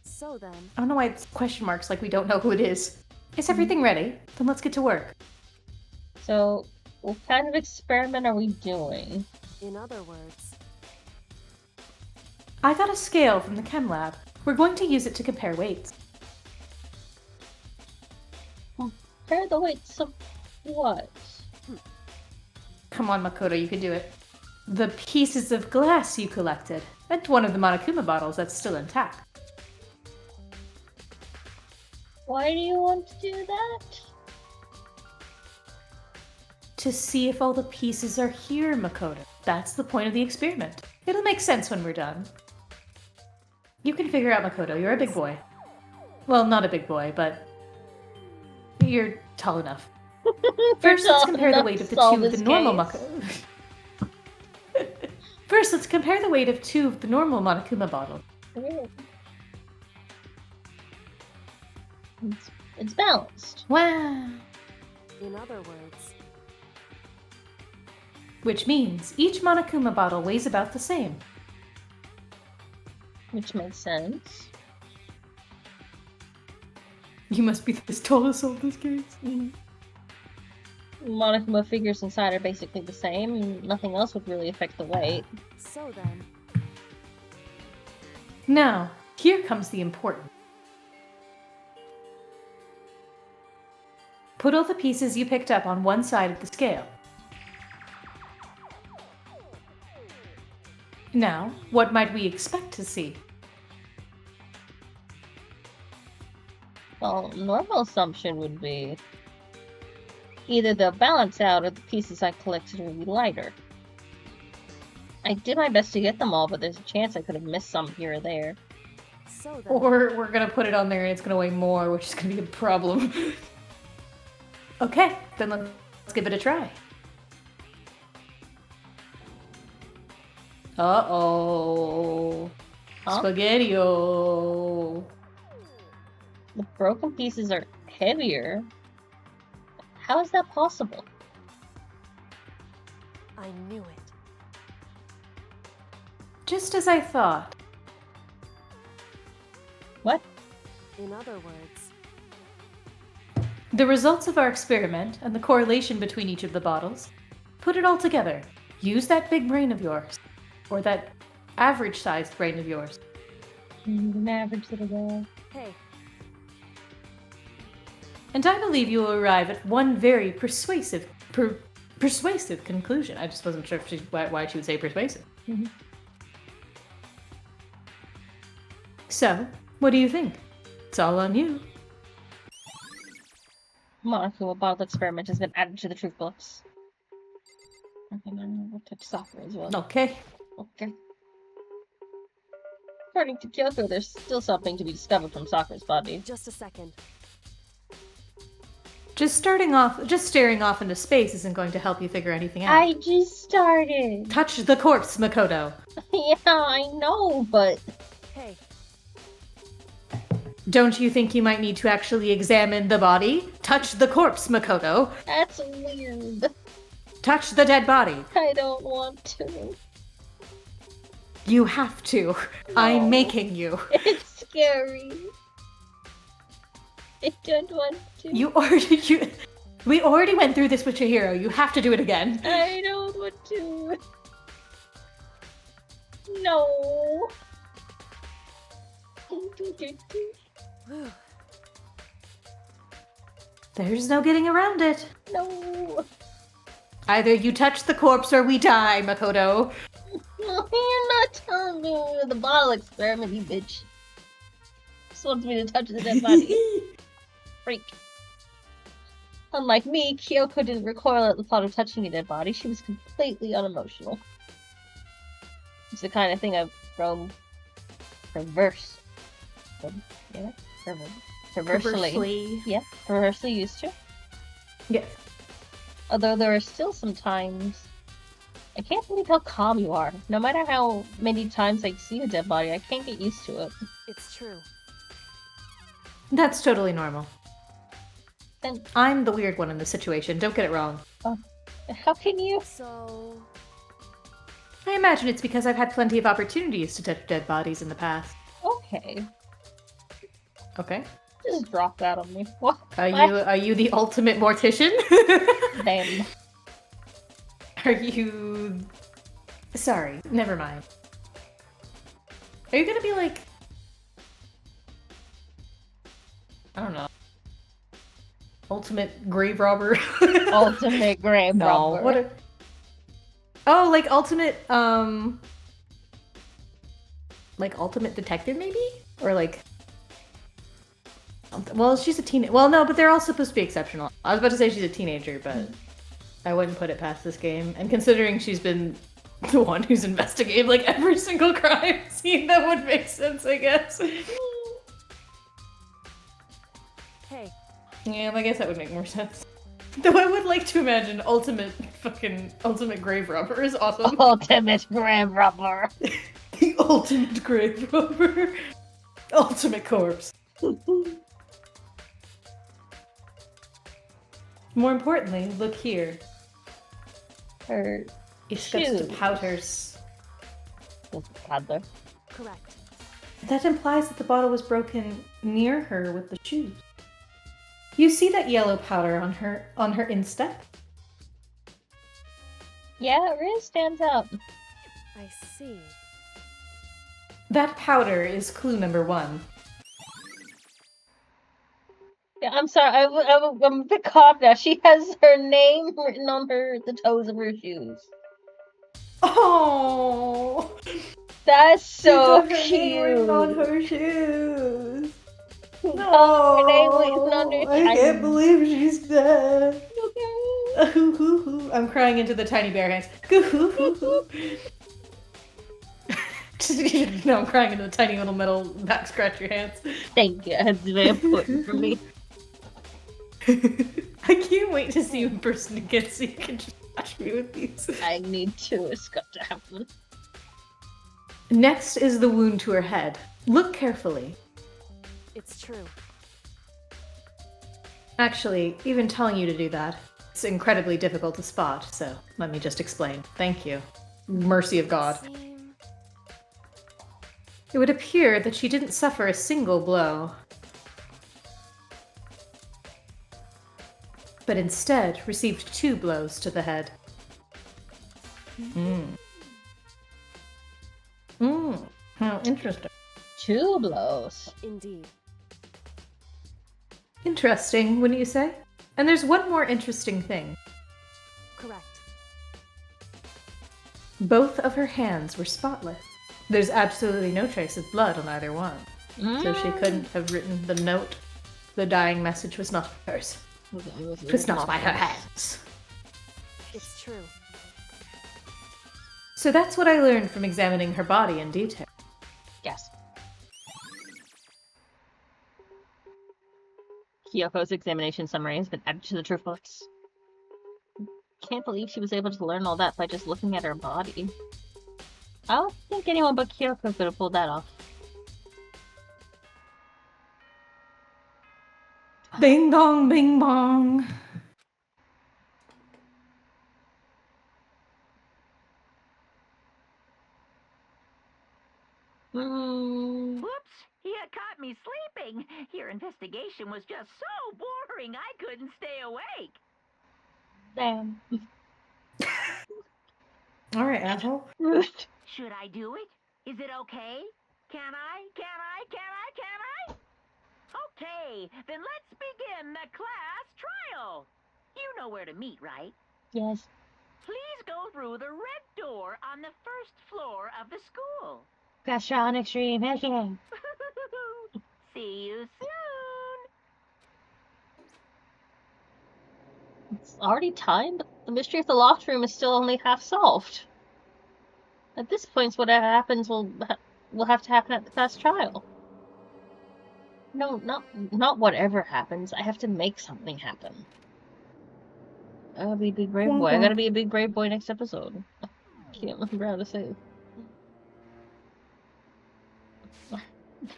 So then, I don't know why it's question marks like we don't know who it is. Is everything ready? Then let's get to work. So, what kind of experiment are we doing? in other words, I got a scale from the chem lab. We're going to use it to compare weights. Compare the weights of what? Come on, Makoto, you can do it. The pieces of glass you collected, and one of the Monokuma bottles that's still intact. Why do you want to do that? To see if all the pieces are here, Makoto. That's the point of the experiment. It'll make sense when we're done. You can figure out, Makoto. You're a big boy. Well, not a big boy, but you're tall enough. First, let's compare the weight of the two of the normal Makoto. First, let's compare the weight of two of the normal Monokuma bottles. It's balanced. Wow. in other words, Which means each Monokuma bottle weighs about the same. Which makes sense. You must be this tall to solve this case. Monokuma figures inside are basically the same, and nothing else would really affect the weight. so then, Now, here comes the important. Put all the pieces you picked up on one side of the scale. Now, what might we expect to see? Well, normal assumption would be either they'll balance out or the pieces I collected will be lighter. I did my best to get them all, but there's a chance I could have missed some here or there. so then, Or we're gonna put it on there and it's gonna weigh more, which is gonna be a problem. Okay, then let's give it a try. Uh-oh. Huh? Spaghetti-o. The broken pieces are heavier. How is that possible? I knew it. Just as I thought. What? In other words, The results of our experiment and the correlation between each of the bottles. Put it all together. use that big brain of yours. Or that average-sized brain of yours. An average little girl. Hey, And I believe you will arrive at one very persuasive conclusion. I just wasn't sure if why she would say persuasive. Mhm. So, what do you think? It's all on you. Monocle bottle experiment has been added to the truth books. Okay, now we'll touch soccer as well. Okay. Okay. According to Kyoko, there's still something to be discovered from Sakura's body. just a second. Just staring off into space isn't going to help you figure anything out. I just started! Touch the corpse, Makoto. Yeah, I know, but... Hey, Don't you think you might need to actually examine the body? Touch the corpse, Makoto. That's weird. Touch the dead body. I don't want to. You have to. I'm making you. It's scary. I don't want to. We already went through this with Chihiro. You have to do it again. I don't want to. No. whew. There's no getting around it. No. Either you touch the corpse or we die, Makoto. You're not telling me the bottle experiment, you bitch. Just wants me to touch the dead body. Freak. Unlike me, Kyoko didn't recoil at the thought of touching a dead body. She was completely unemotional. It's the kind of thing I've grown perversely. Yeah, perversely used to. Yes. Although there are still some times I can't believe how calm you are. No matter how many times I see a dead body, I can't get used to it. It's true. That's totally normal. Then I'm the weird one in this situation, don't get it wrong. how can you? So, I imagine it's because I've had plenty of opportunities to touch dead bodies in the past. Okay, Okay. just drop that on me. What? Are you the ultimate mortician? Damn. Are you... Sorry, never mind. Are you gonna be like... I don't know. Ultimate grave robber? Ultimate grave No, robber. what Oh, like ultimate, like ultimate detective maybe? Or like... Well, she's a teen... Well, no, but they're all supposed to be exceptional. I was about to say she's a teenager, but... I wouldn't put it past this game. And considering she's been the one who's investigated like every single crime scene, that would make sense, I guess. hey, Yeah, I guess that would make more sense. Though I would like to imagine ultimate grave robber is awesome. Ultimate grave robber. The ultimate grave robber. Ultimate corpse. More importantly, look here. Her It's got shoes. the powders. toddler. correct. That implies that the bottle was broken near her with the shoes. You see that yellow powder on her instep? Yeah, it really stands out. I see. That powder is clue number 1. Yeah, I'm sorry, I'm a bit caught now. She has her name written on the toes of her shoes. Oh, That's so she does her name written cute. on her shoes. Oh, her name written on her I can't believe she's dead. Okay. I'm crying into the tiny bear hands. No, I'm crying into the tiny little metal back scratcher hands. Thank you. That's very important for me. I can't wait to see you in person again so you can just watch me with these. I need to. It's got to happen. Next is the wound to her head. Look carefully. It's true. Actually, even telling you to do that, it's incredibly difficult to spot, so let me just explain. Thank you. Mercy of God. Seem... It would appear that she didn't suffer a single blow, but instead received 2 blows to the head. How interesting. 2 blows. Indeed. Interesting, wouldn't you say? And there's one more interesting thing. Correct. Both of her hands were spotless. There's absolutely no trace of blood on either one. So she couldn't have written the note. The dying message was not hers. It was not by her hands. It's true. So that's what I learned from examining her body in detail. Yes. Kyoko's examination summary has been added to the truth books. Can't believe she was able to learn all that by just looking at her body. I don't think anyone but Kyoko could have pulled that off. Bing dong, bing bong. Whoops! You caught me sleeping. Your investigation was just so boring I couldn't stay awake. Damn. Alright, asshole. Should I do it? Is it okay? Can I? Okay, then let's begin the class trial. You know where to meet, right? Yes. Please go through the red door on the first floor of the school. Class trial on extreme. Okay. See you soon. It's already time, but the mystery of the locked room is still only half solved. At this point, what happens will have to happen at the class trial. No, not whatever happens. I have to make something happen. I gotta be a big brave boy. I gotta be a big brave boy next episode. Can't remember how to say it.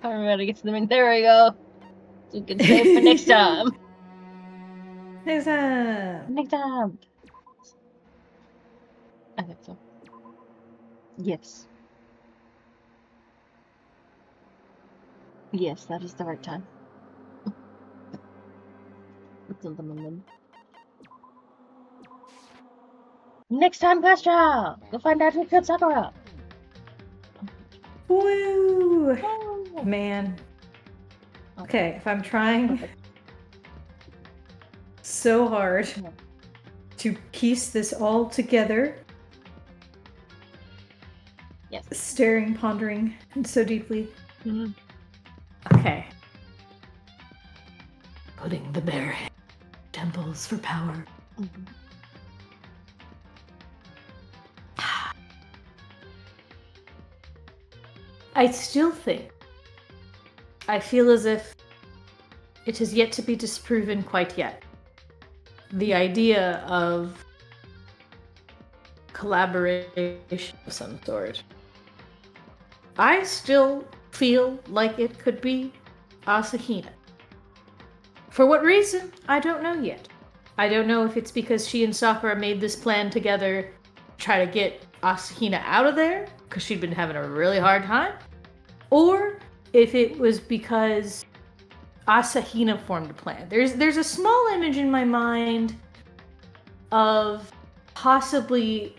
I remember how to get to the main. There we go. So we can save for next time. Next time. Next time. I think so. Yes. Yes, that is the right time. It's on the moment. Next time, class trial! Go find out who killed Sakura! Woo! Man. Okay, if I'm trying so hard to piece this all together, Yes. staring, pondering, and so deeply. Mm-hmm. Okay. Putting the bare head temples for power. Mm-hmm. I still think, I feel as if it has yet to be disproven quite yet. The idea of collaboration of some sort. I still feel like it could be Asahina. For what reason? I don't know yet. I don't know if it's because she and Sakura made this plan together to try to get Asahina out of there, because she'd been having a really hard time, or if it was because Asahina formed a plan. There's a small image in my mind of possibly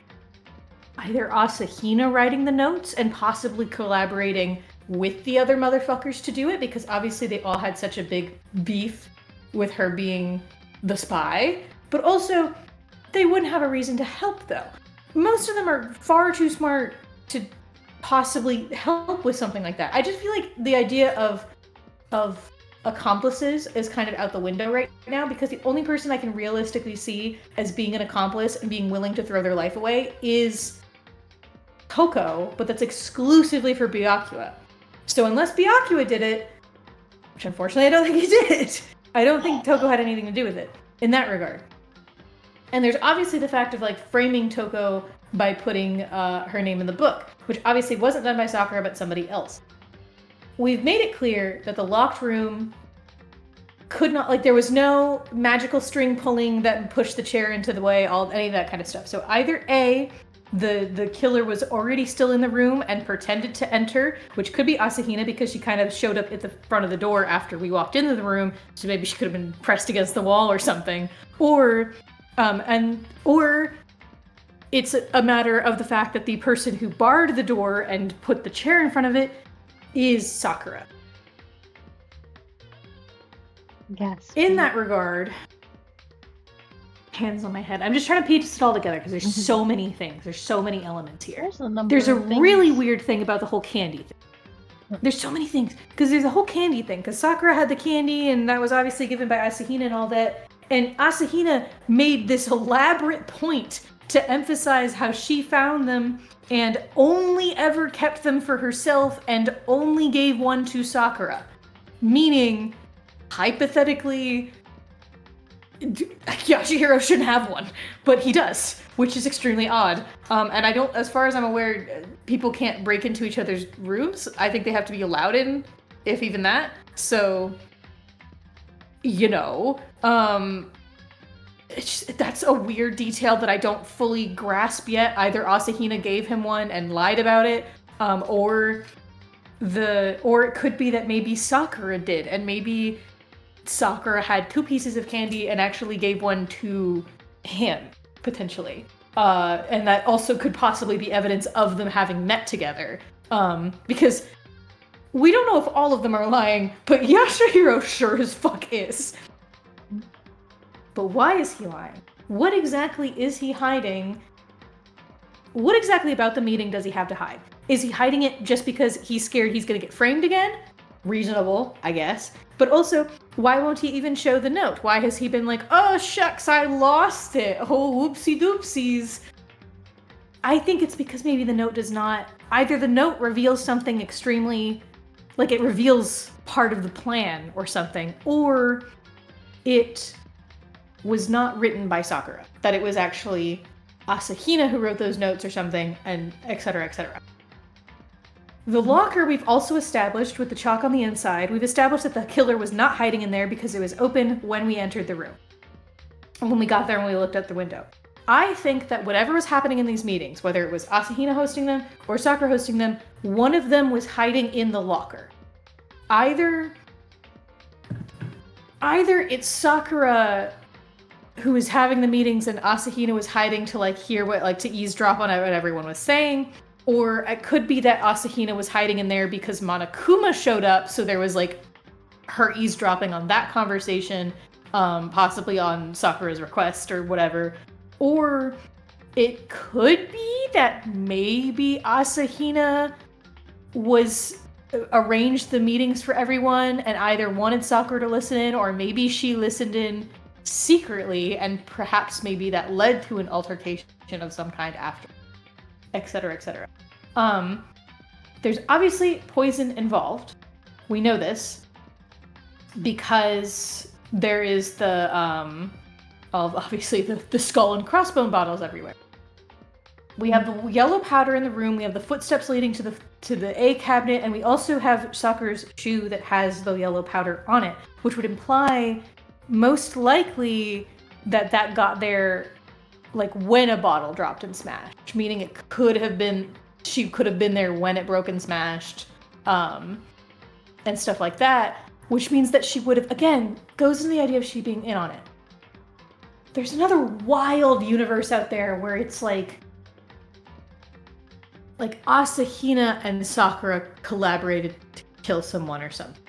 either Asahina writing the notes and possibly collaborating with the other motherfuckers to do it, because obviously they all had such a big beef with her being the spy, but also they wouldn't have a reason to help though. Most of them are far too smart to possibly help with something like that. I just feel like the idea of accomplices is kind of out the window right now, because the only person I can realistically see as being an accomplice and being willing to throw their life away is Toko, but that's exclusively for Byakuya. So unless Byakuya did it, which unfortunately I don't think he did, I don't think Toko had anything to do with it in that regard. And there's obviously the fact of like framing Toko by putting her name in the book, which obviously wasn't done by Sakura but somebody else. We've made it clear that the locked room could not, like, there was no magical string pulling that pushed the chair into the way, any of that kind of stuff. So either A, the killer was already still in the room and pretended to enter, which could be Asahina because she kind of showed up at the front of the door after we walked into the room, so maybe she could have been pressed against the wall or something. Or it's a matter of the fact that the person who barred the door and put the chair in front of it is Sakura. Yes. In that regard, hands on my head. I'm just trying to piece it all together because there's so many things. There's so many elements here. There's a really weird thing about the whole candy thing. There's so many things because there's a whole candy thing because Sakura had the candy and that was obviously given by Asahina and all that. And Asahina made this elaborate point to emphasize how she found them and only ever kept them for herself and only gave one to Sakura. Meaning, hypothetically, Yashihiro shouldn't have one, but he does, which is extremely odd. And I don't, as far as I'm aware, people can't break into each other's rooms. I think they have to be allowed in, if even that. So, that's a weird detail that I don't fully grasp yet. Either Asahina gave him one and lied about it, or it could be that maybe Sakura did, and maybe Sakura had 2 pieces of candy and actually gave one to him, potentially. And that also could possibly be evidence of them having met together. Because we don't know if all of them are lying, but Yashihiro sure as fuck is. But why is he lying? What exactly is he hiding? What exactly about the meeting does he have to hide? Is he hiding it just because he's scared he's gonna get framed again? Reasonable, I guess. But also, why won't he even show the note? Why has he been like, oh shucks, I lost it. Oh, whoopsie doopsies. I think it's because maybe the note does not, either the note reveals something extremely, like it reveals part of the plan or something, or it was not written by Sakura. That it was actually Asahina who wrote those notes or something, and etc, etc. The locker we've also established with the chalk on the inside. We've established that the killer was not hiding in there because it was open when we entered the room. And when we got there and we looked out the window. I think that whatever was happening in these meetings, whether it was Asahina hosting them or Sakura hosting them, one of them was hiding in the locker. Either it's Sakura who was having the meetings and Asahina was hiding to hear to eavesdrop on what everyone was saying. Or it could be that Asahina was hiding in there because Monokuma showed up, so there was her eavesdropping on that conversation, possibly on Sakura's request or whatever. Or it could be that maybe Asahina arranged the meetings for everyone and either wanted Sakura to listen in, or maybe she listened in secretly and perhaps maybe that led to an altercation of some kind after. Etc, etc. There's obviously poison involved. We know this because there is obviously the skull and crossbone bottles everywhere. We have the yellow powder in the room. We have the footsteps leading to the A cabinet, and we also have Sakura's shoe that has the yellow powder on it, which would imply most likely that got there when a bottle dropped and smashed, meaning she could have been there when it broke and smashed, and stuff like that, which means that she would have, again, goes into the idea of she being in on it. There's another wild universe out there where it's like Asahina and Sakura collaborated to kill someone or something.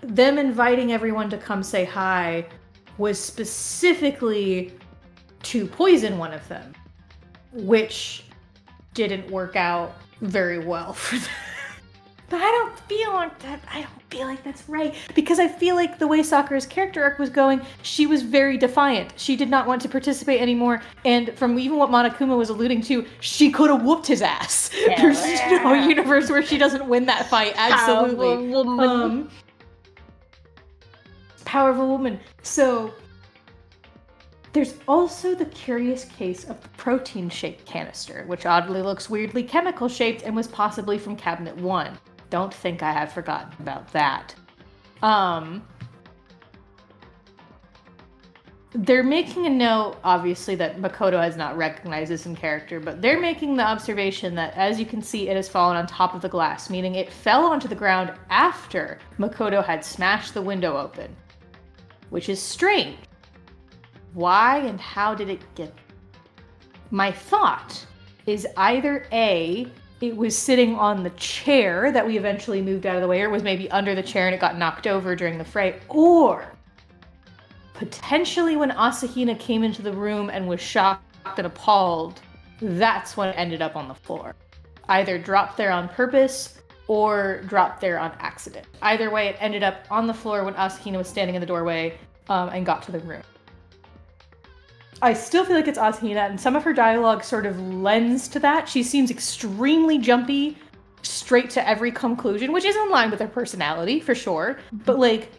Them inviting everyone to come say hi was specifically to poison one of them, which didn't work out very well for them. But I don't feel like that's right, because I feel like the way Sakura's character arc was going, she was very defiant. She did not want to participate anymore, and from even what Monokuma was alluding to, she could have whooped his ass. Yeah. There's no universe where she doesn't win that fight, absolutely. Powerful woman. So there's also the curious case of the protein-shaped canister, which oddly looks weirdly chemical-shaped and was possibly from Cabinet 1. Don't think I have forgotten about that. They're making a note, obviously, that Makoto has not recognized this in character, but they're making the observation that, as you can see, it has fallen on top of the glass, meaning it fell onto the ground after Makoto had smashed the window open, which is strange. Why and how did it get My thought is either A, it was sitting on the chair that we eventually moved out of the way, or it was maybe under the chair and it got knocked over during the fray, or potentially when Asahina came into the room and was shocked and appalled, that's when it ended up on the floor. Either dropped there on purpose or dropped there on accident. Either way, it ended up on the floor when Asahina was standing in the doorway and got to the room. I still feel like it's Asahina, and some of her dialogue sort of lends to that. She seems extremely jumpy, straight to every conclusion, which is in line with her personality, for sure. But, like,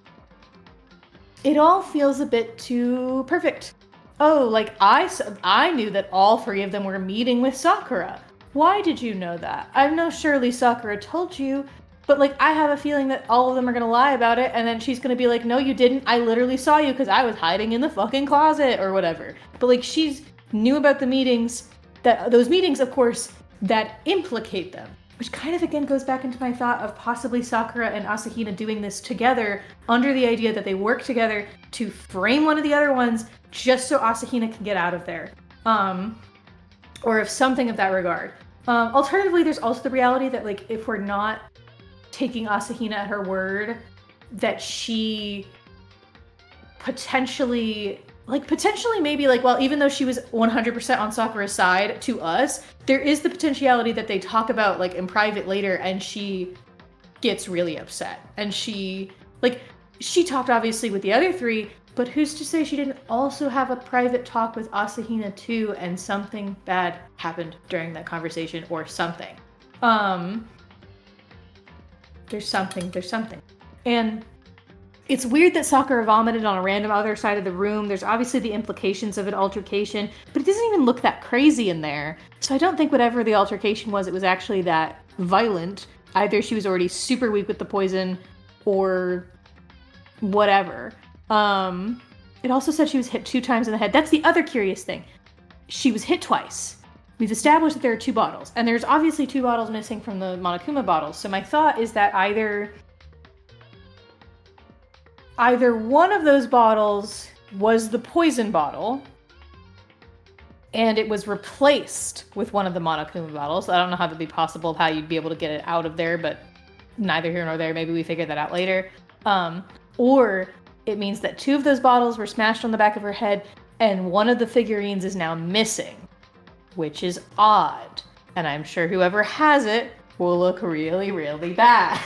it all feels a bit too perfect. Oh, like, I knew that all three of them were meeting with Sakura. Why did you know that? I know surely Sakura told you, but, like, I have a feeling that all of them are gonna lie about it, and then she's gonna be like, no, you didn't. I literally saw you because I was hiding in the fucking closet, or whatever. But, like, she's knew about the meetings, those meetings, of course, that implicate them. Which kind of, again, goes back into my thought of possibly Sakura and Asahina doing this together under the idea that they work together to frame one of the other ones just so Asahina can get out of there. Or if something of that regard. Alternatively, there's also the reality that, like, if we're not taking Asahina at her word, that she potentially maybe, like, well, even though she was 100% on Sakura's side to us, there is the potentiality that they talk about, like, in private later, and she gets really upset. And she talked obviously with the other three, but who's to say she didn't also have a private talk with Asahina too, and something bad happened during that conversation, or something. There's something. And it's weird that Sakura vomited on a random other side of the room. There's obviously the implications of an altercation, but it doesn't even look that crazy in there. So I don't think whatever the altercation was, it was actually that violent. Either she was already super weak with the poison, or whatever. It also said she was hit 2 times in the head. That's the other curious thing. She was hit twice. We've established that there are 2 bottles, and there's obviously 2 bottles missing from the Monokuma bottles. So my thought is that either one of those bottles was the poison bottle, and it was replaced with one of the Monokuma bottles. I don't know how that'd be possible, how you'd be able to get it out of there, but neither here nor there. Maybe we figure that out later. Or it means that 2 of those bottles were smashed on the back of her head, and one of the figurines is now missing, which is odd. And I'm sure whoever has it will look really, really bad.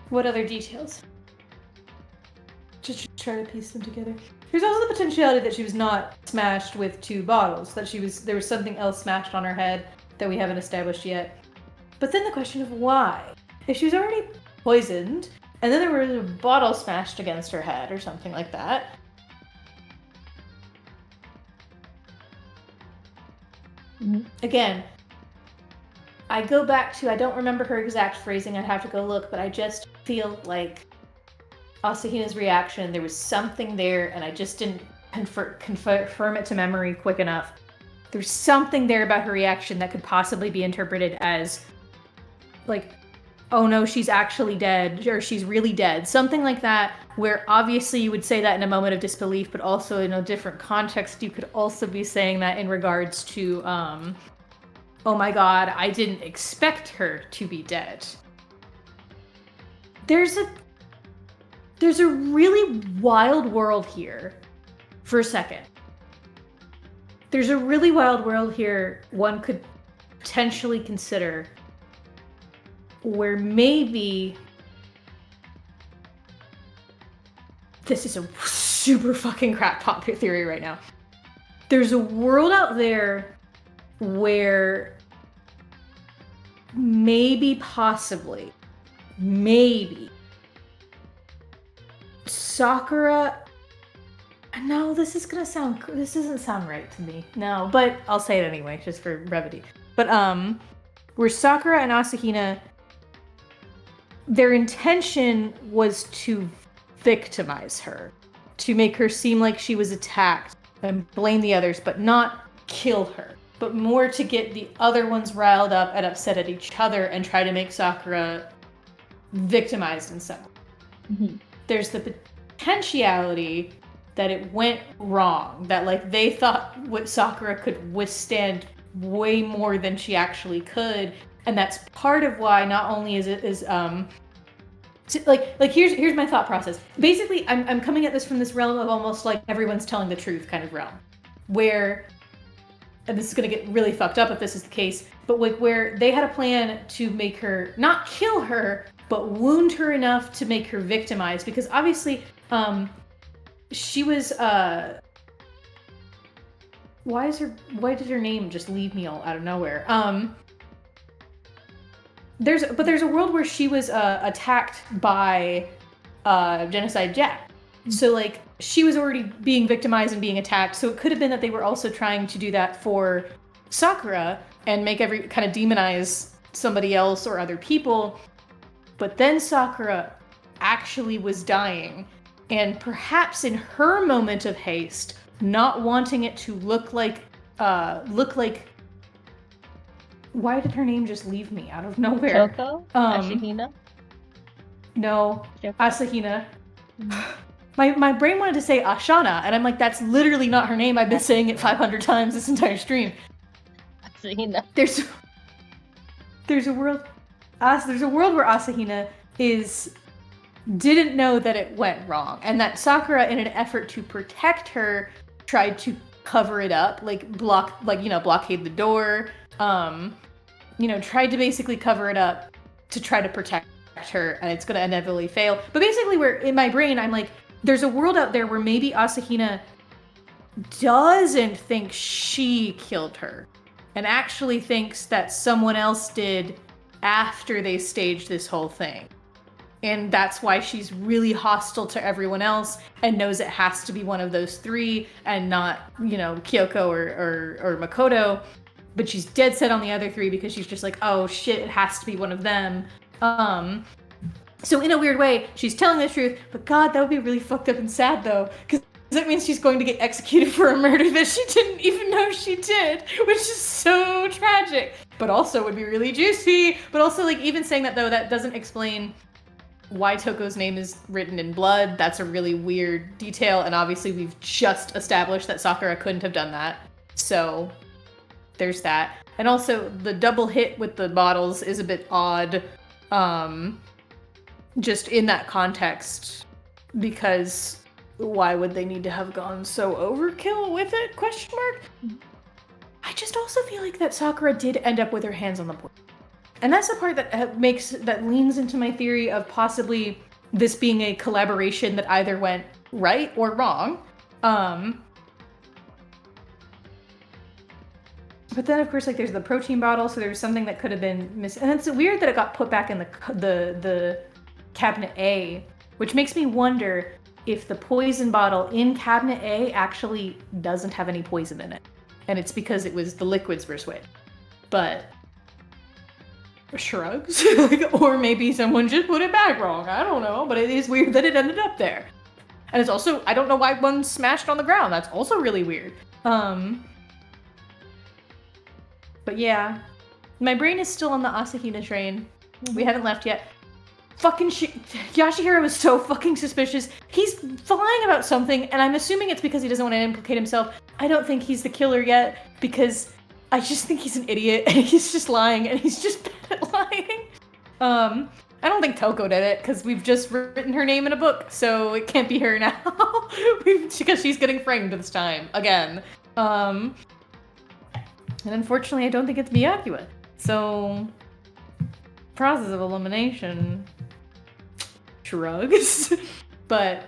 What other details? Just try to piece them together. There's also the potentiality that she was not smashed with 2 bottles, that there was something else smashed on her head that we haven't established yet. But then the question of why? If she was already poisoned, and then there was a bottle smashed against her head or something like that. Again, I go back to, I don't remember her exact phrasing, I'd have to go look, but I just feel like Asahina's reaction, there was something there, and I just didn't confirm it to memory quick enough. There's something there about her reaction that could possibly be interpreted as, like, oh no, she's actually dead, or she's really dead. Something like that, where obviously you would say that in a moment of disbelief, but also in a different context, you could also be saying that in regards to, oh my god, I didn't expect her to be dead. There's a really wild world here, for a second. There's a really wild world here one could potentially consider, where maybe this is a super fucking crackpot theory right now. There's a world out there where maybe, possibly, maybe Sakura. No, this doesn't sound right to me. No, but I'll say it anyway, just for brevity. But where Sakura and Asahina, their intention was to victimize her, to make her seem like she was attacked and blame the others, but not kill her, but more to get the other ones riled up and upset at each other and try to make Sakura victimized in some way. Mm-hmm. There's the potentiality that it went wrong. That like they thought what Sakura could withstand way more than she actually could, and that's part of why not only here's my thought process. Basically, I'm coming at this from this realm of almost like everyone's telling the truth kind of realm, where, and this is gonna get really fucked up if this is the case, but like where they had a plan to make her not kill her, but wound her enough to make her victimized, because obviously, she was why did her name just leave me all out of nowhere? There's a world where she was attacked by Genocide Jack. So like she was already being victimized and being attacked. So it could have been that they were also trying to do that for Sakura and make every kind of demonize somebody else or other people. But then Sakura actually was dying, and perhaps in her moment of haste, not wanting it to look like why did her name just leave me out of nowhere? Kyoko? Ashihina? No. Kyoko? Asahina. My brain wanted to say Ashana, and I'm like, that's literally not her name. I've been saying it 500 times this entire stream. Asahina. There's a world where Asahina didn't know that it went wrong, and that Sakura, in an effort to protect her, tried to cover it up, blockade the door, tried to basically cover it up to try to protect her, and it's gonna inevitably fail. But basically, where in my brain, I'm like, there's a world out there where maybe Asahina doesn't think she killed her, and actually thinks that someone else did after they staged this whole thing. And that's why she's really hostile to everyone else and knows it has to be one of those three and not, Kyoko or Makoto. But she's dead set on the other three because she's just like, oh shit, it has to be one of them. So in a weird way, she's telling the truth, but God, that would be really fucked up and sad though, because that means she's going to get executed for a murder that she didn't even know she did, which is so tragic, but also would be really juicy. But also, like, even saying that though, that doesn't explain why Toko's name is written in blood. That's a really weird detail, and obviously we've just established that Sakura couldn't have done that. So there's that. And also the double hit with the bottles is a bit odd, just in that context, because why would they need to have gone so overkill with it? ? I just also feel like that Sakura did end up with her hands on the board. And that's the part that leans into my theory of possibly this being a collaboration that either went right or wrong. But then, of course, like, there's the protein bottle, so there's something that could have been missing. And it's weird that it got put back in the cabinet A, which makes me wonder if the poison bottle in cabinet A actually doesn't have any poison in it. And it's because the liquids were switched. But shrugs. Or maybe someone just put it back wrong. I don't know, but it is weird that it ended up there. And it's also, I don't know why one smashed on the ground. That's also really weird. But yeah, my brain is still on the Asahina train. We haven't left yet. Fucking Yashihiro is so fucking suspicious. He's lying about something, and I'm assuming it's because he doesn't want to implicate himself. I don't think he's the killer yet, because I just think he's an idiot, and he's just lying, and he's just bad at lying. I don't think Toko did it, because we've just written her name in a book, so it can't be her now. Because she's getting framed this time, again. And unfortunately, I don't think it's Miyakua. So, process of elimination. Shrugs. But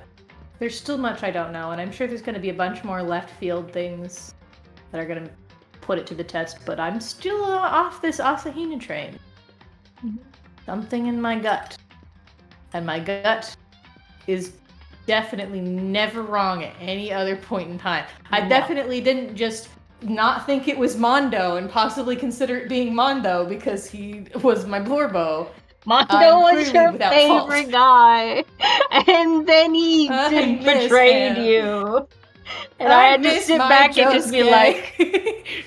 there's still much I don't know, and I'm sure there's going to be a bunch more left field things that are going to put it to the test, but I'm still off this Asahina train. Something in my gut. And my gut is definitely never wrong at any other point in time. I definitely didn't just not think it was Mondo and possibly consider it being Mondo because he was my Blorbo. Mondo was your favorite guy. And then he betrayed you. And I had to sit back and just be like...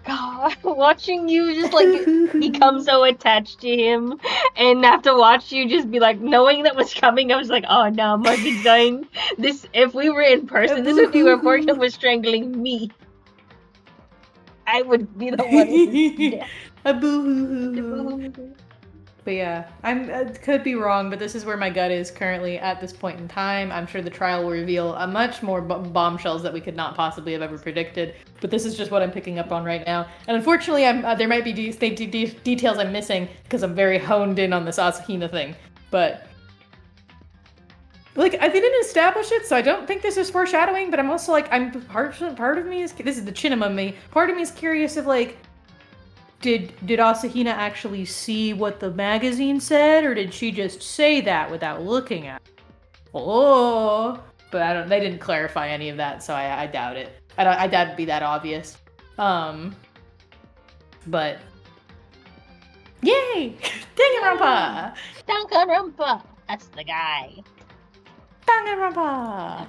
God, watching you just like become so attached to him, and have to watch you just be like, knowing that was coming, I was like, oh no, Mark is dying. This, if we were in person, this would be where Morgan was strangling me. I would be the one who's dead. A boo-hoo-hoo. But yeah, I could be wrong, but this is where my gut is currently at this point in time. I'm sure the trial will reveal a much more bombshells that we could not possibly have ever predicted. But this is just what I'm picking up on right now. And unfortunately, there might be details I'm missing because I'm very honed in on this Asahina thing. But like, they didn't establish it, so I don't think this is foreshadowing. But I'm also like, part of me is, this is the Chinema me. Part of me is curious of like, Did Asahina actually see what the magazine said, or did she just say that without looking at it? Oh, but they didn't clarify any of that, so I doubt it. I doubt it'd be that obvious. But yay! Danganronpa! Danganronpa! That's the guy. Danganronpa!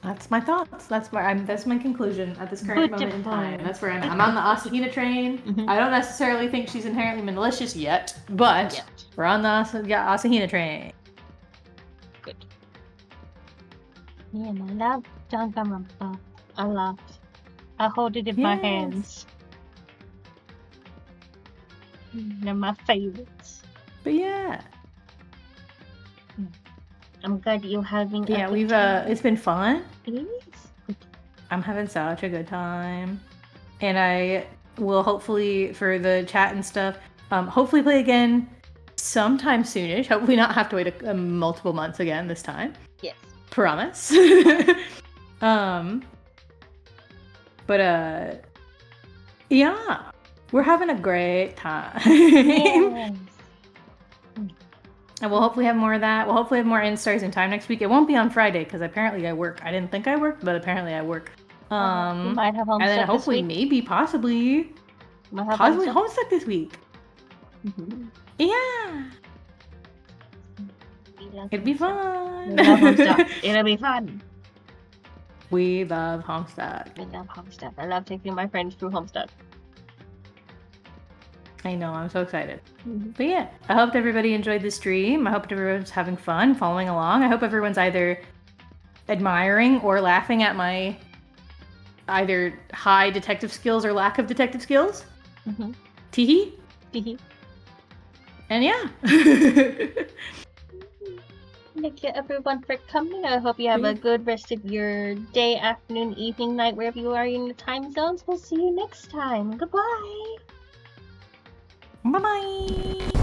That's my thoughts. That's my conclusion at this current moment in time. That's where I'm at. I'm on the Asahina train. Mm-hmm. I don't necessarily think she's inherently malicious yet, but we're on the Asahina train. Good. Yeah, I love Danganronpa a lot. I hold it in my hands. They're my favorites. But yeah. I'm glad you're having Yeah, a good time. it's been fun. It is. I'm having such a good time. And I will hopefully, for the chat and stuff, hopefully play again sometime soonish. Hopefully not have to wait multiple months again this time. Yes. Promise. But yeah. We're having a great time. Yes. And we'll hopefully have more of that. We'll hopefully have more Instars in time next week. It won't be on Friday because apparently I work. I didn't think I worked, but apparently I work. We might have Homestuck and then hopefully, this week. maybe, possibly Homestuck this week. Mm-hmm. Yeah. It'd be fun. We love Homestuck. It'll be fun. We love Homestuck. We love Homestuck. I love taking my friends through Homestuck. I know, I'm so excited. Mm-hmm. But yeah, I hope everybody enjoyed the stream. I hope everyone's having fun, following along. I hope everyone's either admiring or laughing at my either high detective skills or lack of detective skills. Mm-hmm. Teehee. Teehee. And yeah. Thank you everyone for coming. I hope you have a good rest of your day, afternoon, evening, night, wherever you are in the time zones. We'll see you next time. Goodbye. Bye-bye.